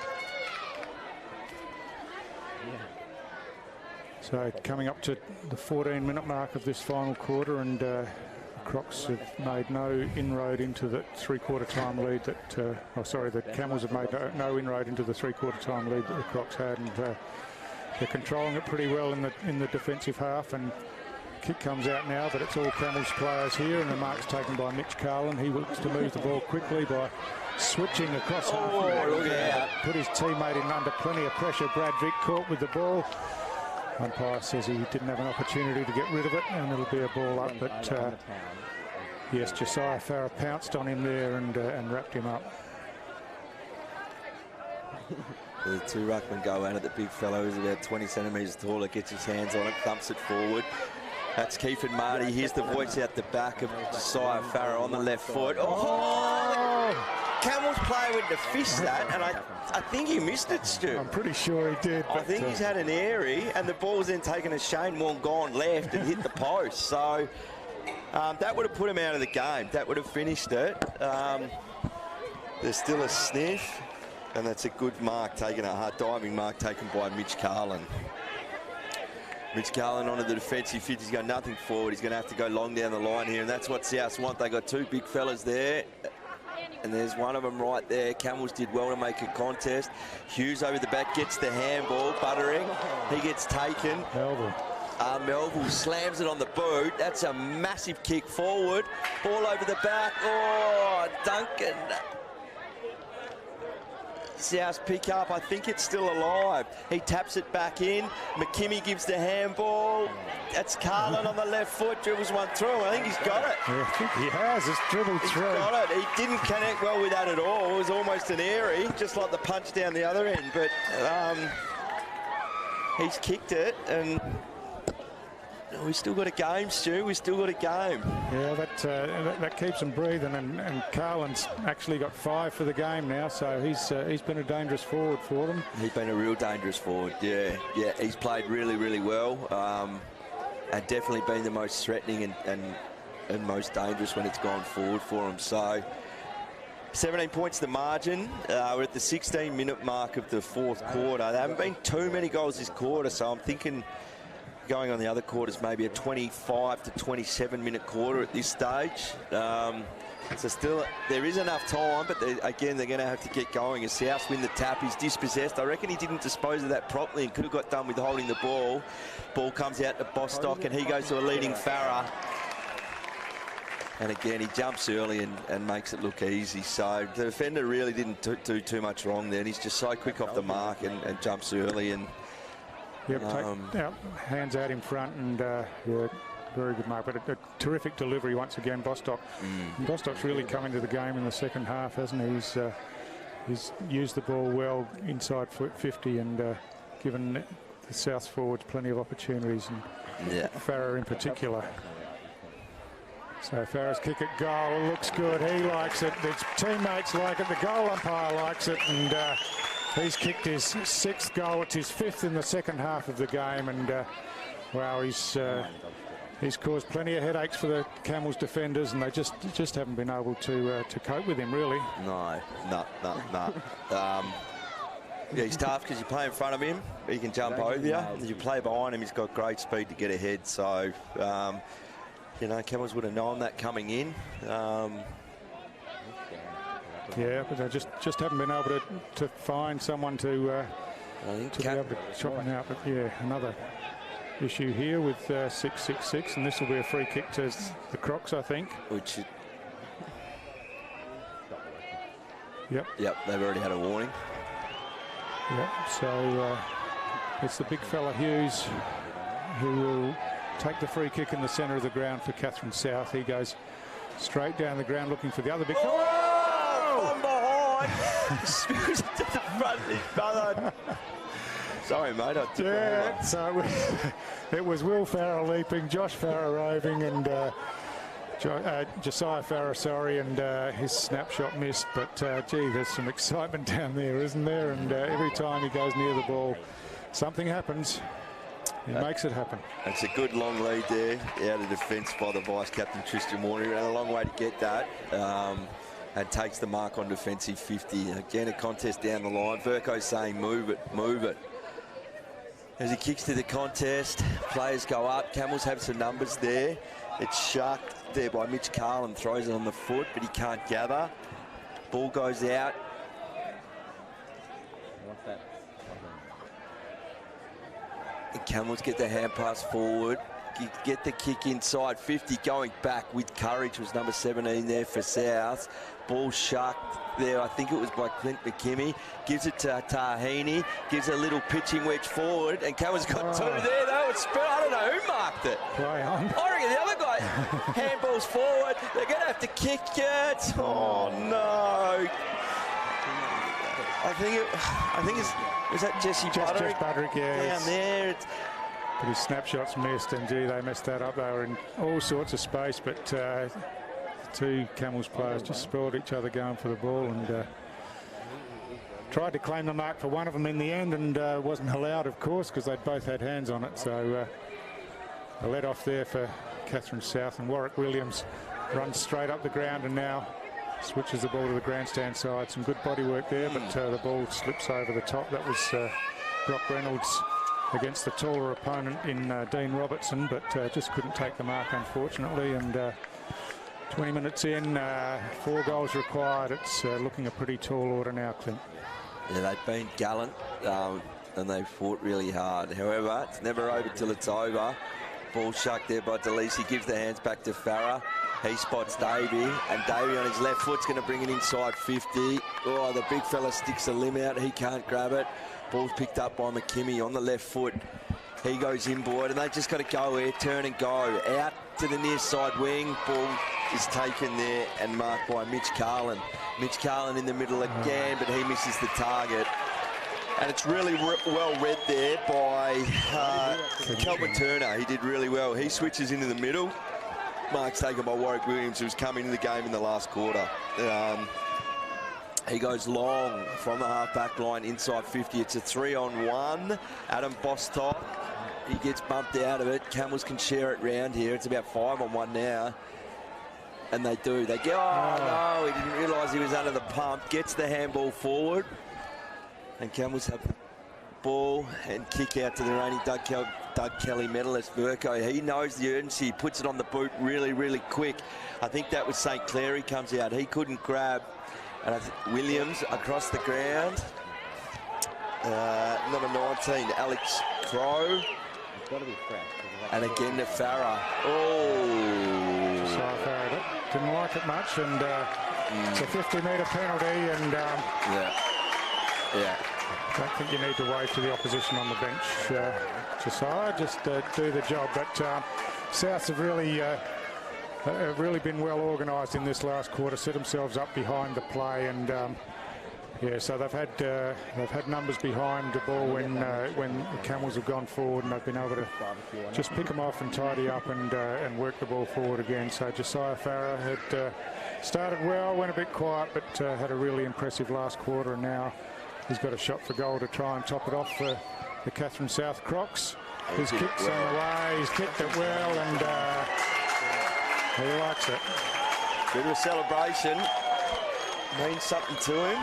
E: So coming up to the 14-minute mark of this final quarter, and the Crocs have made no inroad into the three-quarter time lead that, the Camels have made no inroad into the three-quarter time lead that the Crocs had, and they're controlling it pretty well in the defensive half. And kick comes out now, but it's all Camels players here, and the mark's taken by Mitch Carlin. He looks to move the ball quickly by switching across half.
D: Look out.
E: Put his teammate in under plenty of pressure. Brad Vick caught with the ball. Umpire says he didn't have an opportunity to get rid of it, and it'll be a ball up. But yes, Josiah Farah pounced on him there and wrapped him up.
D: The two ruckmen go at it. The big fellow is about 20 centimetres taller, gets his hands on it, thumps it forward. That's Keith and Marty. Here's the voice out the back of Josiah Farah on the left foot. Oh! Camels player went to fist that, and I think he missed it, Stu.
E: I'm pretty sure he did.
D: I think he's had an airy, and the ball's then taken a Shane Wongon left and hit the post. So that would have put him out of the game. That would have finished it. There's still a sniff, and that's a good mark taken, a hard diving mark taken by Mitch Carlin. Mitch Carlin onto the defensive fit. He's got nothing forward. He's going to have to go long down the line here, and that's what South want. They got two big fellas there, and there's one of them right there. Camels did well to make a contest. Hughes over the back gets the handball. Buttering, he gets taken. Melville slams it on the boot. That's a massive kick forward. Ball over the back. Oh, Duncan. South pick up. I think it's still alive. He taps it back in. McKimmie gives the handball. That's Carlin on the left foot. Dribbles one through. I think he's got it.
E: Yeah, I think he has. It's dribbled through.
D: He's got it. He didn't connect well with that at all. It was almost an airy, just like the punch down the other end. But he's kicked it, and we still got a game, Stu. We still got a game.
E: Yeah, that keeps him breathing, and Carlin's actually got 5 for the game now, so he's been a dangerous forward for them.
D: He's been a real dangerous forward. Yeah. He's played really, really well, and definitely been the most threatening and most dangerous when it's gone forward for him. So 17 points the margin. We're at the 16-minute mark of the fourth quarter. There haven't been too many goals this quarter, so I'm thinking going on the other quarters, maybe a 25 to 27-minute quarter at this stage. So still, there is enough time, but they're going to have to get going. As South win the tap, he's dispossessed. I reckon he didn't dispose of that properly and could have got done with holding the ball. Ball comes out to Bostock, and he goes to a leading Farah. And again, he jumps early and makes it look easy. So the defender really didn't do too much wrong there. And he's just so quick off the mark and jumps early. And
E: yep, hands out in front, and yeah, very good mark. But a terrific delivery once again, Bostock. And Bostock's really come into the game in the second half, hasn't he? He's used the ball well inside 50 and given the South forwards plenty of opportunities, and Farah in particular. So Farah's kick at goal looks good. He likes it. His teammates like it. The goal umpire likes it, and he's kicked his 6th goal. It's his 5th in the second half of the game, and wow, he's caused plenty of headaches for the Camels defenders, and they just haven't been able to cope with him, really.
D: No. Yeah, he's tough because you play in front of him, he can jump over you. And you play behind him, he's got great speed to get ahead. So, you know, Camels would have known that coming in.
E: Yeah, but they just haven't been able to find someone to be able to chop him out. But yeah, another issue here with 6-6-6, and this will be a free kick to the Crocs, I think.
D: Which,
E: yep,
D: they've already had a warning.
E: Yep, so it's the big fella Hughes who will take the free kick in the centre of the ground for Katherine South. He goes straight down the ground looking for the other big fella.
D: Oh! From behind! Spears it to the front of his brother. Sorry, mate. I took
E: Yeah, so it was Will Farrer leaping, Josh Farrer roving, and Josiah Farrer, sorry, and his snapshot missed. But, gee, there's some excitement down there, isn't there? And every time he goes near the ball, something happens. He makes it happen.
D: It's a good long lead there, out of defence by the vice-captain Tristan Warner. He ran a long way to get that. And takes the mark on defensive 50. Again, a contest down the line. Verco's saying, move it, move it. As he kicks to the contest, players go up. Camels have some numbers there. It's shucked there by Mitch Carlin, throws it on the foot, but he can't gather. Ball goes out.
B: What's that?
D: The Camels get the hand pass forward. Get the kick inside 50, going back with courage was number 17 there for South. Ball shucked there, I think it was by Clint McKimmie. Gives it to Tahini, gives a little pitching wedge forward, and Camels got two there. That was I don't know who marked it.
E: Play on.
D: I reckon the other guy. Handballs forward. They're going to have to kick it. Oh no! I think it's was that Jesse Butterick?
E: Butterick, yeah.
D: Down there.
E: But his snapshots missed, and gee, they messed that up. They were in all sorts of space, but the two Camels players just spoiled each other going for the ball, and tried to claim the mark for one of them in the end, and wasn't allowed, of course, because they'd both had hands on it. So a let off there for Katherine South, and Warwick Williams runs straight up the ground and now switches the ball to the grandstand side. Some good body work there, but the ball slips over the top. That was Brock Reynolds against the taller opponent in Dean Robertson, but just couldn't take the mark, unfortunately. And 20 minutes in, 4 goals required. It's looking a pretty tall order now, Clint.
D: Yeah, they've been gallant and they've fought really hard. However, it's never over till it's over. Ball shucked there by DeLisi, gives the hands back to Farrer. He spots Davey, and Davey on his left foot's going to bring it inside 50. Oh, the big fella sticks the limb out. He can't grab it. Ball's picked up by McKimmie on the left foot. He goes inboard, and they just got to go here, turn and go. Out to the near side wing. Ball is taken there and marked by Mitch Carlin. Mitch Carlin in the middle again, but he misses the target. And it's really well read there by Kelvin Turner. He did really well. He switches into the middle. Mark's taken by Warwick Williams, who's come into the game in the last quarter. He goes long from the half-back line inside 50. It's a 3-on-1. Adam Bostock, he gets bumped out of it. Camels can share it round here. It's about 5-on-1 now. And they do. They go, oh no, he didn't realise he was under the pump. Gets the handball forward. And Camels have the ball and kick out to the reigning Doug Kelly medalist, Verco. He knows the urgency. He puts it on the boot really, really quick. I think that was St. Clair. He comes out. He couldn't grab. And Williams across the ground. Number 19, Alex Crow.
B: It's got to be fresh.
D: And again to Farrer. Oh.
E: Josiah Farrer didn't like it much, and it's a 50-metre penalty, and
D: yeah.
E: I don't think you need to wave to the opposition on the bench, Josiah. Just do the job. But Souths have really been well organised in this last quarter. Set themselves up behind the play, and yeah, so they've had numbers behind the ball when the Camels have gone forward, and they've been able to just pick them off and tidy up and work the ball forward again. So Josiah Farrer had started well, went a bit quiet, but had a really impressive last quarter, and now he's got a shot for goal to try and top it off for the Katherine South Crocs. His kick's on the way, he's kicked it well, and he likes it.
D: Bit of a celebration. Means something to him.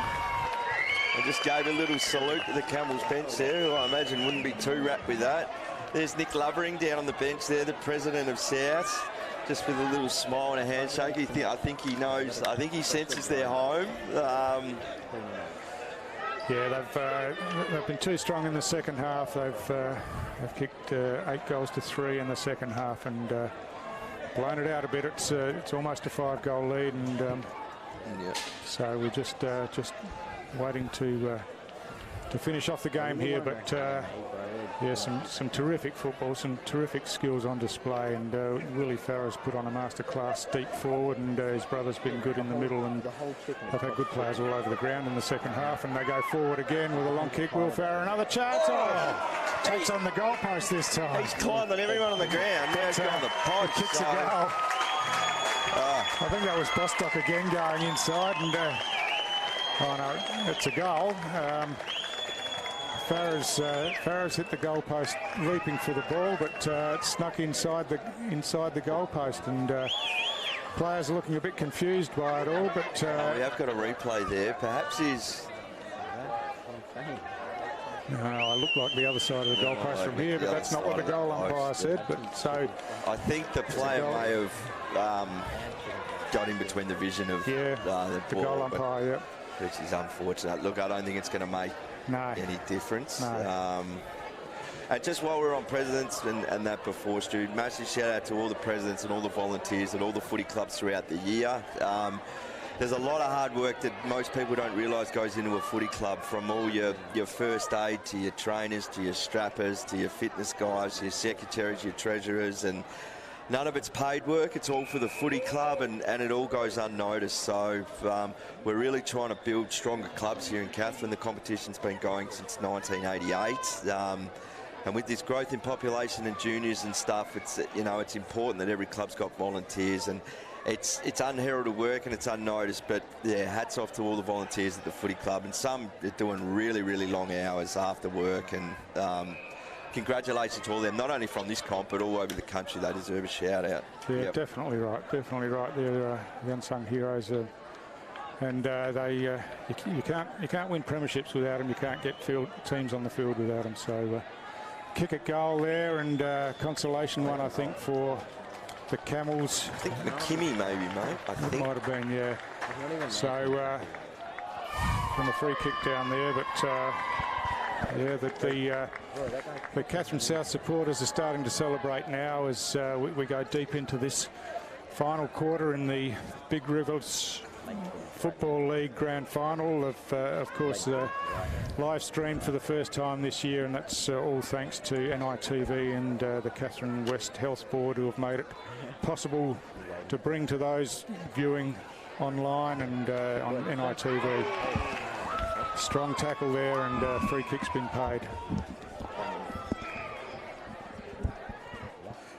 D: I just gave a little salute to the Camels bench there, who I imagine wouldn't be too wrapped with that. There's Nick Lovering down on the bench there, the president of South, just with a little smile and a handshake. I think he knows, I think he senses they're home.
E: Yeah, they've been too strong in the second half. They've kicked 8 goals to 3 in the second half and blown it out a bit. It's almost a 5-goal lead, and so we're just waiting to finish off the game here. But yeah, some terrific football, some terrific skills on display, and Willie Farrer's put on a masterclass deep forward, and his brother's been good in the middle, and they've had good players all over the ground in the second half, and they go forward again with a long kick. Will Farrer, another chance. Oh, takes on the goalpost this time.
D: He's climbed on everyone on the ground. Now he's got the post.
E: Kicks a goal. I think that was Bostock again going inside, and oh no, it's a goal. Farrer's hit the goalpost leaping for the ball, but it snuck inside the goalpost, and players are looking a bit confused by it all. But
D: we have got a replay there. Perhaps he's.
E: No, I look like the other side of the goalpost from here, but that's not what the goal umpire said. But so
D: I think the player may have got in between the vision of the
E: goal umpire. Yeah,
D: which is unfortunate. Look, I don't think it's going to make any difference.
E: No.
D: And just while we're on presidents and that before, Stu, massive shout out to all the presidents and all the volunteers and all the footy clubs throughout the year. There's a lot of hard work that most people don't realise goes into a footy club, from all your first aid to your trainers to your strappers to your fitness guys, your secretaries, your treasurers, and none of it's paid work. It's all for the footy club, and it all goes unnoticed. So we're really trying to build stronger clubs here in Katherine. The competition's been going since 1988. And with this growth in population and juniors and stuff, it's important that every club's got volunteers, and it's unheralded work and it's unnoticed. But yeah, hats off to all the volunteers at the footy club, and some are doing really, really long hours after work, and congratulations to all of them, not only from this comp but all over the country. They deserve a shout out.
E: Yeah, definitely right. They're the unsung heroes, and you can't win premierships without them. You can't get teams on the field without them. So kick at goal there, and consolation one, I think, for the Camels.
D: I think McKimmie maybe, mate. I think
E: it might have been, yeah. So from a free kick down there, but. Yeah, the Katherine South supporters are starting to celebrate now as we go deep into this final quarter in the Big Rivers Football League Grand Final. Of course, live streamed for the first time this year, and that's all thanks to NITV and the Katherine West Health Board, who have made it possible to bring to those viewing online and on NITV. Strong tackle there, and free kick's been paid.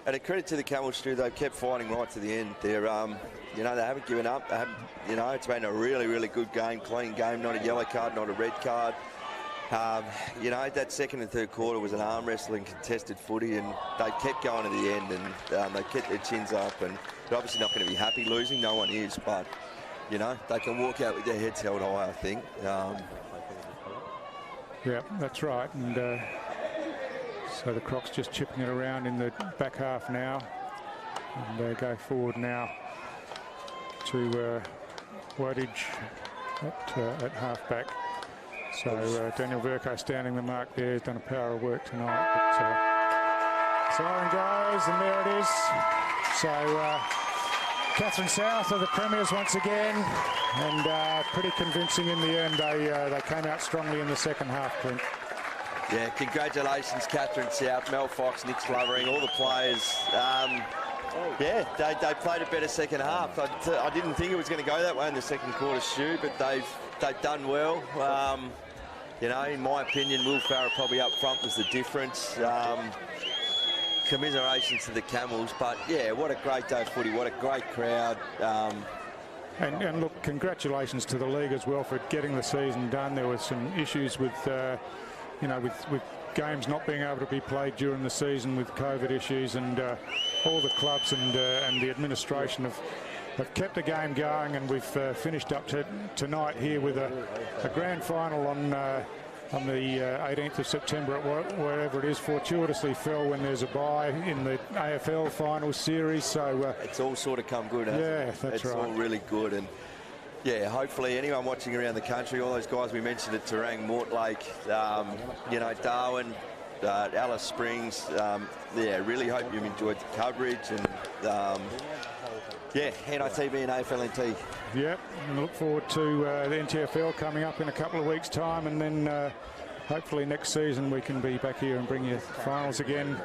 D: And a credit to the Camels, Stu, they've kept fighting right to the end. They're, they haven't given up. They haven't, it's been a really, really good game, clean game, not a yellow card, not a red card. That second and third quarter was an arm wrestling, contested footy, and they kept going to the end, and they kept their chins up, and they're obviously not going to be happy losing. No one is, but, they can walk out with their heads held high, I think.
E: Yeah, that's right, and so the Crocs just chipping it around in the back half now, and they go forward now to Wadage at half-back. So Daniel Verco standing the mark there. He's done a power of work tonight. But siren goes, and there it is. So Katherine South are the premiers once again, and pretty convincing in the end. They came out strongly in the second half, Clint.
D: Yeah, congratulations, Katherine South, Mel Fox, Nick Lovering, all the players. Yeah, they played a better second half. I didn't think it was going to go that way in the second quarter, Stu, but they've done well. In my opinion, Will Farrer probably up front was the difference. Commiserations to the Camels, but yeah, what a great day of footy, what a great crowd.
E: And look, congratulations to the league as well for getting the season done. There were some issues with, with games not being able to be played during the season with COVID issues, and all the clubs and the administration have kept the game going, and we've finished up tonight here with a grand final on on the 18th of September at wherever it is, fortuitously fell when there's a bye in the AFL final series. So
D: it's all sort of come good, hasn't it?
E: that's
D: it's
E: right.
D: all really good. And yeah, hopefully anyone watching around the country, all those guys we mentioned at Terang, Mortlake, you know, Darwin, Alice Springs, yeah, really hope you've enjoyed the coverage. And yeah, NITV and AFLNT.
E: Yep, and look forward to the NTFL coming up in a couple of weeks' time, and then hopefully next season we can be back here and bring you finals again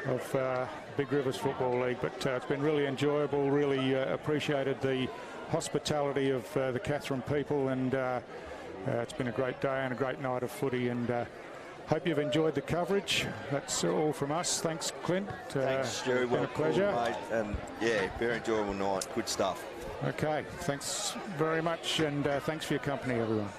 E: of Big Rivers Football League. But it's been really enjoyable, really appreciated the hospitality of the Katherine people, and it's been a great day and a great night of footy, and hope you've enjoyed the coverage. That's all from us. Thanks, Clint.
D: Thanks, Stu.
E: It's been a pleasure.
D: Cool, mate. And yeah, very enjoyable night. Good stuff.
E: Okay, thanks very much, and thanks for your company, everyone.